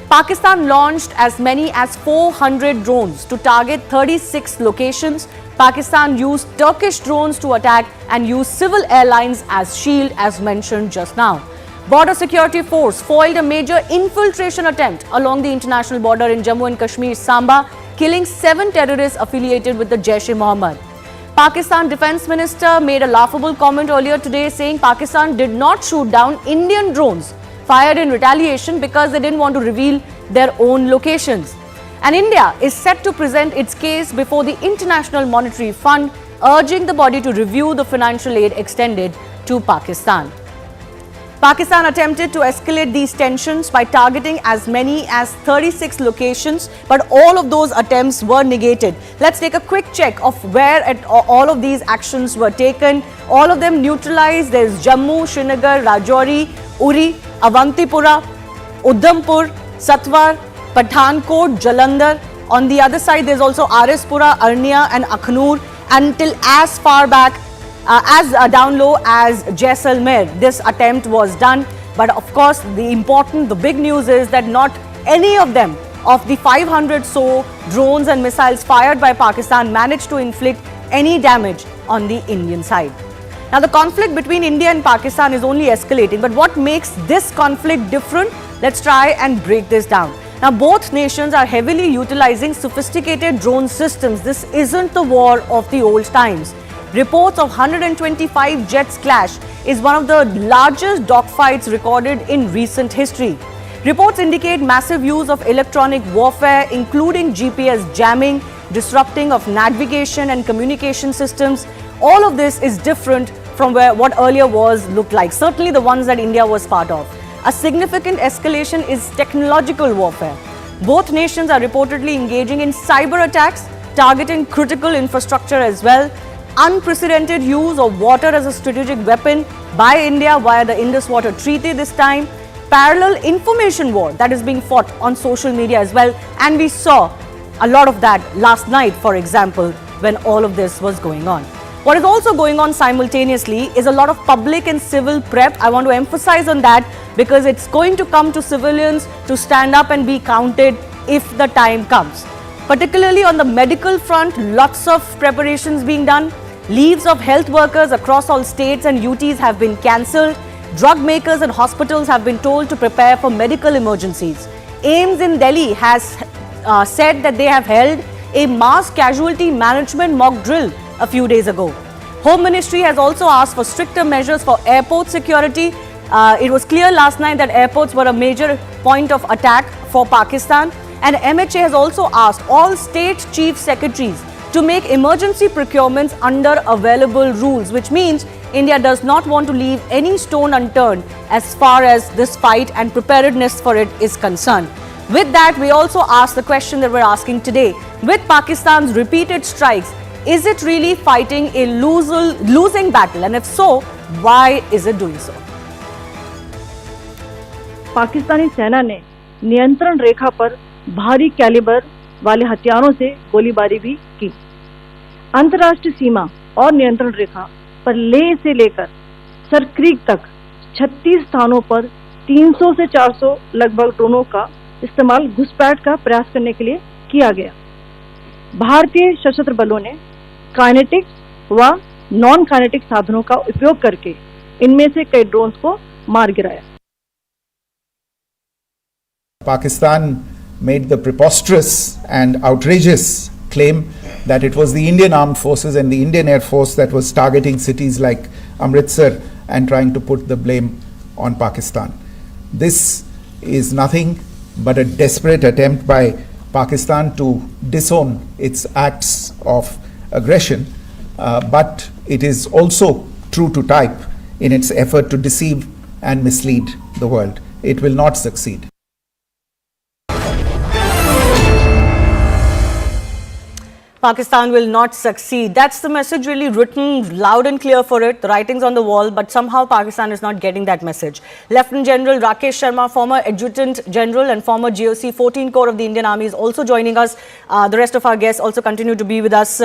Pakistan launched as many as 400 drones to target 36 locations. Pakistan used Turkish drones to attack and used civil airlines as shield as mentioned just now. Border Security Force foiled a major infiltration attempt along the international border in Jammu and Kashmir, Samba, killing 7 terrorists affiliated with the Jaish-e-Mohammed. Pakistan Defence Minister made a laughable comment earlier today saying Pakistan did not shoot down Indian drones fired in retaliation because they didn't want to reveal their own locations. And India is set to present its case before the International Monetary Fund, urging the body to review the financial aid extended to Pakistan. Pakistan attempted to escalate these tensions by targeting as many as 36 locations, but all of those attempts were negated. Let's take a quick check of where all of these actions were taken. All of them neutralized. There's Jammu, Srinagar, Rajouri, Uri, Avantipura, Udhampur, Satwar, Pathankot, Jalandhar. On the other side, there's also Arispura, Arnia and Akhnur, until as far back down low as Jaisalmer. This attempt was done, but of course the big news is that not any of them of the 500 so drones and missiles fired by Pakistan managed to inflict any damage on the Indian side. Now the conflict between India and Pakistan is only escalating, but what makes this conflict different? Let's try and break this down. Now both nations are heavily utilizing sophisticated drone systems. This isn't the war of the old times. Reports of 125 jets clash is one of the largest dogfights recorded in recent history. Reports indicate massive use of electronic warfare, including GPS jamming, disrupting of navigation and communication systems. All of this is different from what earlier wars looked like, certainly the ones that India was part of. A significant escalation is technological warfare. Both nations are reportedly engaging in cyber attacks, targeting critical infrastructure as well. Unprecedented use of water as a strategic weapon by India via the Indus Water Treaty this time. Parallel information war that is being fought on social media as well. And we saw a lot of that last night, for example, when all of this was going on. What is also going on simultaneously is a lot of public and civil prep. I want to emphasize on that because it's going to come to civilians to stand up and be counted if the time comes. Particularly on the medical front, lots of preparations being done. Leaves of health workers across all states and UTs have been cancelled. Drug makers and hospitals have been told to prepare for medical emergencies. AIIMS in Delhi has said that they have held a mass casualty management mock drill a few days ago. Home Ministry has also asked for stricter measures for airport security. It was clear last night that airports were a major point of attack for Pakistan. And MHA has also asked all state chief secretaries to make emergency procurements under available rules, which means India does not want to leave any stone unturned as far as this fight and preparedness for it is concerned. With that, we also ask the question that we're asking today. With Pakistan's repeated strikes, is it really fighting a losing battle? And if so, why is it doing so? Pakistani सेना ने नियंत्रण रेखा पर भारी calibre वाले हथियारों से गोलीबारी भी की। अंतर्राष्ट्रीय सीमा और नियंत्रण रेखा पर लेह से लेकर सरक्रीक तक 36 स्थानों पर 300 से 400 लगभग ड्रोनों का इस्तेमाल घुसपैठ का प्रयास करने के लिए किया गया। भारतीय सशस्त्र बलों ने काइनेटिक व नॉन काइनेटिक साधनों का उपयोग करके इनमें से कई ड्रोन्स को मार गिराया। Pakistan made the preposterous and outrageous claim that it was the Indian armed forces and the Indian Air Force that was targeting cities like Amritsar and trying to put the blame on Pakistan. This is nothing but a desperate attempt by Pakistan to disown its acts of aggression, but it is also true to type in its effort to deceive and mislead the world. It will not succeed. Pakistan will not succeed. That's the message really written loud and clear for it. The writing's on the wall, but somehow Pakistan is not getting that message. Lieutenant General Rakesh Sharma, former Adjutant General and former GOC 14 Corps of the Indian Army, is also joining us. The rest of our guests also continue to be with us.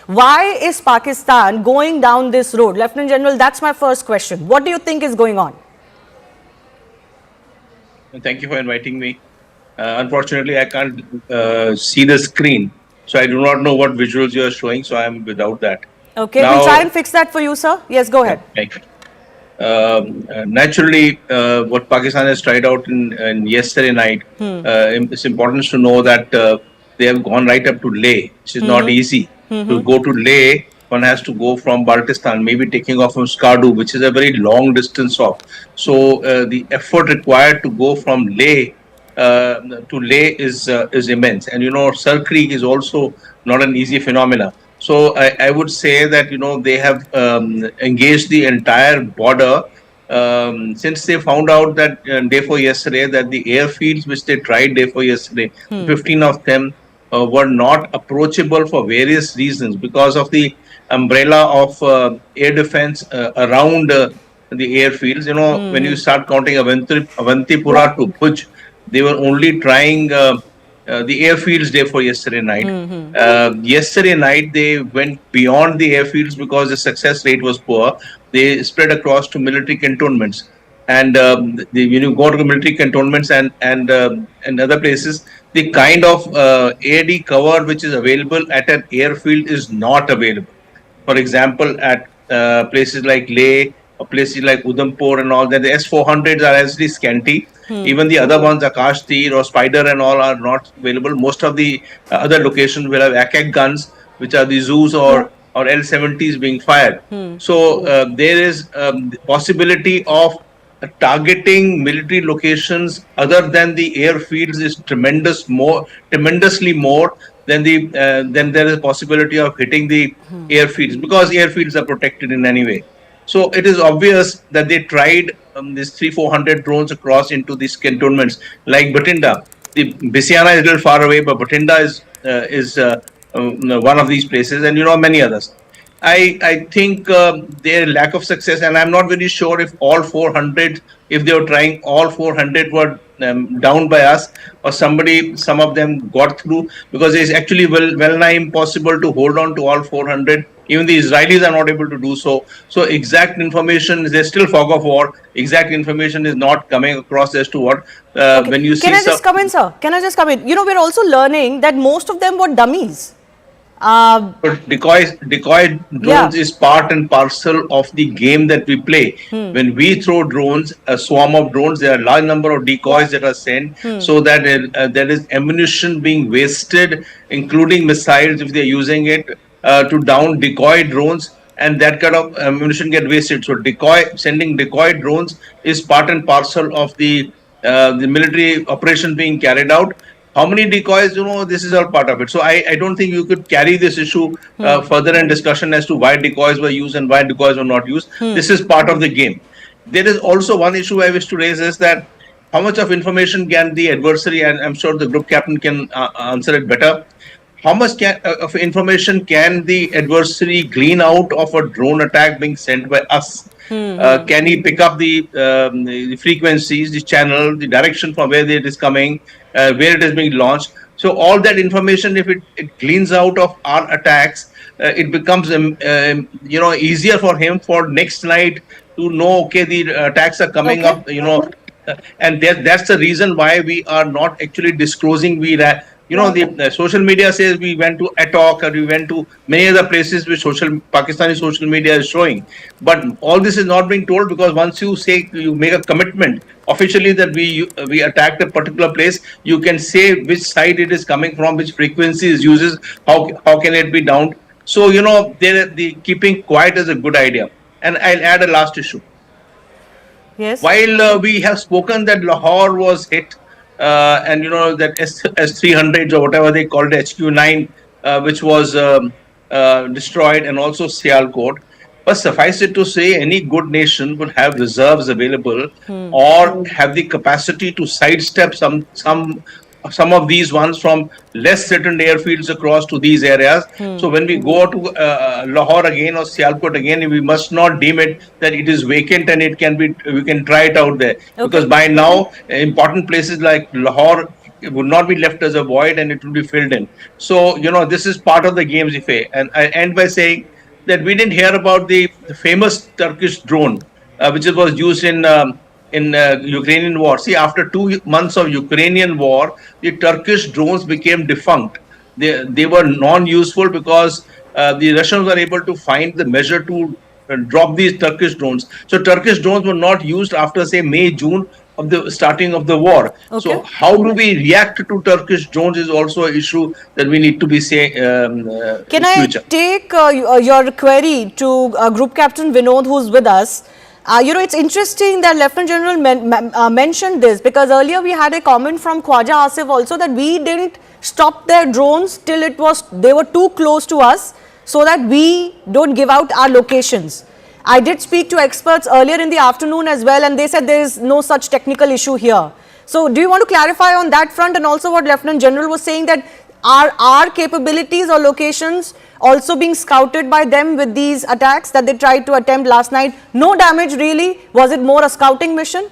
Why is Pakistan going down this road? Lieutenant General, that's my first question. What do you think is going on? Thank you for inviting me. Unfortunately, I can't see the screen. So I do not know what visuals you are showing, so I am without that. Okay, now, we'll try and fix that for you, sir. Yes, go ahead. Naturally, what Pakistan has tried out in yesterday night, it's important to know that they have gone right up to Leh, which is not easy. To go to Leh, one has to go from Baltistan, maybe taking off from Skardu, which is a very long distance off. So the effort required to go from Leh to Leh is immense, and Sir Creek is also not an easy phenomena. So I would say that they have engaged the entire border since they found out that day before yesterday that the airfields which they tried day before yesterday, 15 of them were not approachable for various reasons because of the umbrella of air defense around the airfields. When you start counting Avantipura to Bhuj, they were only trying the airfields day for yesterday night. Yesterday night, they went beyond the airfields because the success rate was poor. They spread across to military cantonments. And when you go to military cantonments and other places, the kind of AD cover which is available at an airfield is not available. For example, at places like Leh, or places like Udhampur and all that, the S-400s are actually scanty. Even the other ones, Akash Tir or Spider and all, are not available. Most of the other locations will have AK guns, which are the Zeus or L-70s being fired. So there is possibility of targeting military locations other than the airfields is tremendously more than there is a possibility of hitting the airfields, because airfields are protected in any way. So it is obvious that they tried these 300-400 drones across into these cantonments, like Bathinda. The Bisiana is a little far away, but Bathinda is one of these places, and many others. I think their lack of success, and I'm not very sure if all 400, if they were trying, all 400 were down by us, or some of them got through, because it's actually well nigh impossible to hold on to all 400. Even the Israelis are not able to do so. So exact information, there's still fog of war. Exact information is not coming across as to what when you see. Can I just come in, sir? Can I just come in? We're also learning that most of them were dummies. But decoy drones is part and parcel of the game that we play. When we throw drones, a swarm of drones, there are a large number of decoys that are sent, so that there is ammunition being wasted, including missiles if they're using it to down decoy drones, and that kind of ammunition get wasted. So sending decoy drones is part and parcel of the military operation being carried out. How many decoys, this is all part of it. So I don't think you could carry this issue further in discussion as to why decoys were used and why decoys were not used. This is part of the game. There is also one issue I wish to raise, is that how much of information can the adversary, and I'm sure the group captain can answer it better, how much of information can the adversary glean out of a drone attack being sent by us? Can he pick up the frequencies, the channel, the direction from where it is coming, where it is being launched? So all that information, if it gleans out of our attacks, it becomes easier for him for next night to know, okay, the attacks are coming up, and that's the reason why we are not actually disclosing the social media says we went to Attock or we went to many other places which Pakistani social media is showing. But all this is not being told, because once you say, you make a commitment officially that we attacked a particular place, you can say which side it is coming from, which frequency it uses, how can it be downed. So, the keeping quiet is a good idea. And I'll add a last issue. Yes. While we have spoken that Lahore was hit, and that S300s or whatever they called it, HQ9, which was destroyed, and also Sialkot. But suffice it to say, any good nation would have reserves available, or have the capacity to sidestep some of these ones from less threatened airfields across to these areas. So when we go to Lahore again or Sialkot again, we must not deem it that it is vacant and we can try it out there. Because by now, important places like Lahore would not be left as a void, and it will be filled in. So, this is part of the game's effect. And I end by saying that we didn't hear about the famous Turkish drone, which was used in Ukrainian war. See, after 2 months of Ukrainian war, the Turkish drones became defunct. They were non-useful because the Russians were able to find the measure to drop these Turkish drones. So Turkish drones were not used after, say, May, June of the starting of the war. So how do we react to Turkish drones is also an issue that we need to be saying. Can I take your query to Group Captain Vinod, who's with us? It's interesting that Lieutenant General mentioned this, because earlier we had a comment from Khwaja Asif also that we didn't stop their drones till they were too close to us, so that we don't give out our locations. I did speak to experts earlier in the afternoon as well, and they said there is no such technical issue here. So do you want to clarify on that front, and also what Lieutenant General was saying, that are our capabilities or locations also being scouted by them with these attacks that they tried to attempt last night? No damage really? Was it more a scouting mission?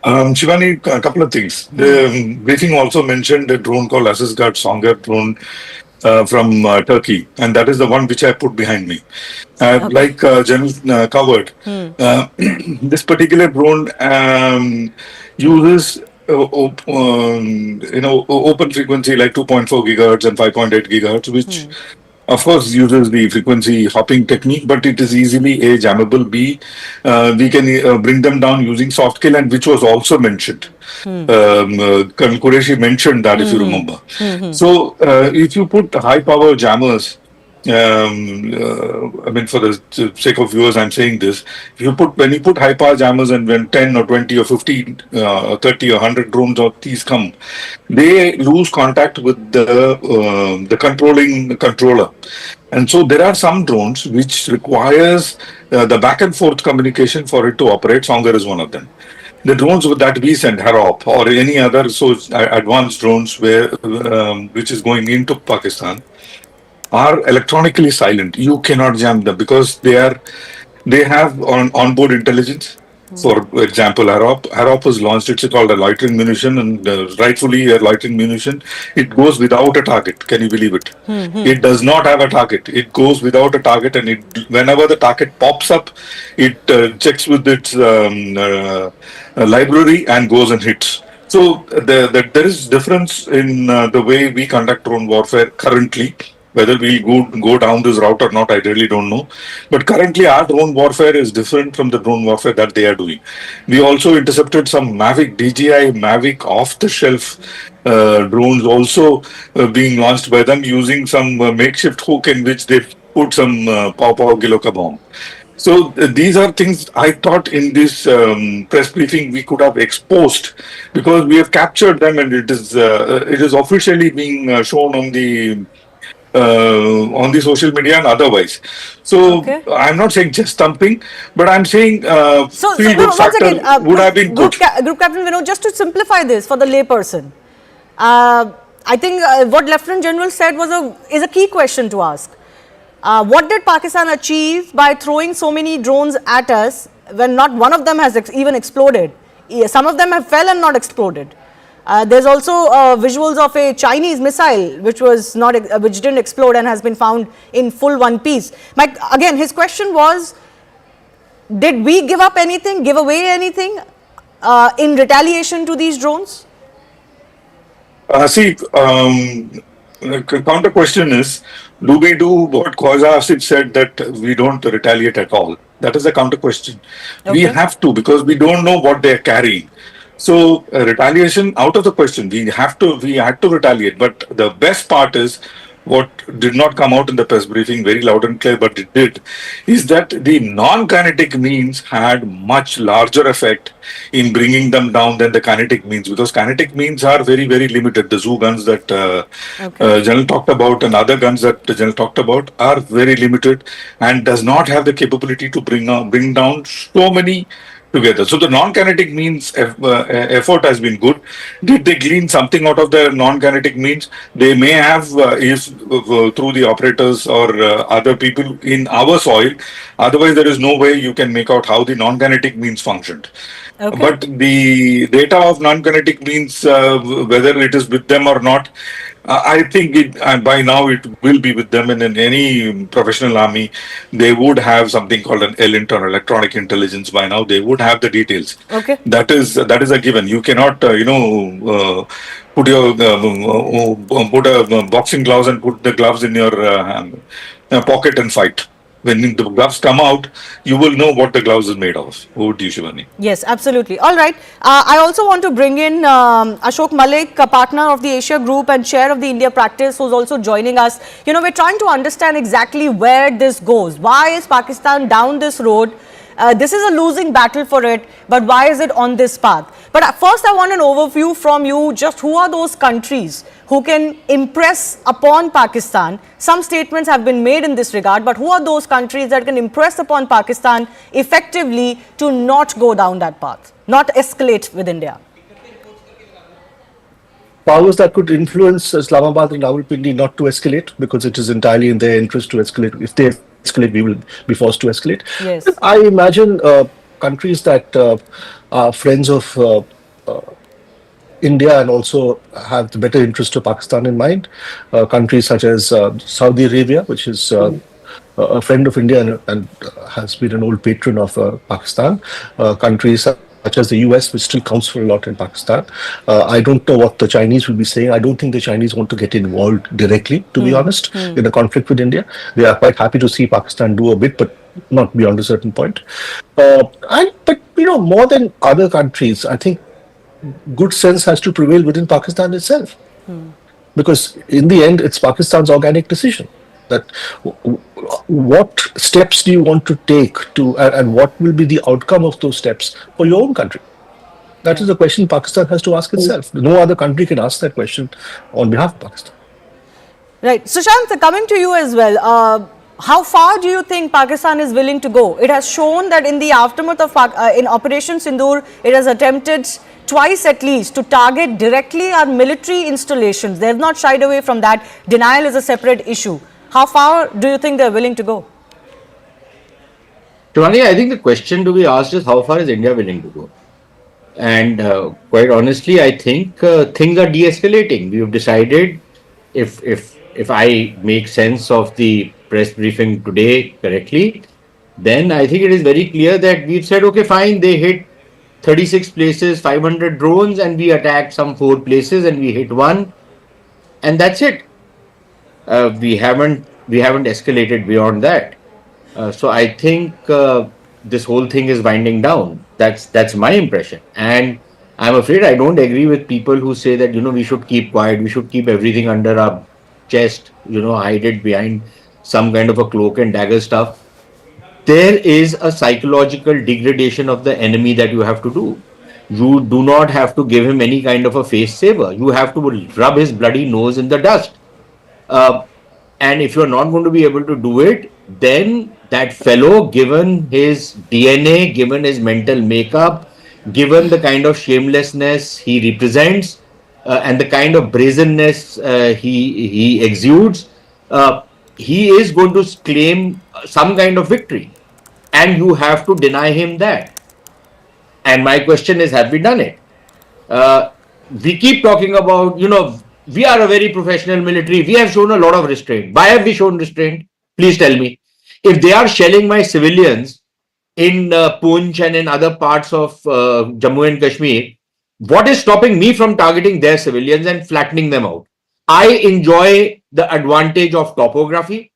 Shivani, a couple of things. The briefing also mentioned a drone called Asisgat Songer drone from Turkey, and that is the one which I put behind me. Like General covered, this particular drone uses open frequency like 2.4 gigahertz and 5.8 gigahertz, which of course uses the frequency hopping technique, but it is easily A, jammable, B, we can bring them down using soft kill, and which was also mentioned. Colonel Qureshi mentioned that, if you remember. So if you put high power jammers, I mean, for the sake of viewers, I'm saying this. When you put high power jammers, and when 10 or 20 or 15 or 30 or 100 drones of these come, they lose contact with the controller. And so there are some drones which requires the back and forth communication for it to operate. Songer is one of them. The drones that we send, Harop or any other advanced drones which is going into Pakistan, are electronically silent. You cannot jam them because they have onboard intelligence. For example, Harop was launched. It's called a loitering munition, and rightfully a loitering munition. It goes without a target. Can you believe it? It does not have a target. It goes without a target, and whenever the target pops up, it checks with its library and goes and hits. So there is difference in the way we conduct drone warfare currently. Whether we'll go down this route or not, I really don't know. But currently, our drone warfare is different from the drone warfare that they are doing. We also intercepted some DJI Mavic off-the-shelf drones also being launched by them using some makeshift hook in which they put some Pow Giloka bomb. So these are things I thought in this press briefing we could have exposed, because we have captured them, and it is officially being shown on the social media and otherwise. So I'm not saying just thumping, but I'm saying feel good factor would have been good. Group Captain Vinod, just to simplify this for the layperson, I think what Lieutenant General said is a key question to ask. What did Pakistan achieve by throwing so many drones at us when not one of them has even exploded? Some of them have fell and not exploded. There's also visuals of a Chinese missile which didn't explode and has been found in full one piece. Again, his question was, did we give away anything in retaliation to these drones? Counter question is, do we do what Khwaja Asif said, that we don't retaliate at all? That is a counter question. We have to, because we don't know what they're carrying. So retaliation out of the question. We had to retaliate. But the best part is, what did not come out in the press briefing very loud and clear, but it did, is that the non-kinetic means had much larger effect in bringing them down than the kinetic means, because kinetic means are very, very limited. The zoo guns that General talked about and other guns that the General talked about are very limited and does not have the capability to bring down so many together. So the non-kinetic means effort has been good. Did they glean something out of the non-kinetic means? They may have, if through the operators or other people in our soil. Otherwise, there is no way you can make out how the non-kinetic means functioned. But the data of non-kinetic means, whether it is with them or not, I think by now it will be with them. And in any professional army, they would have something called an ELINT, electronic intelligence. By now, they would have the details. That is a given. You cannot, put a boxing gloves and put the gloves in your pocket and fight. When the gloves come out, you will know what the gloves is made of. Over to you, Shivani. Yes, absolutely. All right. I also want to bring in Ashok Malik, a partner of the Asia Group and chair of the India practice, who's also joining us. You know, we're trying to understand exactly where this goes. Why is Pakistan down this road? This is a losing battle for it, but why is it on this path? But first, I want an overview from you. Just who are those countries who can impress upon Pakistan? Some statements have been made in this regard, but who are those countries that can impress upon Pakistan effectively to not go down that path, not escalate with India? Powers that could influence Islamabad and Rawalpindi not to escalate, because it is entirely in their interest to escalate. If they escalate, we will be forced to escalate. Yes. I imagine countries that are friends of India and also have the better interest of Pakistan in mind. Countries such as Saudi Arabia, which is a friend of India and has been an old patron of Pakistan. Countries such as the US, which still counts for a lot in Pakistan. I don't know what the Chinese will be saying. I don't think the Chinese want to get involved directly, to be honest, in a conflict with India. They are quite happy to see Pakistan do a bit, but not beyond a certain point. But, you know, more than other countries, I think good sense has to prevail within Pakistan itself. Because in the end, it's Pakistan's organic decision that what steps do you want to take to, and what will be the outcome of those steps for your own country? That is the question Pakistan has to ask itself. No other country can ask that question on behalf of Pakistan. Right. Sushant, coming to you as well. How far do you think Pakistan is willing to go? It has shown that in the aftermath of in Operation Sindoor, it has attempted twice at least to target directly our military installations. They have not shied away from that. Denial is a separate issue. How far do you think they're willing to go? Shivani, I think the question to be asked is how far is India willing to go? And quite honestly, I think things are de-escalating. We've decided, if I make sense of the press briefing today correctly, then I think it is very clear that we've said, okay, fine, they hit 36 places, 500 drones, and we attacked some 4 places and we hit 1, and that's it. We haven't escalated beyond that. So I think this whole thing is winding down. That's my impression. And I'm afraid I don't agree with people who say that, you know, we should keep quiet, we should keep everything under our chest, you know, hide it behind some kind of a cloak and dagger stuff. There is a psychological degradation of the enemy that you have to do. You do not have to give him any kind of a face saver. You have to rub his bloody nose in the dust. And if you're not going to be able to do it, then that fellow, given his DNA, given his mental makeup, given the kind of shamelessness he represents, and the kind of brazenness he exudes, he is going to claim some kind of victory. And you have to deny him that. And my question is, have we done it? We keep talking about, you know, we are a very professional military. We have shown a lot of restraint. Why have we shown restraint? Please tell me. If they are shelling my civilians in Poonch and in other parts of Jammu and Kashmir, What is stopping me from targeting their civilians and flattening them out? I enjoy the advantage of topography.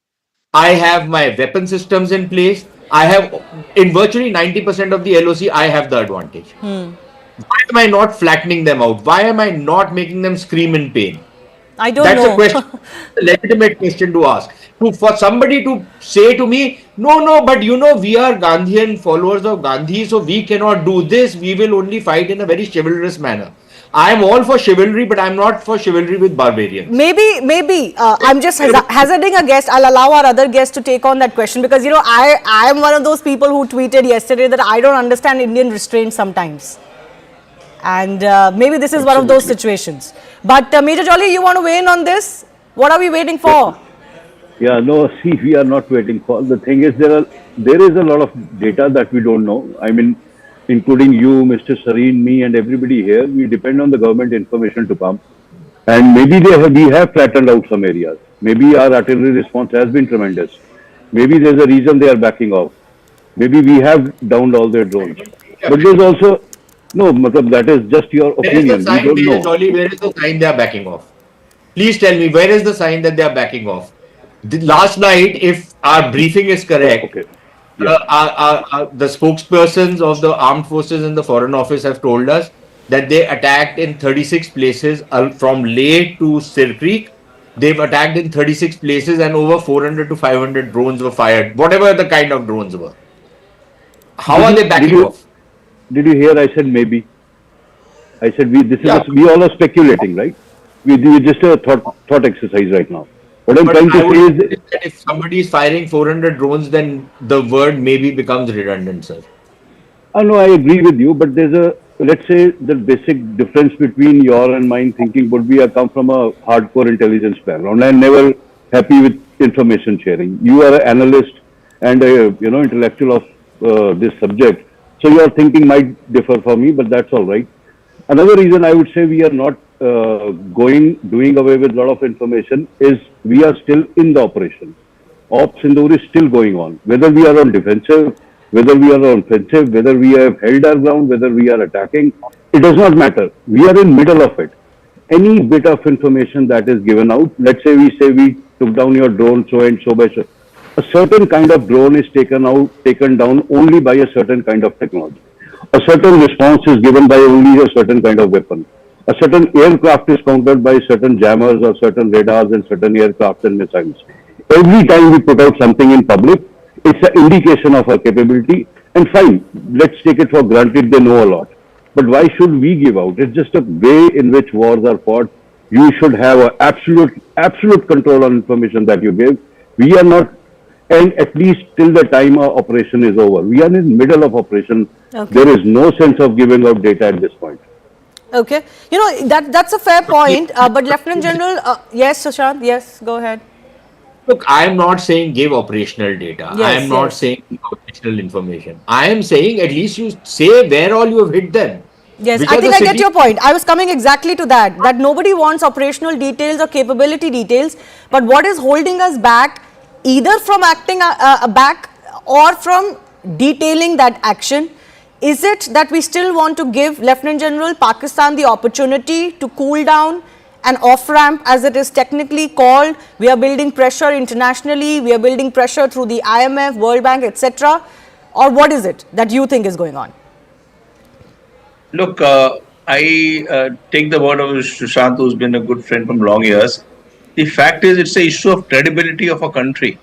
I have my weapon systems in place. I have, in virtually 90% of the LOC, I have the advantage. Why am I not flattening them out? Why am I not making them scream in pain? I don't That's a know. question, a legitimate question to ask. For somebody to say to me, no, but we are Gandhian followers of Gandhi, so we cannot do this. We will only fight in a very chivalrous manner. I am all for chivalry, but I'm not for chivalry with barbarians. Maybe. I'm just hazarding a guess. I'll allow our other guests to take on that question because, I am one of those people who tweeted yesterday that I don't understand Indian restraint sometimes. And maybe this is one of those situations. But Major Jolly, you want to weigh in on this? What are we waiting for? Yeah, no, see, we are not waiting for. The thing is, there is a lot of data that we don't know. I mean, including you, Mr. Sareen, me, and everybody here, we depend on the government information to come. And maybe we have flattened out some areas. Maybe our artillery response has been tremendous. Maybe there's a reason they are backing off. Maybe we have downed all their drones. But there's also, no, that is just your opinion. We don't know. Where is the sign they are backing off? Please tell me, where is the sign that they are backing off? Last night, if our briefing is correct, the spokespersons of the armed forces and the foreign office have told us that they attacked in 36 places from Leh to Sir Creek. They've attacked in 36 places and over 400 to 500 drones were fired, whatever the kind of drones were. How are they backing off? Did you hear I said maybe? I said we all are speculating, right? We just a thought exercise right now. What I'm trying to say is that if somebody is firing 400 drones, then the word maybe becomes redundant, sir. No, I agree with you, but there's let's say the basic difference between your and mine thinking would be I come from a hardcore intelligence background. I'm never happy with information sharing. You are an analyst and a intellectual of this subject, so your thinking might differ for me, but that's all right. Another reason I would say we are not doing away with a lot of information is we are still in the operation. Op Sindoor is still going on. Whether we are on defensive, whether we are on offensive, whether we have held our ground, whether we are attacking, it does not matter. We are in middle of it. Any bit of information that is given out, let's say we took down your drone so and so by so. A certain kind of drone is taken down only by a certain kind of technology. A certain response is given by only a certain kind of weapon. A certain aircraft is countered by certain jammers or certain radars and certain aircraft and missiles. Every time we put out something in public, it's an indication of our capability. And fine, let's take it for granted they know a lot. But why should we give out? It's just a way in which wars are fought. You should have absolute control on information that you give. We are not, and at least till the time our operation is over. We are in the middle of operation. Okay. There is no sense of giving out data at this point. Okay. That's a fair point. But Lieutenant General, yes, Sushant, yes, go ahead. Look, I am not saying give operational data. I am not saying operational information. I am saying at least you say where all you have hit them. Yes, I think I get your point. I was coming exactly to that nobody wants operational details or capability details. But what is holding us back, either from acting back or from detailing that action? Is it that we still want to give Lieutenant General Pakistan the opportunity to cool down an off-ramp, as it is technically called? We are building pressure internationally, we are building pressure through the IMF, World Bank, etc. Or what is it that you think is going on? Look, I take the word of Sushant, who's been a good friend from long years. The fact is, it's an issue of credibility of a country.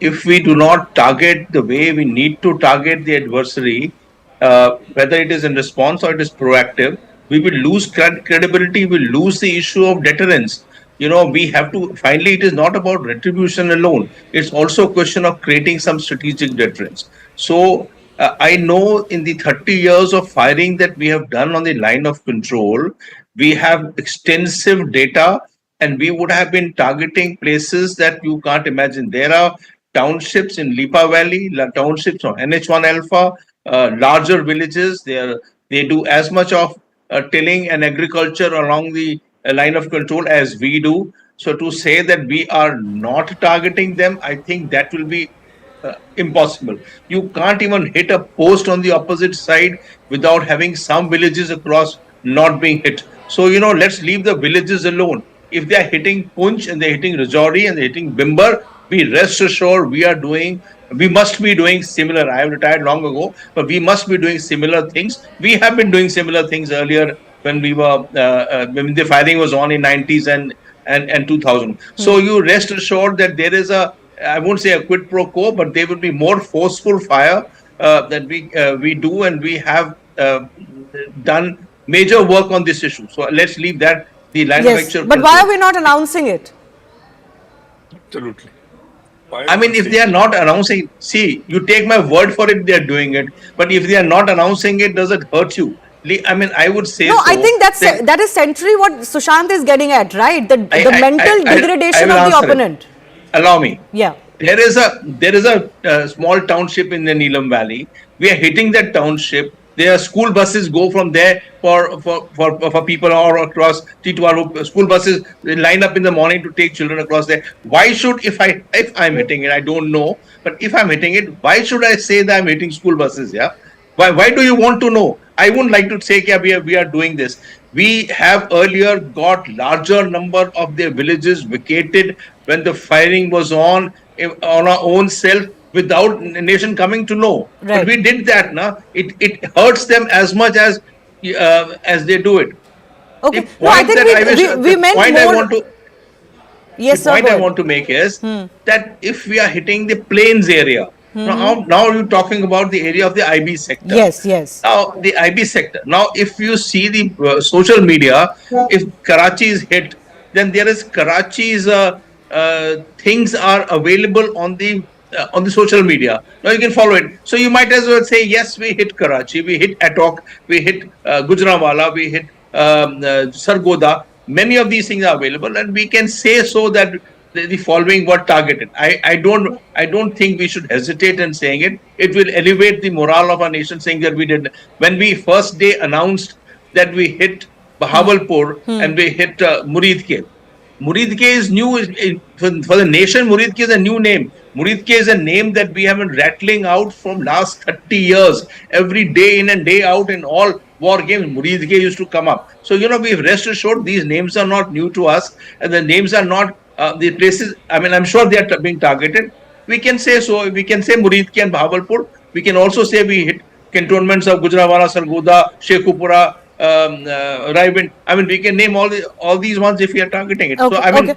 If we do not target the way we need to target the adversary, whether it is in response or it is proactive, we will lose credibility, we will lose the issue of deterrence. We have to, finally, it is not about retribution alone. It's also a question of creating some strategic deterrence. So I know in the 30 years of firing that we have done on the line of control, we have extensive data and we would have been targeting places that you can't imagine. There are townships in Lipa Valley, townships on NH1 Alpha, larger villages. They do as much of tilling and agriculture along the line of control as we do. So to say that we are not targeting them, I think that will be impossible. You can't even hit a post on the opposite side without having some villages across not being hit. So, let's leave the villages alone. If they are hitting Punch and they're hitting Rajouri and they're hitting Bimbar, we rest assured we must be doing similar. I have retired long ago, but we must be doing similar things. We have been doing similar things earlier when when the firing was on in 90s and 2000. So you rest assured that there is I won't say a quid pro quo, but there will be more forceful fire that we do, and we have done major work on this issue. So let's leave that the line of Yes, actual but why control. are we not announcing it? Absolutely. I mean, if they are not announcing, see, you take my word for it, they are doing it. But if they are not announcing it, does it hurt you? I mean, I would say No, so. I think that is centrally what Sushant is getting at, right? The mental degradation of the opponent. Allow me. Yeah. There is a small township in the Neelam Valley. We are hitting that township. There are school buses go from there for people or across T2R. School buses they line up in the morning to take children across there. Why should if I'm hitting it, I don't know, but if I'm hitting it, why should I say that I'm hitting school buses? Yeah. Why do you want to know? I wouldn't like to say, yeah, we are doing this. We have earlier got larger number of their villages vacated when the firing was on our own self without nation coming to know. Right. But we did that. Now it hurts them as much as they do it. Okay. No, I think we meant more. Yes, the point I want to make is that if we are hitting the plains area, now you're talking about the area of the IB sector. Yes, yes. Now, the IB sector. Now, if you see the social media, if Karachi is hit, then there is Karachi's things are available on the social media. Now you can follow it. So you might as well say, yes, we hit Karachi, we hit Attock, we hit Gujranwala, we hit Sargoda. Many of these things are available, and we can say so that the following were targeted. I don't think we should hesitate in saying it. It will elevate the morale of our nation saying that we did. When we first day announced that we hit Bahawalpur and we hit Muridke. Muridke is new for the nation. Muridke is a new name. Muridke is a name that we have been rattling out from last 30 years. Every day in and day out in all war games, Muridke used to come up. So, we rest assured these names are not new to us, and the names are not the places. I mean, I'm sure they are being targeted. We can say so. We can say Muridke and Bahawalpur. We can also say we hit cantonments of Gujranwala, Sargoda, Shekhupura, Raiwind. I mean, we can name all these ones if we are targeting it. Okay, So, I mean,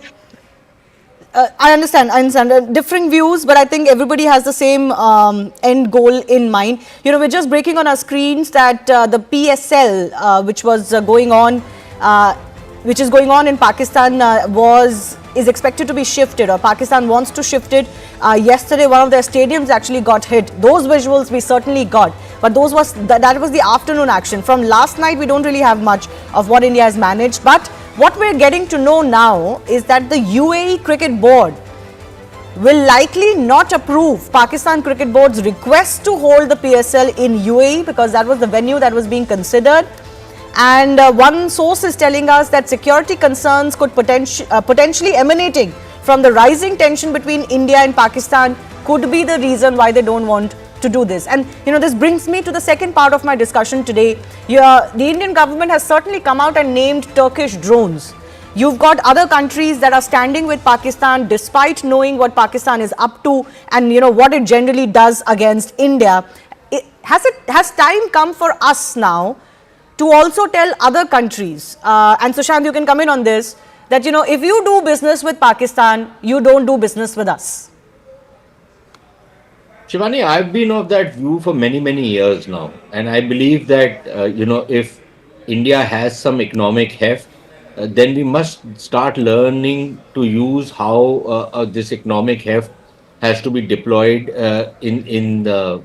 I understand. Differing views, but I think everybody has the same end goal in mind. We're just breaking on our screens that the PSL, which was going on, which is going on in Pakistan, is expected to be shifted, or Pakistan wants to shift it. Yesterday, one of their stadiums actually got hit. Those visuals we certainly got, but that was the afternoon action. From last night, we don't really have much of what India has managed, but what we're getting to know now is that the UAE Cricket Board will likely not approve Pakistan Cricket Board's request to hold the PSL in UAE, because that was the venue that was being considered. And one source is telling us that security concerns could potentially emanating from the rising tension between India and Pakistan could be the reason why they don't want to do this. And this brings me to the second part of my discussion today. The Indian government has certainly come out and named Turkish drones. You've got other countries that are standing with Pakistan despite knowing what Pakistan is up to and what it generally does against India. Has time come for us now to also tell other countries, and Sushant, you can come in on this, that if you do business with Pakistan, you don't do business with us? Shivani, I've been of that view for many, many years now. And I believe that, if India has some economic heft, then we must start learning to use how this economic heft has to be deployed to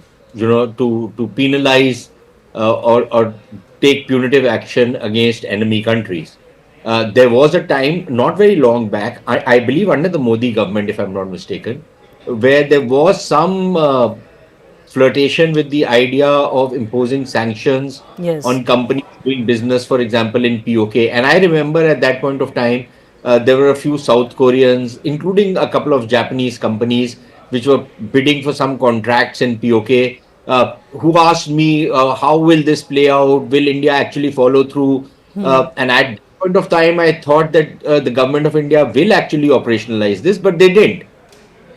penalize or take punitive action against enemy countries. There was a time, not very long back, I believe under the Modi government, if I'm not mistaken, where there was some flirtation with the idea of imposing sanctions on companies doing business, for example, in POK. And I remember at that point of time, there were a few South Koreans, including a couple of Japanese companies, which were bidding for some contracts in POK who asked me, how will this play out? Will India actually follow through? And at that point of time, I thought that the government of India will actually operationalize this, but they didn't.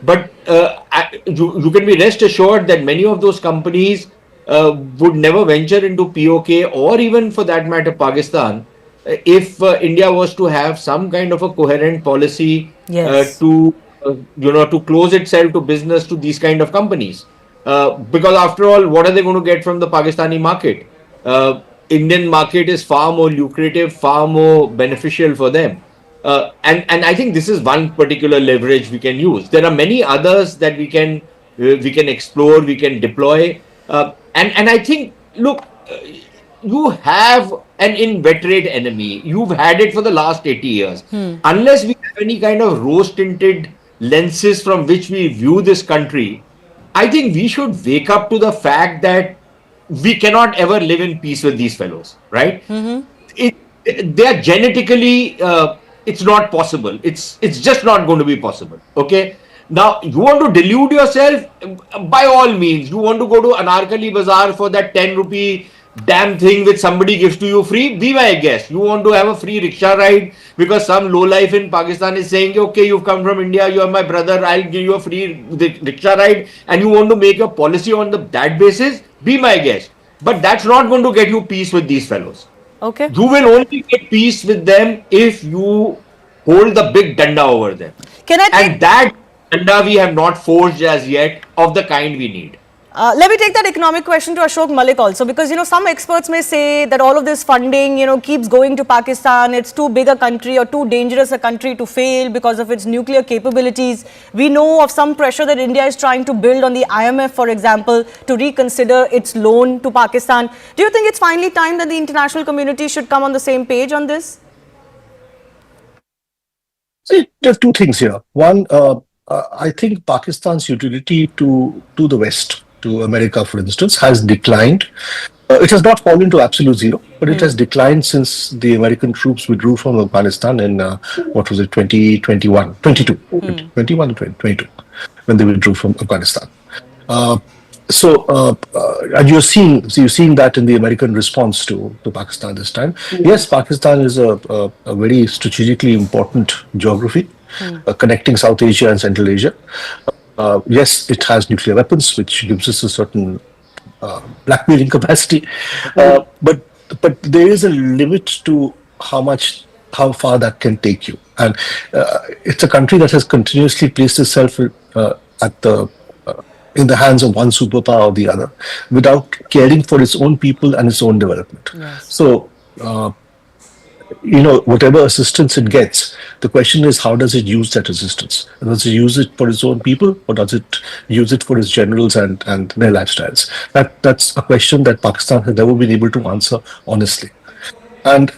But you can be rest assured that many of those companies would never venture into POK or even for that matter Pakistan if India was to have some kind of a coherent policy to to close itself to business to these kind of companies. Because after all, what are they going to get from the Pakistani market? Indian market is far more lucrative, far more beneficial for them. And I think this is one particular leverage we can use. There are many others that we can explore, we can deploy, and I think, look, you have an inveterate enemy. You've had it for the last 80 years. Unless we have any kind of rose-tinted lenses from which we view this country, I think we should wake up to the fact that we cannot ever live in peace with these fellows, right? They are genetically, it's not possible. It's just not going to be possible. Okay. Now you want to delude yourself, by all means. You want to go to Anarkali Bazaar for that 10 rupee damn thing which somebody gives to you free, be my guest. You want to have a free rickshaw ride because some lowlife in Pakistan is saying, okay, you've come from India, you are my brother, I'll give you a free rickshaw ride, and you want to make a policy on that basis, be my guest. But that's not going to get you peace with these fellows. Okay. You will only get peace with them if you hold the big danda over them. And that danda we have not forged as yet of the kind we need. Let me take that economic question to Ashok Malik also, because, some experts may say that all of this funding, keeps going to Pakistan. It's too big a country or too dangerous a country to fail because of its nuclear capabilities. We know of some pressure that India is trying to build on the IMF, for example, to reconsider its loan to Pakistan. Do you think it's finally time that the international community should come on the same page on this? See, there are two things here. One, I think Pakistan's utility to the West, to America, for instance, has declined. It has not fallen to absolute zero, but it has declined since the American troops withdrew from Afghanistan in, 2021, 22, 21 and 22, when they withdrew from Afghanistan. And you're seeing that in the American response to Pakistan this time. Yes, Pakistan is a very strategically important geography, connecting South Asia and Central Asia. Yes, it has nuclear weapons, which gives us a certain blackmailing capacity. But there is a limit to how far that can take you. And it's a country that has continuously placed itself in the hands of one superpower or the other, without caring for its own people and its own development. Yes. So, whatever assistance it gets, the question is, how does it use that assistance? Does it use it for its own people, or does it use it for its generals and their lifestyles? That's a question that Pakistan has never been able to answer honestly. And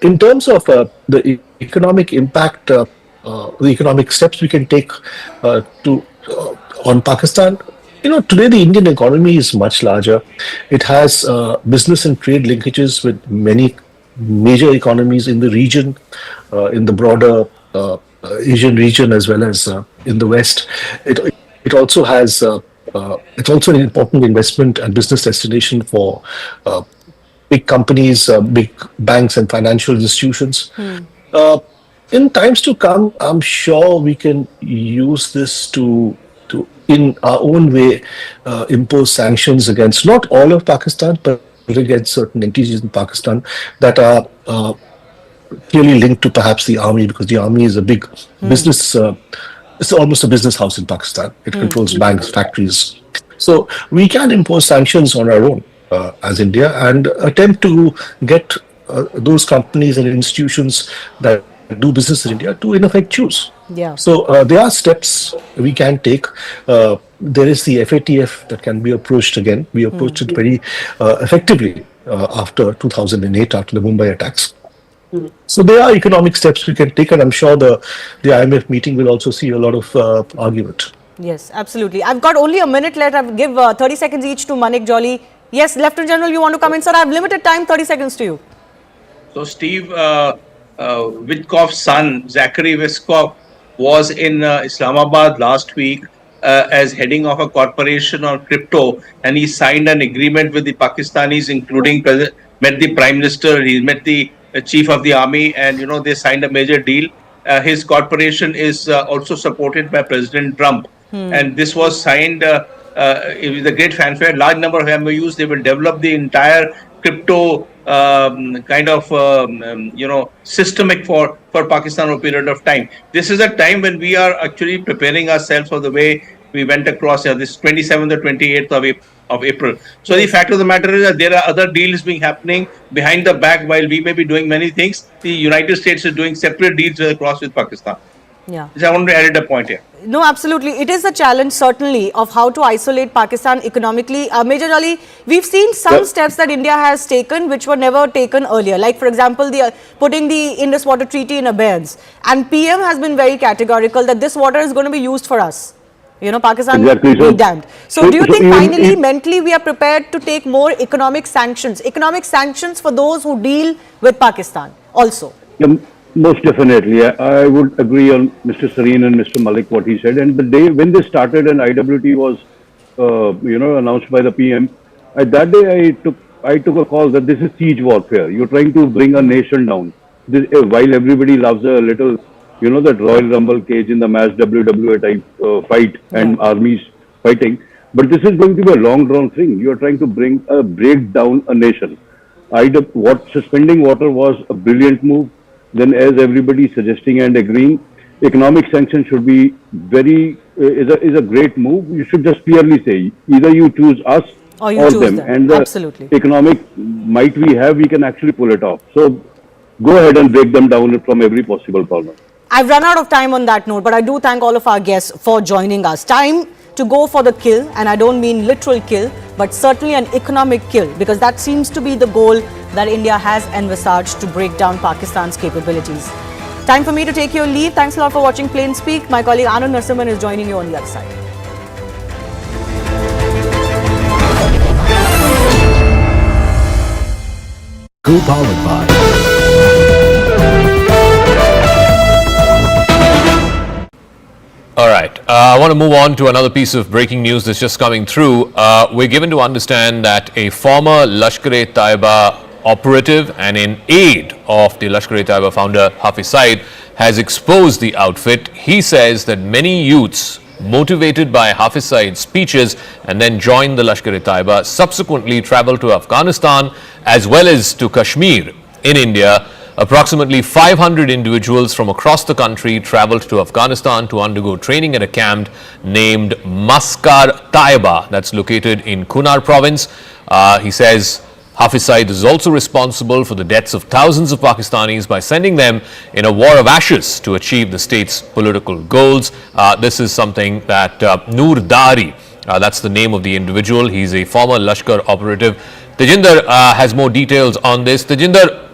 in terms of the economic impact, the economic steps we can take on Pakistan, today the Indian economy is much larger. It has business and trade linkages with many major economies in the region, in the broader Asian region, as well as in the West. It also has. It's also an important investment and business destination for big companies, big banks, and financial institutions. In times to come, I'm sure we can use this to in our own way, impose sanctions against not all of Pakistan, but against certain entities in Pakistan that are clearly linked to perhaps the army, because the army is a big business. It's almost a business house in Pakistan. It controls banks, factories. So we can impose sanctions on our own as India and attempt to get those companies and institutions that do business in India to, in effect, choose. Yeah. So there are steps we can take. There is the FATF that can be approached again. We approached it very effectively after 2008, after the Mumbai attacks. So there are economic steps we can take, and I'm sure the IMF meeting will also see a lot of argument. Yes, absolutely. I've got only a minute left. I'll give 30 seconds each to Manik Jolly. Yes, Lieutenant General, you want to come in, sir? I have limited time, 30 seconds to you. So, Steve, Witkoff's son, Zachary Witkoff, was in Islamabad last week as heading of a corporation on crypto, and he signed an agreement with the Pakistanis, including met the Prime Minister, he met the Chief of the Army, and they signed a major deal. His corporation is also supported by President Trump, and this was signed with a great fanfare. Large number of MOUs. They will develop the entire crypto kind of systemic for Pakistan over a period of time. This is a time when we are actually preparing ourselves for the way we went across this 27th or 28th of April. So the fact of the matter is that there are other deals being happening behind the back. While we may be doing many things, the United States is doing separate deals across with Pakistan. Yeah. So I want to add a point here. No, absolutely. It is a challenge, certainly, of how to isolate Pakistan economically. Major Ali, we've seen some steps that India has taken which were never taken earlier. Like, for example, putting the Indus Water Treaty in abeyance. And PM has been very categorical that this water is going to be used for us. Pakistan Exactly. be damned. So do you think finally, mentally, we are prepared to take more economic sanctions for those who deal with Pakistan also? Yeah, most definitely. I would agree on Mr. Sareen and Mr. Malik what he said. And the day when they started and IWT was, announced by the PM, that day I took a call that this is siege warfare. You're trying to bring a nation down. While everybody loves a little, that Royal Rumble cage in the mass WWE type fight and armies fighting, but this is going to be a long drawn thing. You are trying to break down a nation. Suspending water was a brilliant move. Then, as everybody is suggesting and agreeing, economic sanctions should be is a great move. You should just clearly say either you choose us or them. And the Absolutely. economic might we have, we can actually pull it off. So go ahead and break them down from every possible corner. I've run out of time on that note, but I do thank all of our guests for joining us. Time to go for the kill, and I don't mean literal kill, but certainly an economic kill, because that seems to be the goal that India has envisaged to break down Pakistan's capabilities. Time for me to take your leave. Thanks a lot for watching Plain Speak. My colleague Anand Narasimhan is joining you on the other side. Co-powered by All right. I want to move on to another piece of breaking news that's just coming through. We're given to understand that a former Lashkar-e-Taiba operative and in aid of the Lashkar-e-Taiba founder Hafiz Saeed has exposed the outfit. He says that many youths motivated by Hafiz Saeed's speeches and then joined the Lashkar-e-Taiba subsequently traveled to Afghanistan as well as to Kashmir in India. Approximately 500 individuals from across the country traveled to Afghanistan to undergo training at a camp named Maskar Taiba that's located in Kunar province. He says Hafiz Saeed is also responsible for the deaths of thousands of Pakistanis by sending them in a war of ashes to achieve the state's political goals. This is something that Noor Dari, that's the name of the individual. He's a former Lashkar operative. Tejinder has more details on this. Tejinder,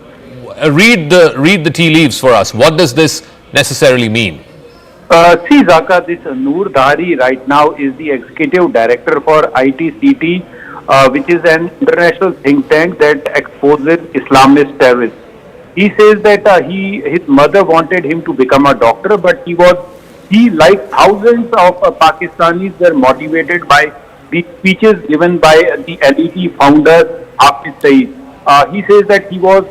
read the tea leaves for us. What does this necessarily mean? See, Zaka, this Noor Dari right now is the executive director for ITCT, which is an international think tank that exposes Islamist terrorists. He says that his mother wanted him to become a doctor, but he like thousands of Pakistanis were motivated by the speeches given by the LET founder Hafiz Saeed. He says that he was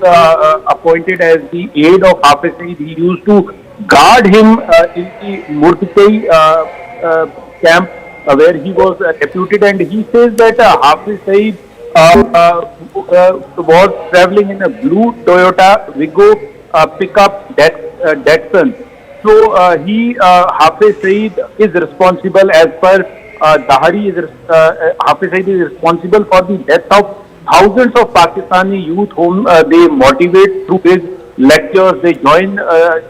appointed as the aide of Hafiz Saeed. He used to guard him in the Murtkai camp where he was deputed, and he says that Hafiz Saeed was traveling in a blue Toyota Wigo pickup Datsun. So Hafiz Saeed is responsible as per Hafiz Saeed is responsible for the death of thousands of Pakistani youth whom they motivate through his lectures. They join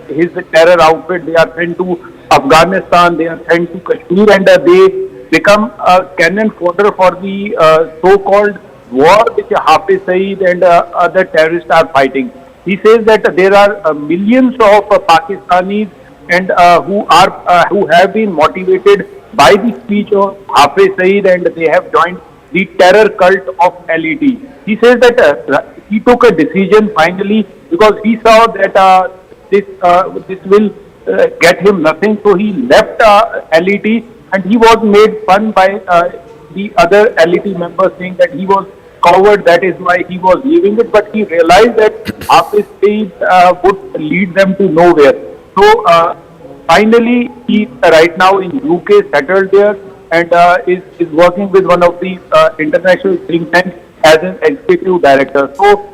his terror outfit. They are sent to Afghanistan. They are sent to Kashmir, and they become a cannon fodder for the so-called war which Hafiz Saeed and other terrorists are fighting. He says that there are millions of Pakistanis and who have been motivated by the speech of Hafiz Saeed, and they have joined the terror cult of LET. He says that he took a decision finally because he saw that this will get him nothing, so he left LET and he was made fun by the other LET members, saying that he was coward, that is why he was leaving it. But he realized that Hafiz Saeed would lead them to nowhere. So finally, he right now in UK, settled there, and is working with one of the international think tanks as an executive director. So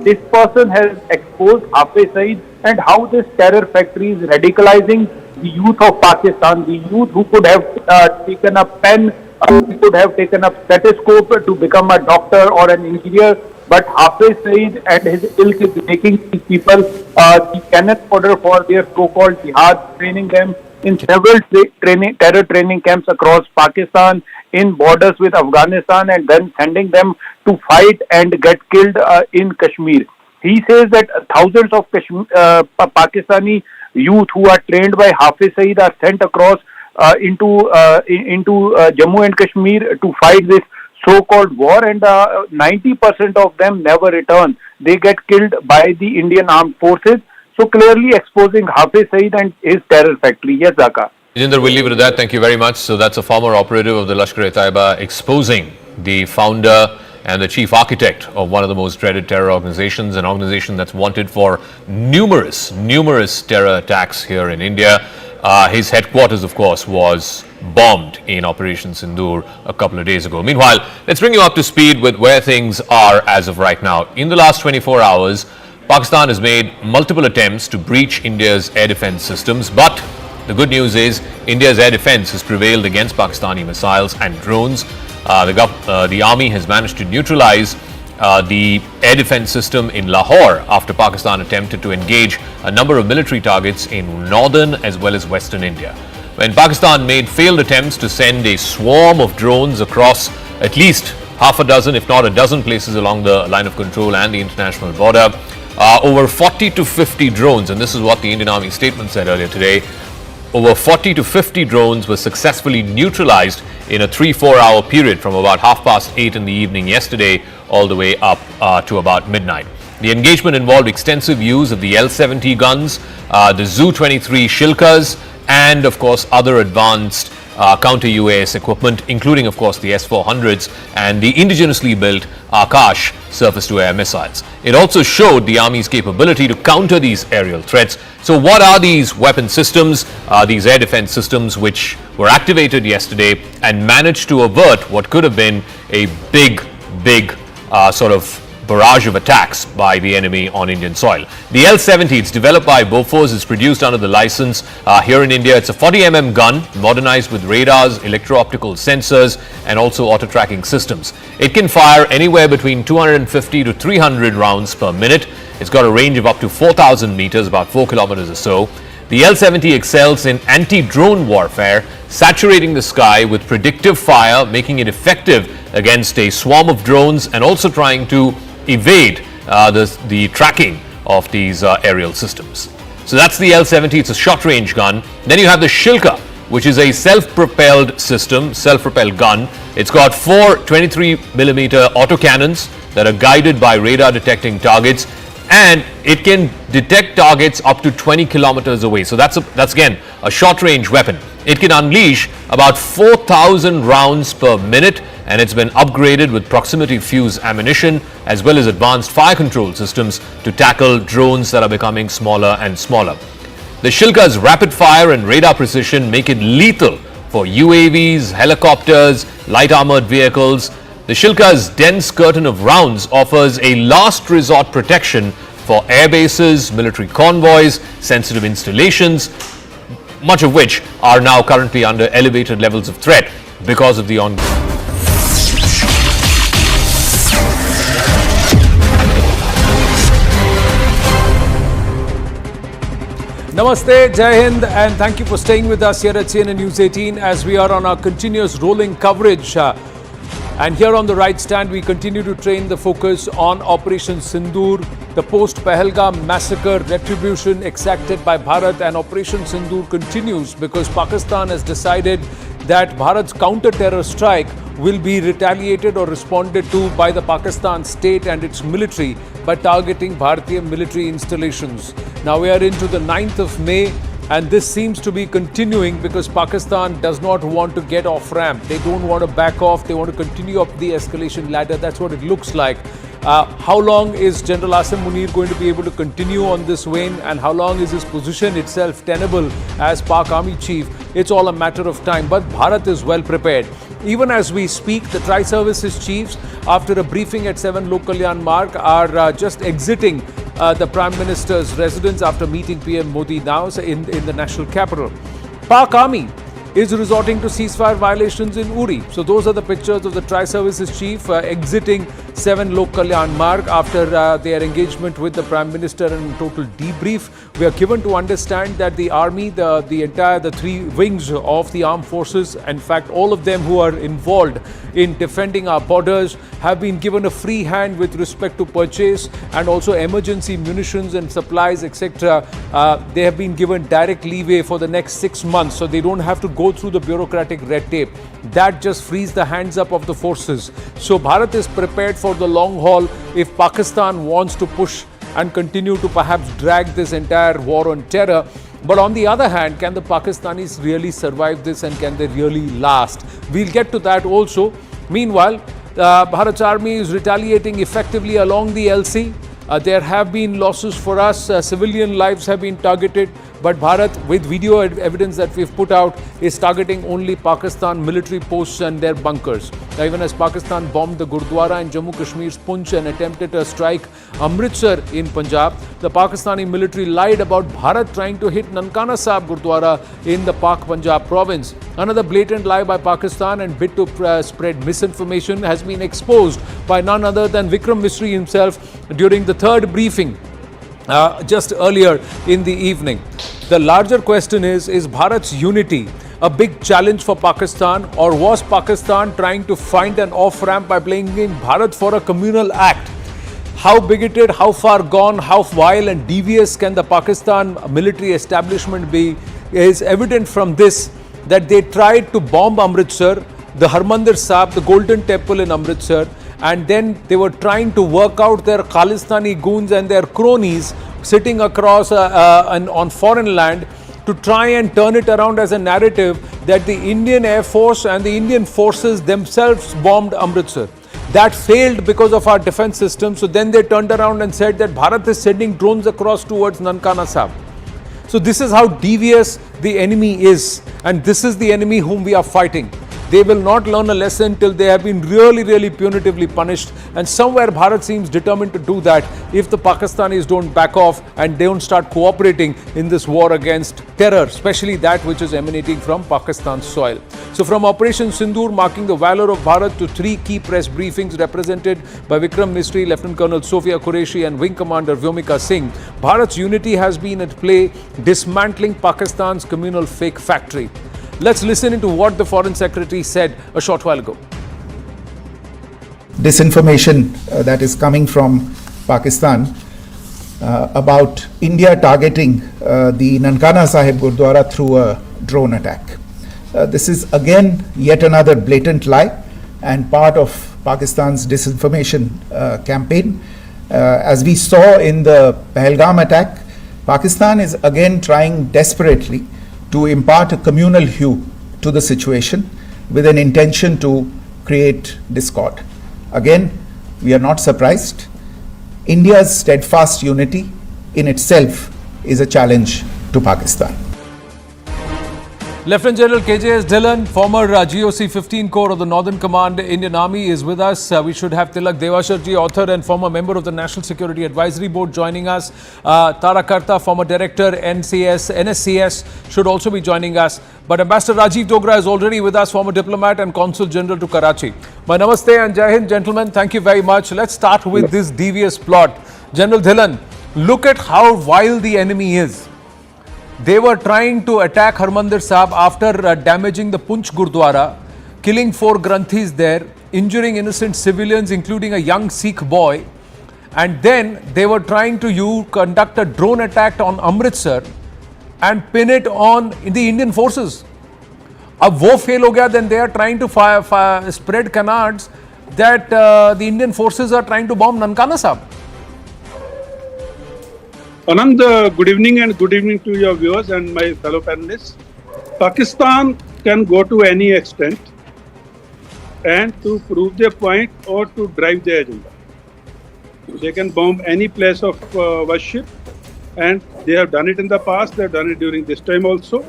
this person has exposed Hafiz Saeed and how this terror factory is radicalizing the youth of Pakistan, the youth who could have taken a pen, who could have taken a stethoscope to become a doctor or an engineer. But Hafiz Saeed and his ilk is making these people the cannon fodder for their so-called jihad, training them in several terror training camps across Pakistan, in borders with Afghanistan, and then sending them to fight and get killed in Kashmir. He says that thousands of Pakistani youth who are trained by Hafiz Saeed are sent across into Jammu and Kashmir to fight this so-called war, and 90% of them never return. They get killed by the Indian Armed Forces. So clearly exposing Hafiz Saeed and his terror factory. Yes, Zaka. Jinder, we'll leave it at that. Thank you very much. So that's a former operative of the Lashkar-e-Taiba exposing the founder and the chief architect of one of the most dreaded terror organizations, an organization that's wanted for numerous terror attacks here in India. His headquarters, of course, was bombed in Operation Sindoor a couple of days ago. Meanwhile, let's bring you up to speed with where things are as of right now. In the last 24 hours, Pakistan has made multiple attempts to breach India's air defense systems, but the good news is India's air defense has prevailed against Pakistani missiles and drones. The army has managed to neutralize the air defense system in Lahore after Pakistan attempted to engage a number of military targets in northern as well as western India. When Pakistan made failed attempts to send a swarm of drones across at least half a dozen, if not a dozen places along the line of control and the international border, over 40 to 50 drones, and this is what the Indian Army statement said earlier today, over 40 to 50 drones were successfully neutralized in a 3-4 hour period from about 8:30 in the evening yesterday all the way up to about midnight. The engagement involved extensive use of the L-70 guns, the Zu-23 Shilkas, and of course other advanced counter-UAS equipment, including of course the S-400s and the indigenously built Akash surface-to-air missiles. It also showed the Army's capability to counter these aerial threats. So what are these weapon systems, these air defense systems which were activated yesterday and managed to avert what could have been a big sort of barrage of attacks by the enemy on Indian soil? The L-70, it's developed by Bofors, is produced under the license here in India. It's a 40mm gun, modernized with radars, electro-optical sensors, and also auto-tracking systems. It can fire anywhere between 250 to 300 rounds per minute. It's got a range of up to 4,000 meters, about 4 kilometers or so. The L-70 excels in anti-drone warfare, saturating the sky with predictive fire, making it effective against a swarm of drones and also trying to evade the tracking of these aerial systems. So that's the L-70, it's a short-range gun. Then you have the Shilka, which is a self-propelled system, self-propelled gun. It's got 4 23mm autocannons that are guided by radar detecting targets, and it can detect targets up to 20 kilometers away. So that's again a short-range weapon. It can unleash about 4,000 rounds per minute, and it's been upgraded with proximity fuse ammunition as well as advanced fire control systems to tackle drones that are becoming smaller and smaller. The Shilka's rapid fire and radar precision make it lethal for UAVs, helicopters, light armored vehicles. The Shilka's dense curtain of rounds offers a last resort protection for air bases, military convoys, sensitive installations, much of which are now currently under elevated levels of threat because of the ongoing. Namaste, Jai Hind, and thank you for staying with us here at CNN News 18 as we are on our continuous rolling coverage. And here on the right stand, we continue to train the focus on Operation Sindoor, the post-Pahalgam massacre retribution exacted by Bharat, and Operation Sindoor continues because Pakistan has decided that Bharat's counter-terror strike will be retaliated or responded to by the Pakistan state and its military by targeting Bharatiya military installations. Now we are into the 9th of May. And this seems to be continuing because Pakistan does not want to get off ramp. They don't want to back off. They want to continue up the escalation ladder. That's what it looks like. How long is General Asim Munir going to be able to continue on this vein, and how long is his position itself tenable as Pak Army Chief? It's all a matter of time. But Bharat is well prepared. Even as we speak, the Tri-Services Chiefs, after a briefing at 7 Lok Kalyan Marg, are just exiting the Prime Minister's residence after meeting PM Modi now in the national capital. Pak Army is resorting to ceasefire violations in Uri. So those are the pictures of the Tri-Services Chief exiting 7 Lok Kalyan Marg after their engagement with the Prime Minister and total debrief. We are given to understand that the army, the three wings of the armed forces, in fact all of them who are involved in defending our borders, have been given a free hand with respect to purchase and also emergency munitions and supplies, etc. They have been given direct leeway for the next 6 months, so they don't have to go through the bureaucratic red tape. That just frees the hands up of the forces. So Bharat is prepared for the long haul if Pakistan wants to push and continue to perhaps drag this entire war on terror. But on the other hand, can the Pakistanis really survive this, and can they really last? We'll get to that also. Meanwhile, Bharat's army is retaliating effectively along the LC. There have been losses for us. Civilian lives have been targeted. But Bharat, with video evidence that we've put out, is targeting only Pakistan military posts and their bunkers. Now, even as Pakistan bombed the Gurdwara in Jammu Kashmir's Poonch and attempted to strike Amritsar in Punjab, the Pakistani military lied about Bharat trying to hit Nankana Sahib Gurdwara in the Pak Punjab province. Another blatant lie by Pakistan and bid to spread misinformation has been exposed by none other than Vikram Misri himself during the third briefing just earlier in the evening. The larger question is Bharat's unity a big challenge for Pakistan, or was Pakistan trying to find an off-ramp by blaming Bharat for a communal act? How bigoted, how far gone, how vile and devious can the Pakistan military establishment be is evident from this, that they tried to bomb Amritsar, the Harmandir Sahib, the Golden Temple in Amritsar, and then they were trying to work out their Khalistani goons and their cronies sitting across on foreign land to try and turn it around as a narrative that the Indian Air Force and the Indian forces themselves bombed Amritsar. That failed because of our defense system. So then they turned around and said that Bharat is sending drones across towards Nankana Sahib. So this is how devious the enemy is, and this is the enemy whom we are fighting. They will not learn a lesson till they have been really, really punitively punished. And somewhere Bharat seems determined to do that if the Pakistanis don't back off and don't start cooperating in this war against terror, especially that which is emanating from Pakistan's soil. So from Operation Sindoor, marking the valor of Bharat, to three key press briefings represented by Vikram Misri, Lieutenant Colonel Sophia Qureshi and Wing Commander Vyomika Singh, Bharat's unity has been at play, dismantling Pakistan's communal fake factory. Let's listen into what the Foreign Secretary said a short while ago. Disinformation that is coming from Pakistan about India targeting the Nankana Sahib Gurdwara through a drone attack. This is again yet another blatant lie and part of Pakistan's disinformation campaign. As we saw in the Pahalgam attack, Pakistan is again trying desperately to impart a communal hue to the situation with an intention to create discord. Again, we are not surprised. India's steadfast unity in itself is a challenge to Pakistan. Lieutenant General KJS Dhillon, former GOC 15 Corps of the Northern Command Indian Army, is with us. We should have Tilak Devasharji, author and former member of the National Security Advisory Board, joining us. Tara Karta, former director NSCS, should also be joining us. But Ambassador Rajiv Dogra is already with us, former diplomat and Consul General to Karachi. My namaste and Jai Hind, gentlemen. Thank you very much. Let's start with this devious plot. General Dhillon, look at how vile the enemy is. They were trying to attack Harmandir Sahib after damaging the Poonch Gurdwara, killing 4 Granthis there, injuring innocent civilians, including a young Sikh boy. And then they were trying to conduct a drone attack on Amritsar and pin it on the Indian forces. Ab wo fail ho gaya, then they are trying to spread canards that the Indian forces are trying to bomb Nankana Sahib. Anand, good evening and good evening to your viewers and my fellow panelists. Pakistan can go to any extent and to prove their point or to drive their agenda. They can bomb any place of worship, and they have done it in the past, they have done it during this time also,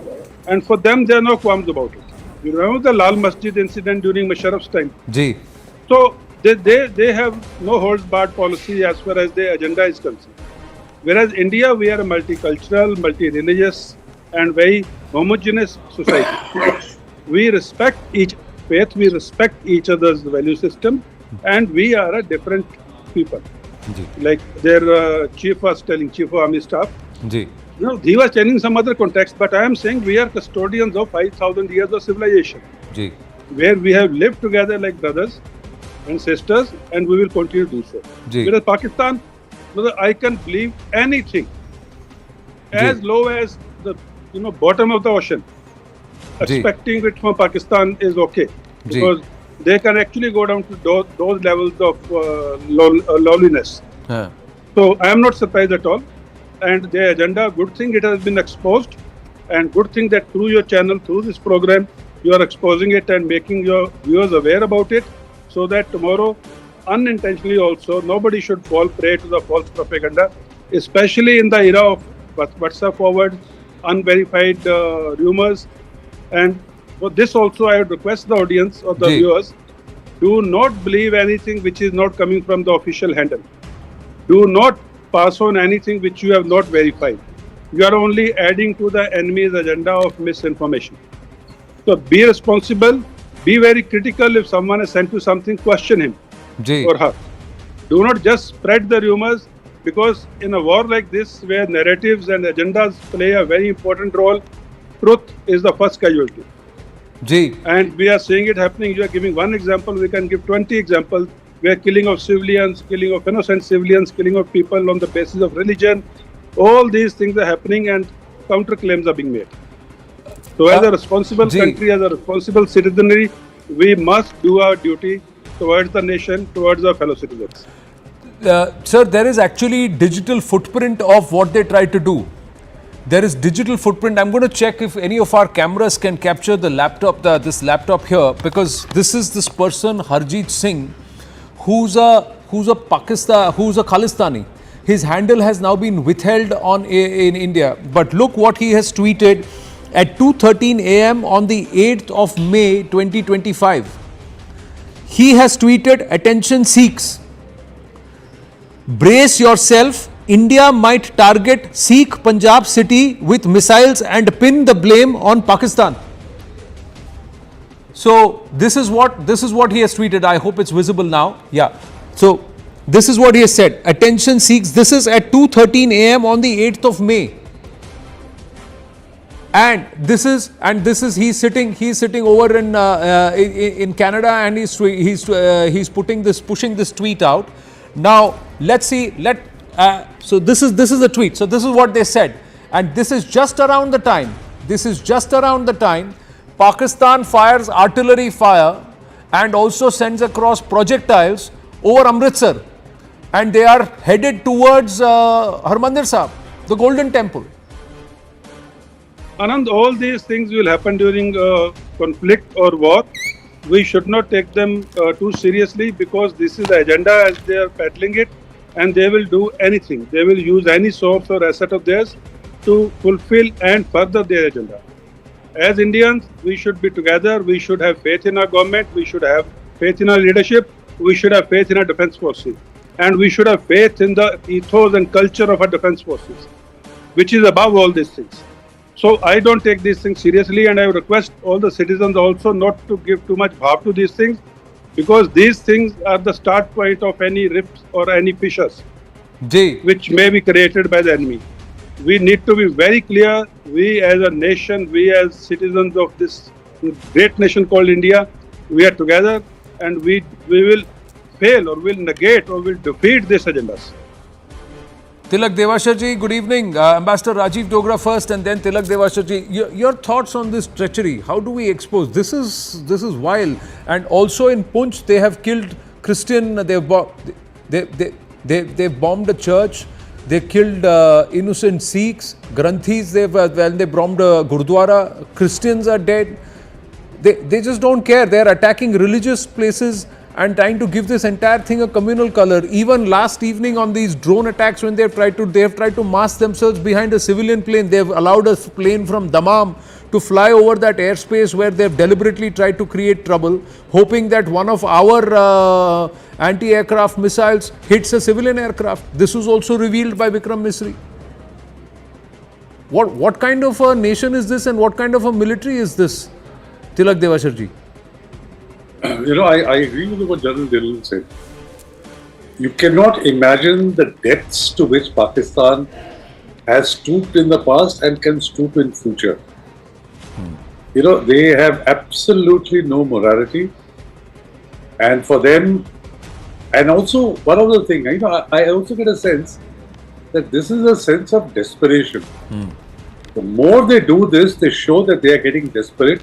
and for them there are no qualms about it. You remember the Lal Masjid incident during Musharraf's time? Ji. So they have no holds barred policy as far as their agenda is concerned. Whereas India, we are a multicultural, multi-religious and very homogeneous society. We respect each faith, we respect each other's value system, and we are a different people. Ji. Like their chief was telling, Chief of Army Staff, Ji. you know, he was telling some other context, but I am saying we are custodians of 5,000 years of civilization, Ji. where we have lived together like brothers and sisters, and we will continue to do so. Ji. Whereas Pakistan, I can believe anything as low as the bottom of the ocean. Expecting it from Pakistan is okay, because they can actually go down to those levels of lowliness. So I am not surprised at all. And their agenda, good thing it has been exposed, and good thing that through your channel, through this program, you are exposing it and making your viewers aware about it, so that tomorrow, unintentionally also, nobody should fall prey to the false propaganda, especially in the era of WhatsApp forward, unverified rumors. And for this also, I would request the audience or the viewers, do not believe anything which is not coming from the official handle. Do not pass on anything which you have not verified. You are only adding to the enemy's agenda of misinformation. So be responsible, be very critical. If someone has sent you something, question him or her. Do not just spread the rumors, because in a war like this, where narratives and agendas play a very important role, truth is the first casualty. And we are seeing it happening. You are giving one example, we can give 20 examples, where killing of civilians, killing of innocent civilians, killing of people on the basis of religion, all these things are happening and counterclaims are being made. So as a responsible country, as a responsible citizenry, we must do our duty towards the nation, towards our fellow citizens. Sir, there is actually digital footprint of what they try to do. There is digital footprint. I'm going to check if any of our cameras can capture the laptop, this laptop here, because this is this person, Harjeet Singh, who's a Khalistani. His handle has now been withheld in India. But look what he has tweeted at 2:13 a.m. on the 8th of May 2025. He has tweeted, "Attention Sikhs, brace yourself. India might target Sikh Punjab city with missiles and pin the blame on Pakistan." So this is what he has tweeted. I hope it's visible now. Yeah. So this is what he has said. "Attention Sikhs." This is at 2:13 a.m. on the 8th of May. And this is he's sitting over in Canada, and he's pushing this tweet out. Now let's see. So this is the tweet. So this is what they said, and this is just around the time. Pakistan fires artillery fire and also sends across projectiles over Amritsar, and they are headed towards Harmandir Sahib, the Golden Temple. Anand, all these things will happen during conflict or war. We should not take them too seriously, because this is the agenda as they are peddling it, and they will do anything. They will use any source or asset of theirs to fulfill and further their agenda. As Indians, we should be together. We should have faith in our government. We should have faith in our leadership. We should have faith in our defense forces. And we should have faith in the ethos and culture of our defense forces, which is above all these things. So I don't take these things seriously, and I request all the citizens also not to give too much bhav to these things, because these things are the start point of any rifts or any fissures which may be created by the enemy. We need to be very clear. We as a nation, we as citizens of this great nation called India, we are together, and we will fail or will negate or will defeat these agendas. Tilak Devashar ji, good evening. Ambassador Rajiv Dogra first, and then Tilak Devashar ji. Your thoughts on this treachery? How do we expose? This is wild. And also in Punch, they have killed Christian. They've bombed a church. They killed innocent Sikhs, Granthis, when they bombed Gurdwara. Christians are dead. They just don't care. They are attacking religious places and trying to give this entire thing a communal color. Even last evening on these drone attacks, when they have tried to mask themselves behind a civilian plane. They have allowed a plane from Dammam to fly over that airspace where they have deliberately tried to create trouble, hoping that one of our anti-aircraft missiles hits a civilian aircraft. This was also revealed by Vikram Misri. What kind of a nation is this, and what kind of a military is this, Tilak Devasharji? I agree with what General Dillon said. You cannot imagine the depths to which Pakistan has stooped in the past and can stoop in future. They have absolutely no morality, and for them, and also one other thing, I also get a sense that this is a sense of desperation. The more they do this, they show that they are getting desperate.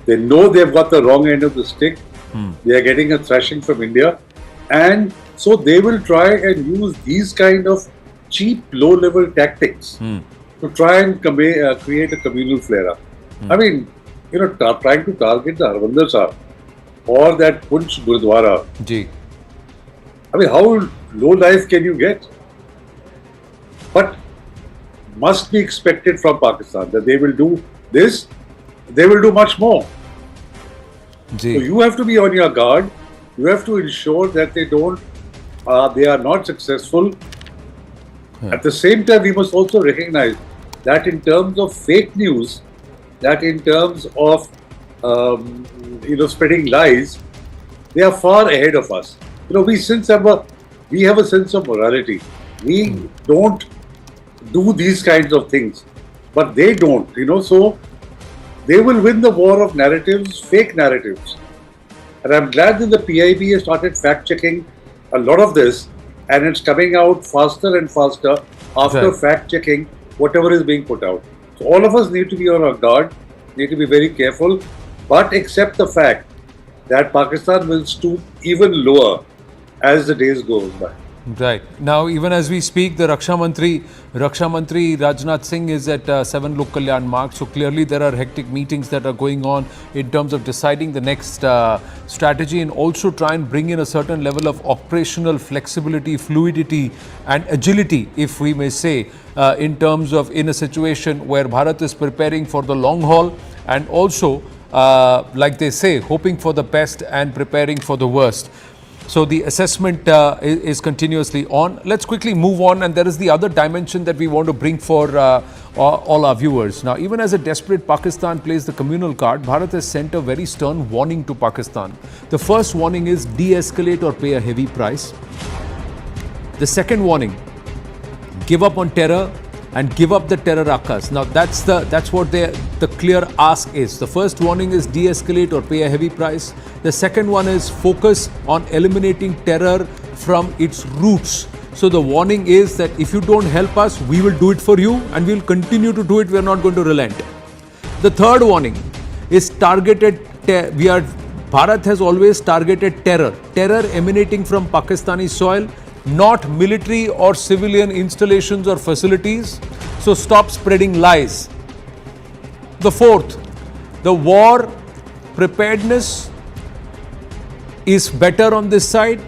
They know they've got the wrong end of the stick. They are getting a thrashing from India, and so they will try and use these kind of cheap, low-level tactics to try and create a communal flare-up. I mean, trying to target the Harmandir Sahib or that Punch Gurdwara. I mean, how low life can you get? But must be expected from Pakistan that they will do this. They will do much more. So you have to be on your guard. You have to ensure that they are not successful. At the same time, we must also recognize that in terms of fake news, that in terms of spreading lies, they are far ahead of us. We have a sense of morality. We don't do these kinds of things, but they don't. So they will win the war of narratives, fake narratives. And I'm glad that the PIB has started fact-checking a lot of this, and it's coming out faster and faster after fact-checking whatever is being put out. So all of us need to be on our guard, need to be very careful, but accept the fact that Pakistan will stoop even lower as the days go by. Right. Now, even as we speak, the Raksha Mantri Rajnath Singh is at 7 Lok Kalyan Marg. So clearly there are hectic meetings that are going on in terms of deciding the next strategy, and also try and bring in a certain level of operational flexibility, fluidity and agility, if we may say, in terms of in a situation where Bharat is preparing for the long haul, and also, like they say, hoping for the best and preparing for the worst. So the assessment is continuously on. Let's quickly move on, and there is the other dimension that we want to bring for all our viewers. Now, even as a desperate Pakistan plays the communal card, Bharat has sent a very stern warning to Pakistan. The first warning is de-escalate or pay a heavy price. The second warning, give up on terror and give up the terror akas. Now that's what the clear ask is. The first warning is de-escalate or pay a heavy price. The second one is focus on eliminating terror from its roots. So the warning is that if you don't help us, we will do it for you, and we will continue to do it. We are not going to relent. The third warning is targeted. Bharat has always targeted terror emanating from Pakistani soil, not military or civilian installations or facilities. So stop spreading lies. The fourth, the war preparedness is better on this side.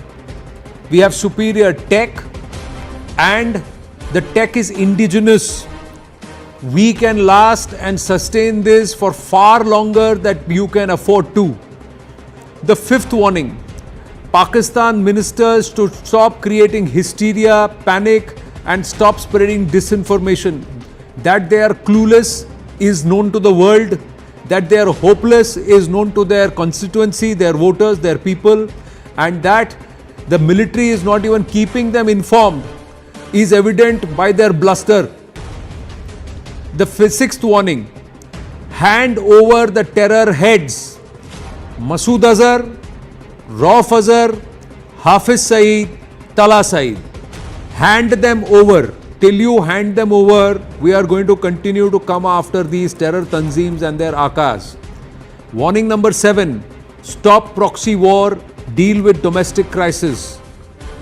We have superior tech, and the tech is indigenous. We can last and sustain this for far longer than you can afford to. The fifth warning, Pakistan ministers to stop creating hysteria, panic, and stop spreading disinformation. That they are clueless is known to the world. That they are hopeless is known to their constituency, their voters, their people. And that the military is not even keeping them informed is evident by their bluster. The sixth warning, hand over the terror heads. Masood Azhar, Rauf Azhar, Hafiz Saeed, Tala Saeed. Hand them over. Till you hand them over, we are going to continue to come after these terror tanzeems and their akas. Warning number 7, stop proxy war, deal with domestic crisis.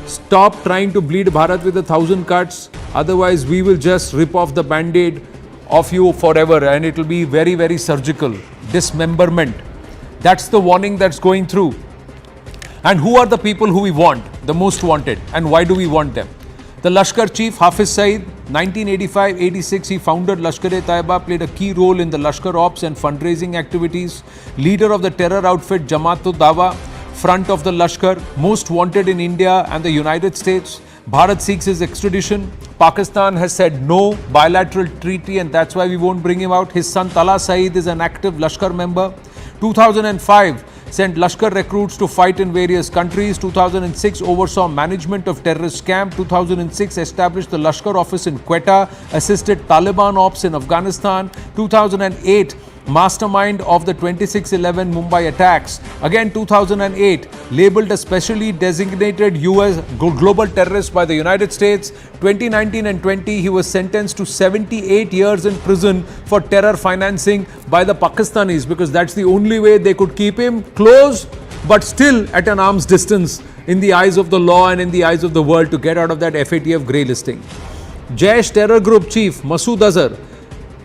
Stop trying to bleed Bharat with 1,000 cuts. Otherwise, we will just rip off the band-aid of you forever, and it will be very, very surgical. Dismemberment. That's the warning that's going through. And who are the people who we want, the most wanted, and why do we want them? The Lashkar chief, Hafiz Saeed, 1985-86, he founded Lashkar-e-Taiba, played a key role in the Lashkar ops and fundraising activities. Leader of the terror outfit Jamaat-ud-Dawa, front of the Lashkar, most wanted in India and the United States. Bharat seeks his extradition. Pakistan has said no bilateral treaty, and that's why we won't bring him out. His son Tala Saeed is an active Lashkar member. 2005, sent Lashkar recruits to fight in various countries. 2006, oversaw management of terrorist camp. 2006, established the Lashkar office in Quetta, assisted Taliban ops in Afghanistan. 2008, mastermind of the 26/11 Mumbai attacks. Again 2008, labelled a specially designated US global terrorist by the United States. 2019 and 20, he was sentenced to 78 years in prison for terror financing by the Pakistanis, because that's the only way they could keep him close but still at an arm's distance in the eyes of the law and in the eyes of the world, to get out of that FATF grey listing. Jaish terror group chief Masood Azhar,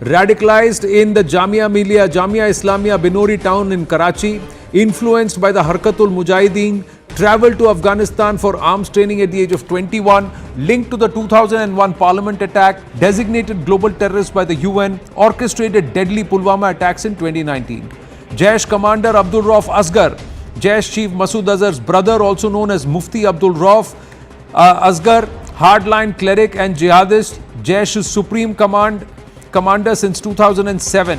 radicalized in the Jamia Islamia Binori town in Karachi, influenced by the Harkatul Mujahideen, travelled to Afghanistan for arms training at the age of 21, linked to the 2001 parliament attack, designated global terrorist by the UN, orchestrated deadly Pulwama attacks in 2019. Jaish commander Abdul Rauf Asghar, Jaish chief Masood Azhar's brother, also known as Mufti Abdul Rauf Asghar, hardline cleric and jihadist, Jaish's supreme commander since 2007.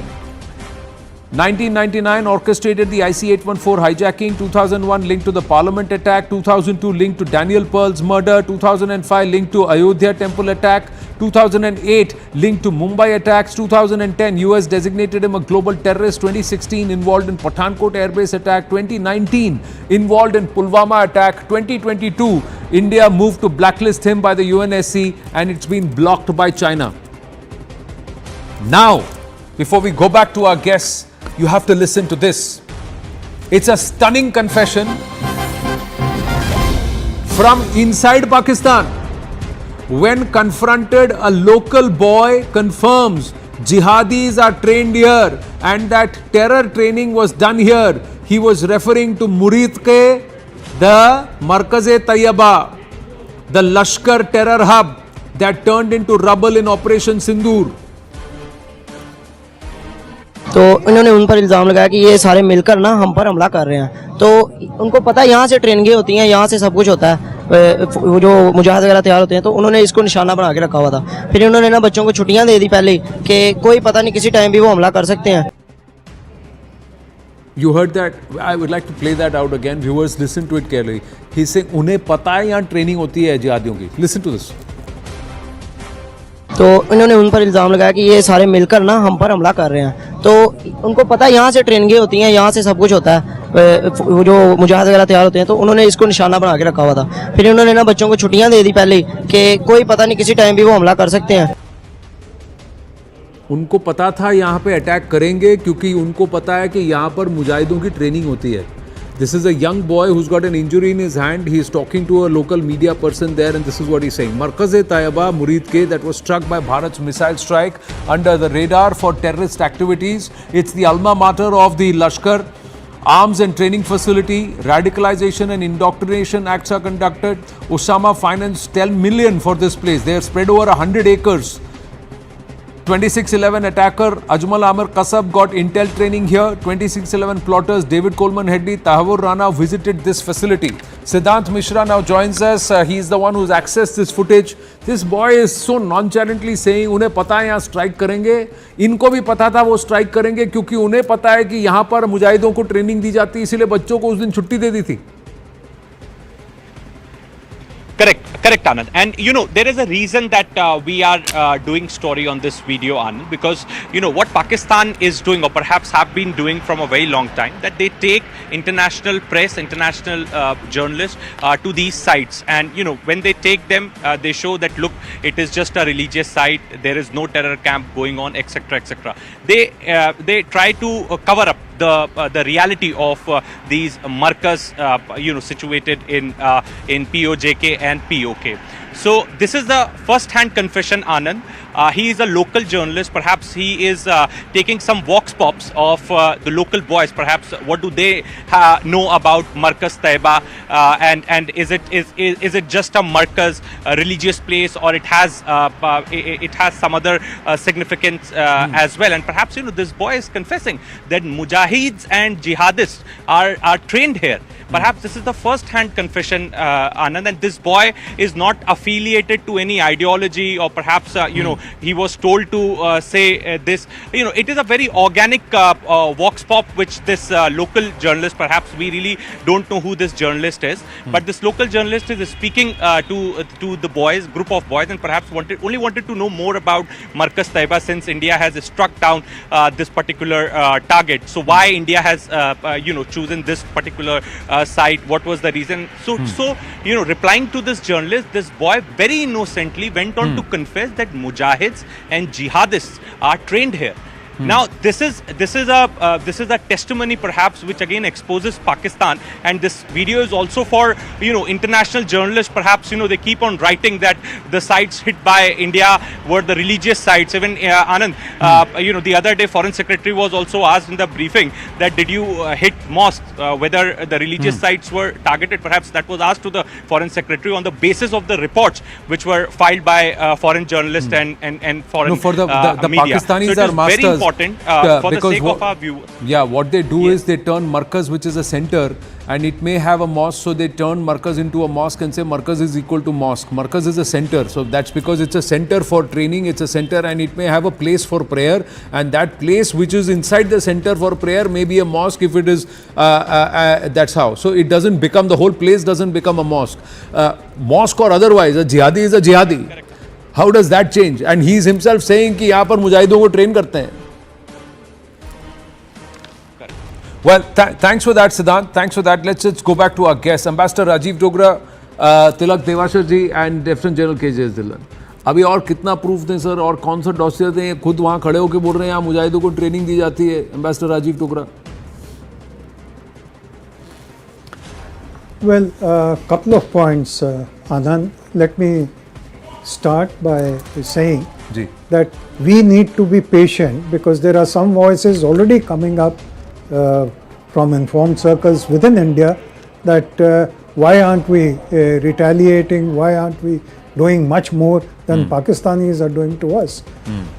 1999, orchestrated the IC-814 hijacking. 2001, linked to the parliament attack. 2002, linked to Daniel Pearl's murder. 2005, linked to Ayodhya temple attack. 2008, linked to Mumbai attacks. 2010, US designated him a global terrorist. 2016, involved in Pathankot airbase attack. 2019, involved in Pulwama attack. 2022, India moved to blacklist him by the UNSC, and it's been blocked by China. Now, before we go back to our guests, you have to listen to this. It's a stunning confession from inside Pakistan. When confronted, a local boy confirms jihadis are trained here and that terror training was done here. He was referring to Muridke, the Markaz-e-Tayyaba, the Lashkar terror hub that turned into rubble in Operation Sindoor. तो इन्होंने उन पर इल्ज़ाम लगाया कि ये सारे मिलकर ना हम पर हमला कर रहे हैं। तो उनको पता है यहाँ से ट्रेनिंगें होती हैं, यहाँ से सब कुछ होता है, वो जो मुजाहिद वगैरह तैयार होते हैं, तो उन्होंने इसको निशाना बना के रखा हुआ था। फिर उन्होंने ना बच्चों को छुट्टियाँ दे दी पहले कि कोई पता नहीं किसी टाइम भी वो हमला कर सकते हैं। You heard that? I would like to play that out again. Viewers, listen to it carefully. He's saying उन्हें पता है यहाँ ट्रेनिंग होती है जिहादियों की. Listen to this. तो इन्होंने उन पर इल्ज़ाम लगाया कि ये सारे मिलकर ना हम पर हमला कर रहे हैं। तो उनको पता है यहाँ से ट्रेनिंगें होती हैं, यहाँ से सब कुछ होता है, वो जो मुजाहिद वगैरह तैयार होते हैं, तो उन्होंने इसको निशाना बना के रखा हुआ था। फिर उन्होंने ना बच्चों को छुट्टियाँ दे दी पहले कि कोई पता नहीं किसी टाइम भी वो हमला कर सकते हैं। उनको पता था यहाँ पे अटैक करेंगे क्योंकि उनको पता है कि यहाँ पर मुजाहिदों की ट्रेनिंग होती है. This is a young boy who's got an injury in his hand. He is talking to a local media person there, and this is what he's saying. Markaz-e-Tayyaba, Muridke, that was struck by Bharat's missile strike under the radar for terrorist activities. It's the alma mater of the Lashkar arms and training facility. Radicalization and indoctrination acts are conducted. Osama financed 10 million for this place. They are spread over 100 acres. 26/11 attacker Ajmal Amir Kasab got intel training here. 26/11 plotters David Coleman Heddy, Tahavur Rana visited this facility. Siddhant Mishra now joins us. He is the one who's accessed this footage. This boy is so nonchalantly saying उन्हें पता है यहाँ strike करेंगे. इनको भी पता था वो स्ट्राइक करेंगे क्योंकि उन्हें पता है कि यहाँ पर मुजाहिदों को ट्रेनिंग दी जाती है, इसीलिए बच्चों को उस दिन छुट्टी दे दी थी. Correct, Anand. And there is a reason that we are doing story on this video, Anand, because what Pakistan is doing, or perhaps have been doing from a very long time, that they take international press, international journalists to these sites, and when they take them, they show that look, it is just a religious site, there is no terror camp going on, etc., etc. They try to cover up the reality of these markers situated in POJK and POK. So this is the first-hand confession, Anand. He is a local journalist. Perhaps he is taking some vox pops of the local boys. Perhaps what do they know about Markaz Taiba, and is it just a Markaz religious place, or it has some other significance as well? And perhaps this boy is confessing that mujahids and jihadists are trained here. Perhaps this is the first-hand confession, Anand, and this boy is not affiliated to any ideology, or perhaps he was told to say this. It is a very organic vox pop which this local journalist, perhaps we really don't know who this journalist is, but this local journalist is speaking to the boys, group of boys, and perhaps only wanted to know more about Markaz Taiba, since India has struck down this particular target. So why India has chosen this particular site? What was the reason? So replying to this journalist, this boy very innocently went on to confess that mujahids and jihadists are trained here. Now this is a testimony, perhaps, which again exposes Pakistan, and this video is also for international journalists. Perhaps they keep on writing that the sites hit by India were the religious sites. Even Anand, the other day Foreign Secretary was also asked in the briefing that did you hit mosques, whether the religious sites were targeted. Perhaps that was asked to the Foreign Secretary on the basis of the reports which were filed by foreign journalists and foreign for the media. Pakistanis So it are is masters. very important for the sake of our viewers. Yeah, what they do is they turn Markaz, which is a center, and it may have a mosque, so they turn Markaz into a mosque and say Markaz is equal to mosque. Markaz is a center, so that's because it's a center for training, it's a center, and it may have a place for prayer, and that place which is inside the center for prayer may be a mosque if it is, that's how. So it doesn't become, the whole place doesn't become a mosque. Mosque or otherwise, a jihadi is a jihadi. Correct. How does that change? And he is himself saying कि यहाँ पर मुजाहिदों को train करते हैं. Well, thanks for that, Siddhant. Thanks for that. Let's go back to our guests. Ambassador Rajiv Dogra, Tilak Devashar ji, and Lieutenant General KJS Dhillon. अभी और कितना proof दें सर, और कौन सा डॉसियर दें? खुद वहाँ खड़े होकर बोल रहे हैं यहाँ मुजाहिदों को ट्रेनिंग दी जाती है. Ambassador Rajiv Dogra. Well, couple of points, Anand. Let me start by saying that we need to be patient, because there are some voices already coming up from informed circles within India that why aren't we retaliating, why aren't we doing much more than Pakistanis are doing to us.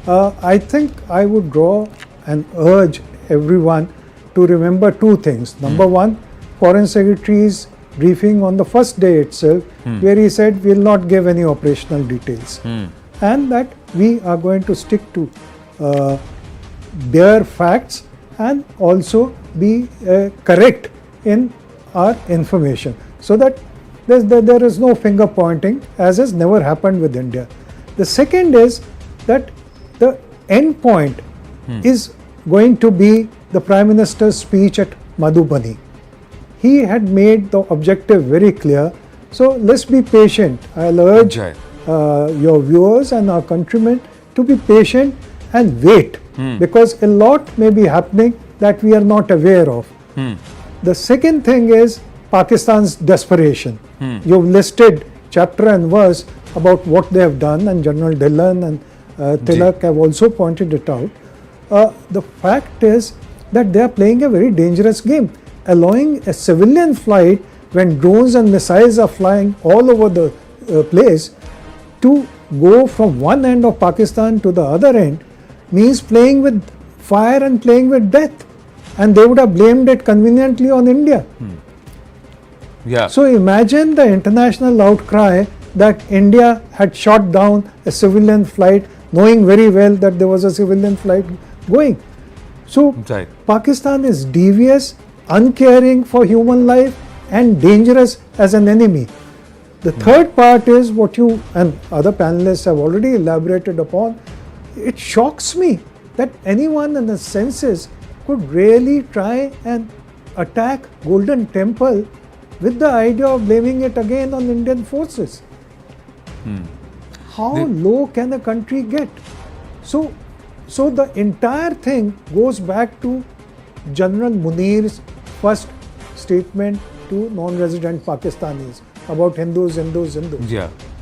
I think I would draw and urge everyone to remember two things. Number one, Foreign Secretary's briefing on the first day itself, where he said we will not give any operational details, and that we are going to stick to bare facts and also be correct in our information, so that there is no finger pointing, as has never happened with India. The second is that the end point is going to be the Prime Minister's speech at Madhubani. He had made the objective very clear, so let's be patient. I'll urge your viewers and our countrymen to be patient and wait, because a lot may be happening that we are not aware of. The second thing is Pakistan's desperation. You've listed chapter and verse about what they have done, and General Dhillon and Tilak have also pointed it out. The fact is that they are playing a very dangerous game, allowing a civilian flight when drones and missiles are flying all over the place to go from one end of Pakistan to the other end means playing with fire and playing with death, and they would have blamed it conveniently on India. So imagine the international outcry that India had shot down a civilian flight, knowing very well that there was a civilian flight going. So Pakistan is devious, uncaring for human life, and dangerous as an enemy. The third part is what you and other panelists have already elaborated upon. It shocks me that anyone in the senses could really try and attack Golden Temple with the idea of blaming it again on Indian forces. How low can a country get? So the entire thing goes back to General Munir's first statement to non-resident Pakistanis about Hindus.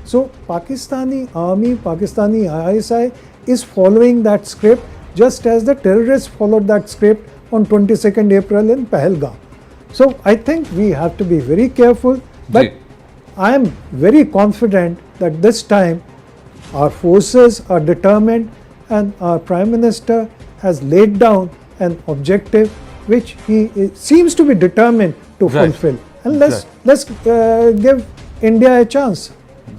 So Pakistani army, Pakistani ISI is following that script just as the terrorists followed that script on 22nd April in Pahalgam. So I think we have to be very careful, but I am very confident that this time our forces are determined and our Prime Minister has laid down an objective which he seems to be determined to fulfill. And let's give India a chance.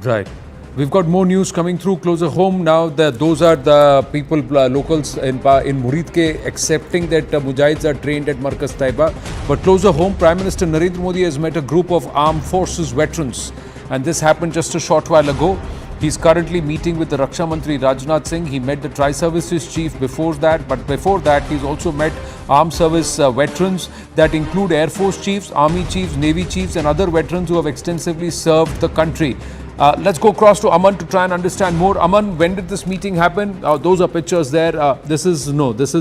Right. We've got more news coming through closer home now. Those are the people, locals in Muridke accepting that Mujahids are trained at Markaz Taiba. But closer home, Prime Minister Narendra Modi has met a group of armed forces veterans. And this happened just a short while ago. He's currently meeting with the Raksha Mantri Rajnath Singh. He met the Tri-Services Chief before that. But before that, he's also met armed service veterans that include Air Force Chiefs, Army Chiefs, Navy Chiefs and other veterans who have extensively served the country. Let's go across to Aman to try and understand more. Aman, when did this meeting happen? Those are pictures there. This is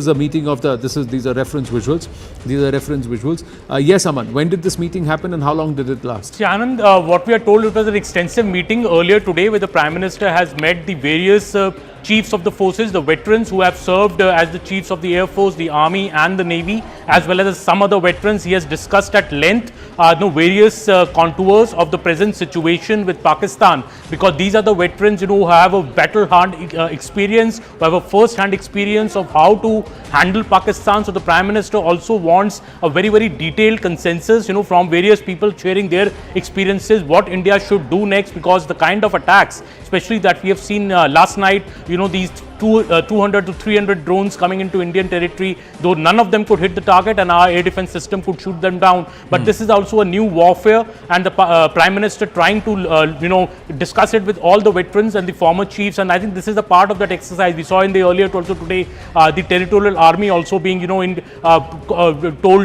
a meeting of these are reference visuals. These are reference visuals. Yes, Aman, when did this meeting happen and how long did it last? See, Anand, what we are told, it was an extensive meeting earlier today where the Prime Minister has met the various chiefs of the forces, the veterans who have served as the chiefs of the Air Force, the Army and the Navy, as well as some other veterans. He has discussed at length various contours of the present situation with Pakistan, because these are the veterans who have a battle-hardened experience, who have a first-hand experience of how to handle Pakistan. So the Prime Minister also wants a very, very detailed consensus from various people sharing their experiences, what India should do next, because the kind of attacks, especially that we have seen last night, these 200 to 300 drones coming into Indian territory, though none of them could hit the target and our air defense system could shoot them down. But this is also a new warfare, and the Prime Minister trying to discuss it with all the veterans and the former chiefs, and I think this is a part of that exercise. We saw in the earlier also today the territorial army also being told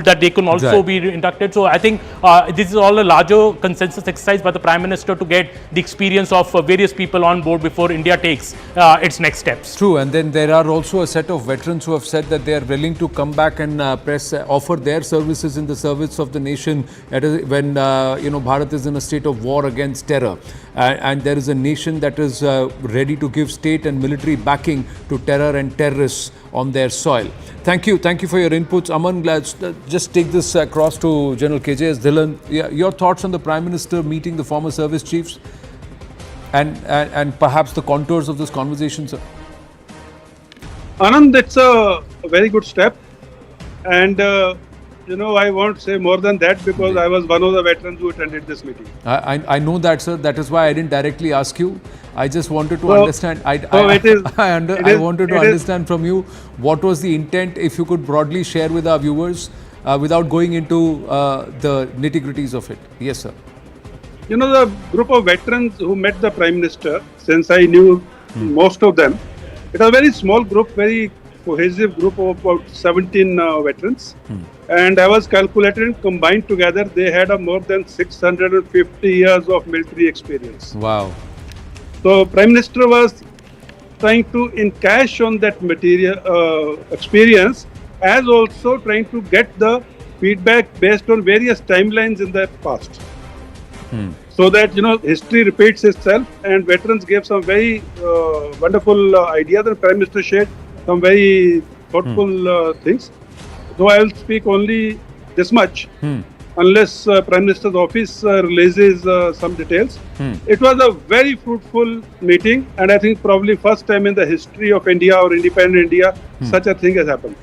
that they can also be inducted. So I think this is all a larger consensus exercise by the Prime Minister to get the experience of various people on board before India takes its next steps. True, and then there are also a set of veterans who have said that they are willing to come back and offer their services in the service of the nation when Bharat is in a state of war against terror, and there is a nation that is ready to give state and military backing to terror and terrorists on their soil. Thank you for your inputs, Aman. Let's just take this across to General KJS Dhillon. Your thoughts on the Prime Minister meeting the former service chiefs and perhaps the contours of this conversation, sir? Anand, it's a very good step, and I won't say more than that because I was one of the veterans who attended this meeting. I know that, sir. That is why I didn't directly ask you. I just wanted to understand. I wanted to understand from you what was the intent. If you could broadly share with our viewers, without going into the nitty-gritties of it. Yes, sir. The group of veterans who met the Prime Minister, since I knew most of them, it was a very small group, very cohesive group of about 17 veterans. And I was calculating, combined together, they had more than 650 years of military experience. Wow. So Prime Minister was trying to encash on that material experience, as also trying to get the feedback based on various timelines in the past. So that, history repeats itself, and veterans gave some very wonderful ideas. The Prime Minister shared some very thoughtful things. Though I will speak only this much, unless Prime Minister's office releases some details. It was a very fruitful meeting, and I think probably first time in the history of India or independent India, such a thing has happened.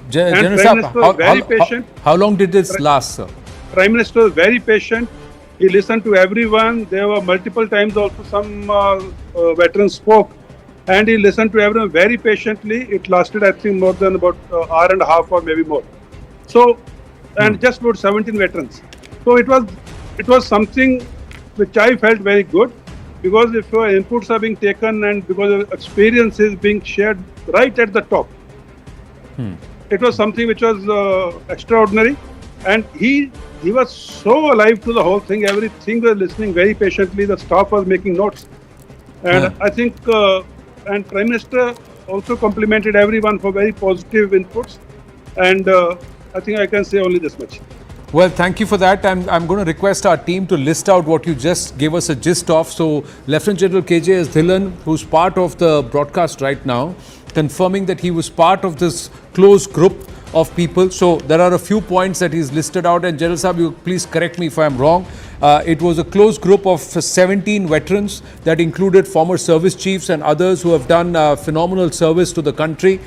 General Saab, how long did this last, sir? Prime Minister was very patient. He listened to everyone. There were multiple times also some veterans spoke, and he listened to everyone very patiently. It lasted, I think, more than about an hour and a half or maybe more. So, and just about 17 veterans. So it was something which I felt very good, because if your inputs are being taken and because of experience is being shared right at the top, it was something which was extraordinary. And he was so alive to the whole thing. Everything was listening very patiently. The staff was making notes. And I think, and Prime Minister also complimented everyone for very positive inputs. And I think I can say only this much. Well, thank you for that. I'm going to request our team to list out what you just gave us a gist of. So, Lieutenant General KJS Dhillon, who's part of the broadcast right now, confirming that he was part of this close group of people. So, there are a few points that he's listed out. And General Saab, you please correct me if I'm wrong. It was a close group of 17 veterans that included former service chiefs and others who have done phenomenal service to the country.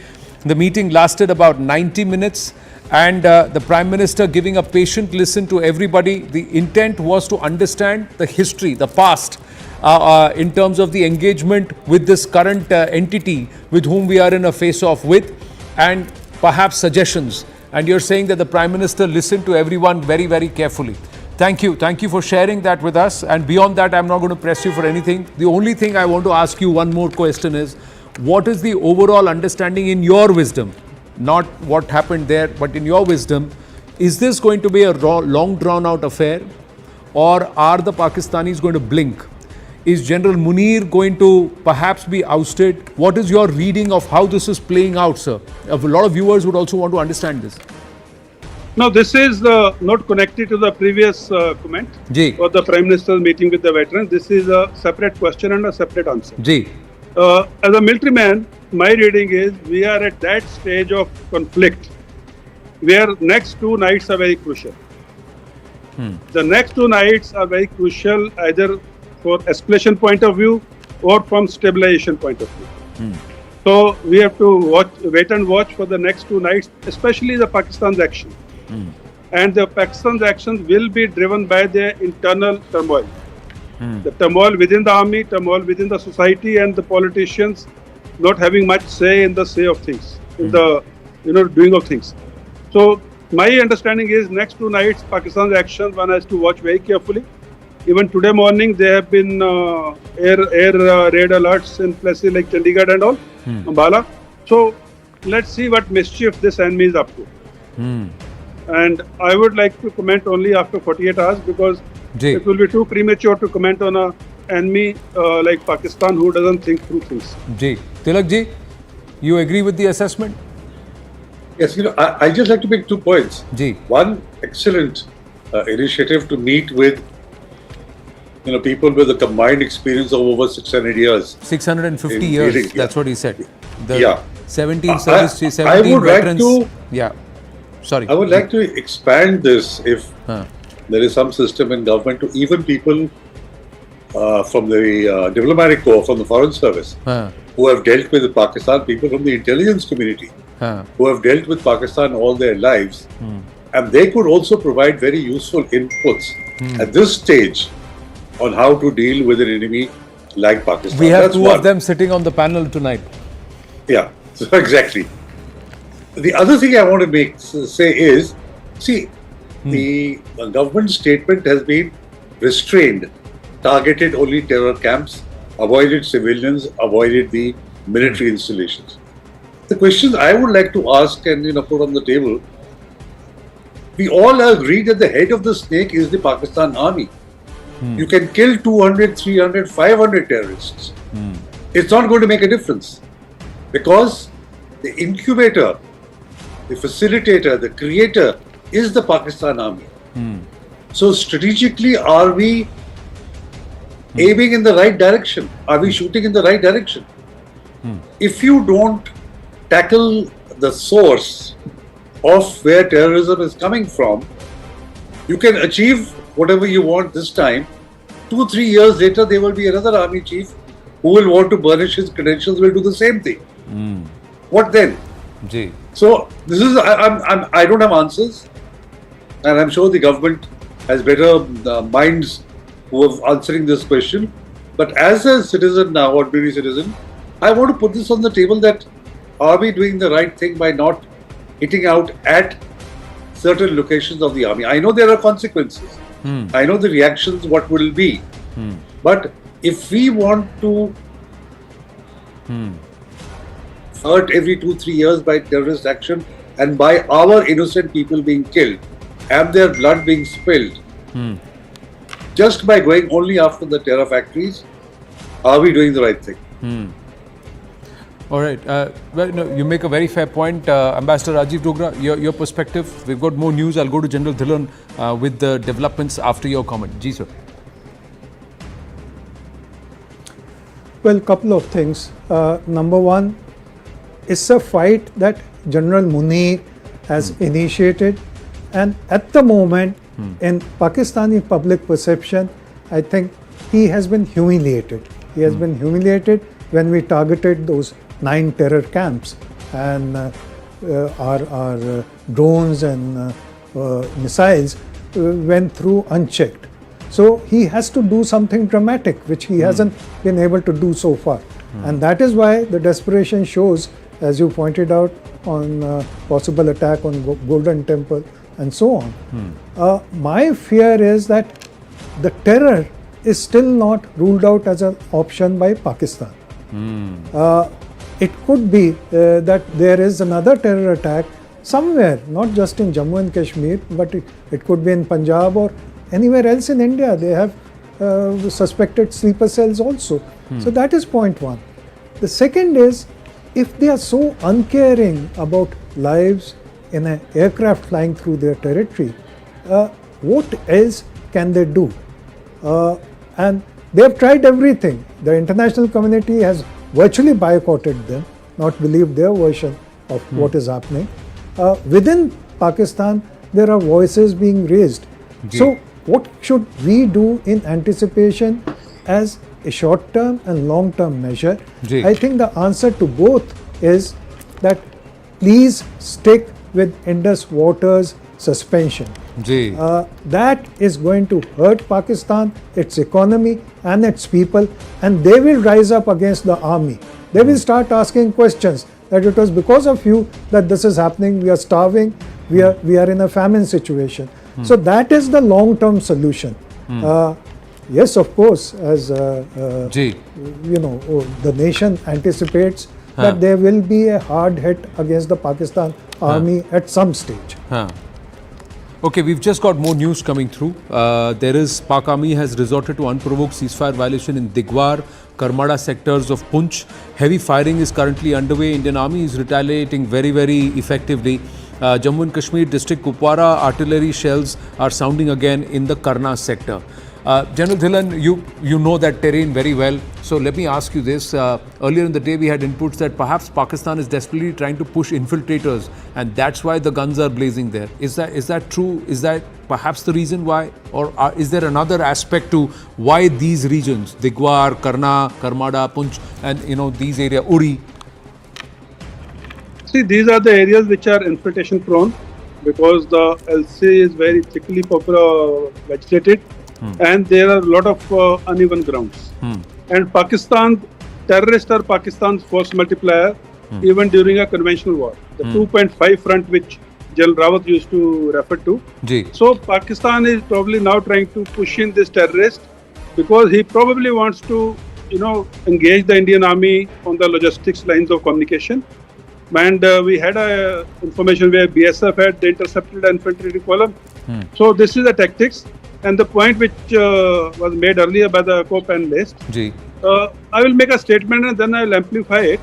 The meeting lasted about 90 minutes. And the Prime Minister giving a patient listen to everybody. The intent was to understand the history, the past, in terms of the engagement with this current entity with whom we are in a face-off with, and perhaps suggestions. And you're saying that the Prime Minister listened to everyone very, very carefully. Thank you. Thank you for sharing that with us. And beyond that, I'm not going to press you for anything. The only thing I want to ask you one more question is, what is the overall understanding in your wisdom? Not what happened there, but in your wisdom, is this going to be a long drawn out affair, or are the Pakistanis going to blink? Is General Munir going to perhaps be ousted? What is your reading of how this is playing out, sir? A lot of viewers would also want to understand this. No, this is not connected to the previous comment or the Prime Minister's meeting with the veterans. This is a separate question and a separate answer. As a military man, my reading is we are at that stage of conflict where next 2 nights are very crucial. The next 2 nights are very crucial either for escalation point of view or from stabilization point of view. So we have to wait and watch for the next 2 nights, especially the Pakistan's action. And the Pakistan's actions will be driven by their internal turmoil. The turmoil within the army, turmoil within the society, and the politicians not having much say in the say of things, in the doing of things. So my understanding is next 2 nights Pakistan's actions one has to watch very carefully. Even today morning there have been air raid alerts in places like Chandigarh and all, Ambala. So let's see what mischief this enemy is up to. And I would like to comment only after 48 hours because it will be too premature to comment on an enemy like Pakistan who doesn't think through things. Tilak ji, you agree with the assessment? Yes, I just like to make 2 points. One, excellent initiative to meet with people with a combined experience of over 600 years. 650 years, dealing, that's what he said. 17 service chiefs, 17 veterans. I would like to expand this if there is some system in government to even people from the diplomatic corps, from the foreign service, who have dealt with Pakistan, people from the intelligence community, who have dealt with Pakistan all their lives, and they could also provide very useful inputs at this stage on how to deal with an enemy like Pakistan. We have 2 of them sitting on the panel tonight. Yeah, so exactly. The other thing I want to say is, see, the government statement has been restrained, targeted only terror camps, avoided civilians, avoided the military installations. The questions I would like to ask and put on the table, we all agree that the head of the snake is the Pakistan army. You can kill 200, 300, 500 terrorists. It's not going to make a difference because the incubator, the facilitator, the creator is the Pakistan army. So strategically, are we aiming in the right direction? Are we shooting in the right direction? If you don't tackle the source of where terrorism is coming from, you can achieve whatever you want this time. 2-3 years later, there will be another army chief who will want to burnish his credentials, will do the same thing. What then? So this is, I don't have answers, and I'm sure the government has better minds who are answering this question. But as a citizen now, ordinary citizen, I want to put this on the table that are we doing the right thing by not hitting out at certain locations of the army? I know there are consequences. I know the reactions, what will be. But if we want to hurt every 2-3 years by terrorist action and by our innocent people being killed and their blood being spilled, just by going only after the terror factories, are we doing the right thing? All right. Well, no, you make a very fair point. Ambassador Rajiv Dogra, your perspective. We've got more news. I'll go to General Dhillon with the developments after your comment. Ji, sir. Well, couple of things. Number one, it's a fight that General Munir has initiated, and at the moment, in Pakistani public perception, I think he has been humiliated. He has been humiliated when we targeted those 9 terror camps, and our drones and missiles went through unchecked. So he has to do something dramatic, which he hasn't been able to do so far. And that is why the desperation shows, as you pointed out, on possible attack on Golden Temple and so on. My fear is that the terror is still not ruled out as an option by Pakistan. It could be that there is another terror attack somewhere, not just in Jammu and Kashmir, but it could be in Punjab or anywhere else in India. They have suspected sleeper cells also. So that is point one. The second is, if they are so uncaring about lives in an aircraft flying through their territory, what else can they do? And they have tried everything. The international community has virtually boycotted them, not believed their version of what is happening. Within Pakistan, there are voices being raised. So what should we do in anticipation as a short-term and long-term measure? I think the answer to both is that please stick with Indus Water's suspension. That is going to hurt Pakistan, its economy and its people, and they will rise up against the army. They will start asking questions that it was because of you that this is happening, we are starving, we are in a famine situation. So that is the long-term solution. Yes, of course, as the nation anticipates that there will be a hard hit against the Pakistan army at some stage. Okay, we've just got more news coming through. Pak Army has resorted to unprovoked ceasefire violation in Digwar, Karmada sectors of Punch. Heavy firing is currently underway. Indian Army is retaliating very, very effectively. Jammu and Kashmir district Kupwara artillery shells are sounding again in the Karna sector. General Dhillon, you know that terrain very well. So let me ask you this. Earlier in the day, we had inputs that perhaps Pakistan is desperately trying to push infiltrators, and that's why the guns are blazing there. Is that true? Is that perhaps the reason why? Or is there another aspect to why these regions, Digwar, Karna, Karmada, Punch, and these areas, Uri? See, these are the areas which are infiltration prone because the LC is very thickly vegetated. And there are a lot of uneven grounds. And Pakistan, terrorists are Pakistan's force multiplier even during a conventional war. The 2.5 front which General Rawat used to refer to. So Pakistan is probably now trying to push in this terrorist because he probably wants to, engage the Indian Army on the logistics lines of communication. And we had a information where BSF had intercepted an infantry column. So this is the tactics. And the point which was made earlier by the co-panelist, I will make a statement and then I will amplify it.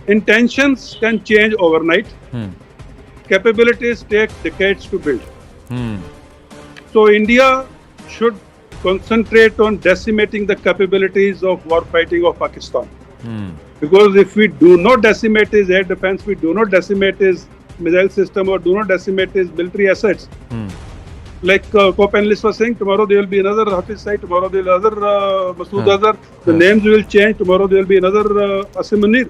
Intentions can change overnight. Capabilities take decades to build. So India should concentrate on decimating the capabilities of warfighting of Pakistan. Because if we do not decimate his air defense, we do not decimate his missile system or do not decimate his military assets, like co-panelists were saying, tomorrow there will be another Hafiz site, tomorrow there will be another Masood Azhar, the names will change, tomorrow there will be another Asim Munir.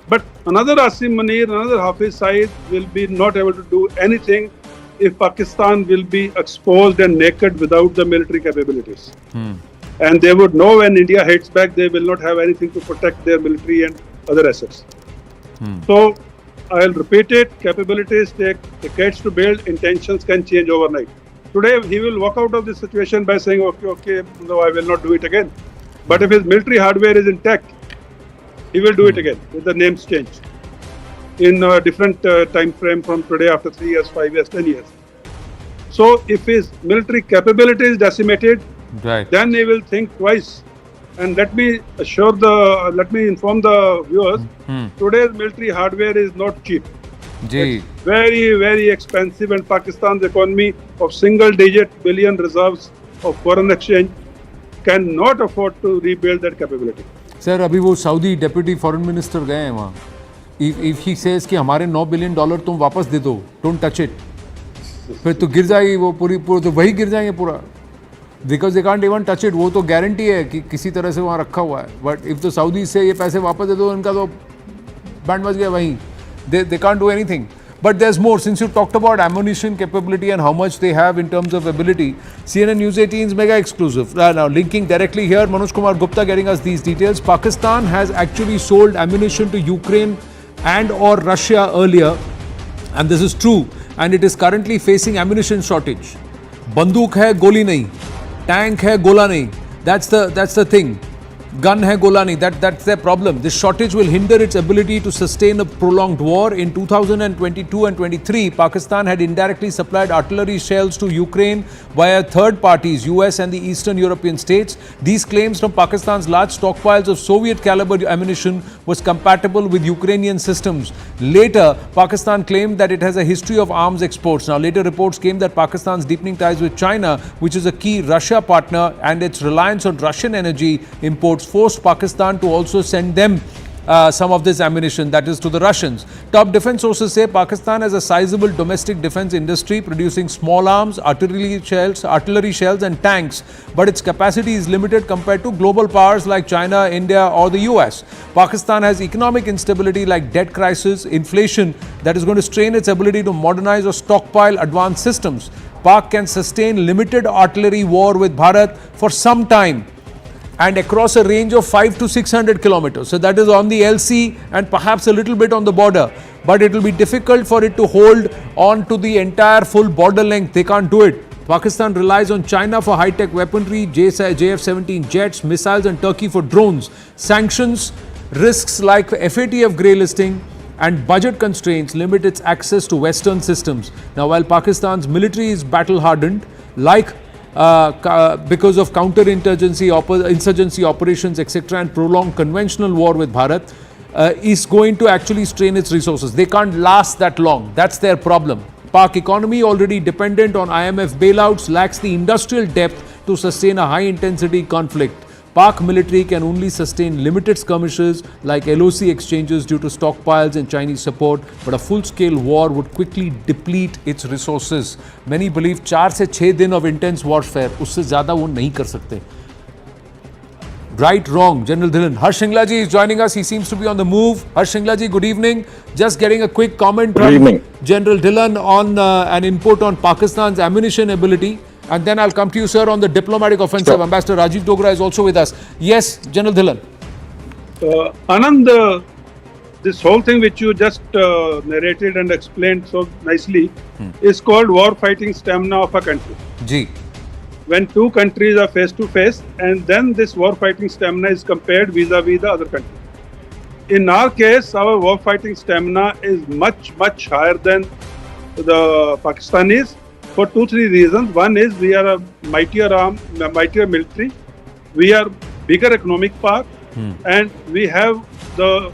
But another Asim Munir, another Hafiz site will be not able to do anything if Pakistan will be exposed and naked without the military capabilities. And they would know when India hits back, they will not have anything to protect their military and other assets. So, I'll repeat it, capabilities take decades to build, intentions can change overnight. Today, he will walk out of this situation by saying, okay, no, I will not do it again. But if his military hardware is intact, he will do it again with the names changed in a different time frame from today after 3 years, 5 years, 10 years. So, if his military capability is decimated, then he will think twice And let me inform the viewers, today's military hardware is not cheap. जी. It's very, very expensive, and Pakistan's economy of single-digit billion reserves of foreign exchange cannot afford to rebuild that capability. Sir अभी वो Saudi deputy foreign minister गए हैं वहाँ. If he says कि हमारे $9 billion तुम वापस दे दो, don't touch it. फिर तो गिर जाएगी वो पूरी तो वही गिर जाएंगे पूरा. Because they can't even touch it. वो तो गारंटी है कि किसी तरह से वहाँ रखा हुआ है. But if the Saudis से ये पैसे वापस दे दो, इनका तो बैंड बज गया वहीं. They can't do anything. But there's more. Since you talked about ammunition capability and how much they have in terms of ability, CNN News 18's mega exclusive. Now linking directly here, Manoj Kumar Gupta getting us these details. Pakistan has actually sold ammunition to Ukraine and or Russia earlier, and this is true. And it is currently facing ammunition shortage. Banduk hai, goli nahi. Tank hai, gola nahi. That's the thing. Gun hai, gola nahi. That's their problem. This shortage will hinder its ability to sustain a prolonged war. In 2022 and 23, Pakistan had indirectly supplied artillery shells to Ukraine via third parties, US and the Eastern European states. These claims from Pakistan's large stockpiles of Soviet caliber ammunition was compatible with Ukrainian systems. Later, Pakistan claimed that it has a history of arms exports. Now, later reports came that Pakistan's deepening ties with China, which is a key Russia partner, and its reliance on Russian energy imports forced Pakistan to also send them some of this ammunition, that is to the Russians. Top defense sources say Pakistan has a sizable domestic defense industry producing small arms, artillery shells and tanks, but its capacity is limited compared to global powers like China, India or the US. Pakistan has economic instability like debt crisis, inflation that is going to strain its ability to modernize or stockpile advanced systems. Pak can sustain limited artillery war with Bharat for some time and across a range of 500 to 600 kilometers. So that is on the LC and perhaps a little bit on the border. But it will be difficult for it to hold on to the entire full border length. They can't do it. Pakistan relies on China for high-tech weaponry, JF-17 jets, missiles and Turkey for drones. Sanctions, risks like FATF grey listing and budget constraints limit its access to Western systems. Now, while Pakistan's military is battle-hardened, like because of insurgency operations, etc., and prolonged conventional war with Bharat, is going to actually strain its resources. They can't last that long. That's their problem. Pak economy, already dependent on IMF bailouts, lacks the industrial depth to sustain a high-intensity conflict. Pak military can only sustain limited skirmishes like LOC exchanges due to stockpiles and Chinese support, but a full-scale war would quickly deplete its resources. Many believe 4 से 6 दिन of intense warfare, उससे ज़्यादा वो नहीं कर सकते. Right, wrong, General Dhillon. Harsh Shingla ji is joining us. He seems to be on the move. Harsh Shingla ji, good evening. Just getting a quick comment from General Dhillon on an input on Pakistan's ammunition ability. And then I'll come to you, sir, on the diplomatic offensive. Sure. Ambassador Rajiv Dogra is also with us. Yes, General Dhillon. Anand, this whole thing which you just narrated and explained so nicely is called war-fighting stamina of a country. Ji. When two countries are face to face, and then this war-fighting stamina is compared vis-a-vis the other country. In our case, our war-fighting stamina is much, much higher than the Pakistanis for 2-3 reasons. One is we are a mightier military, we are bigger economic power, and we have the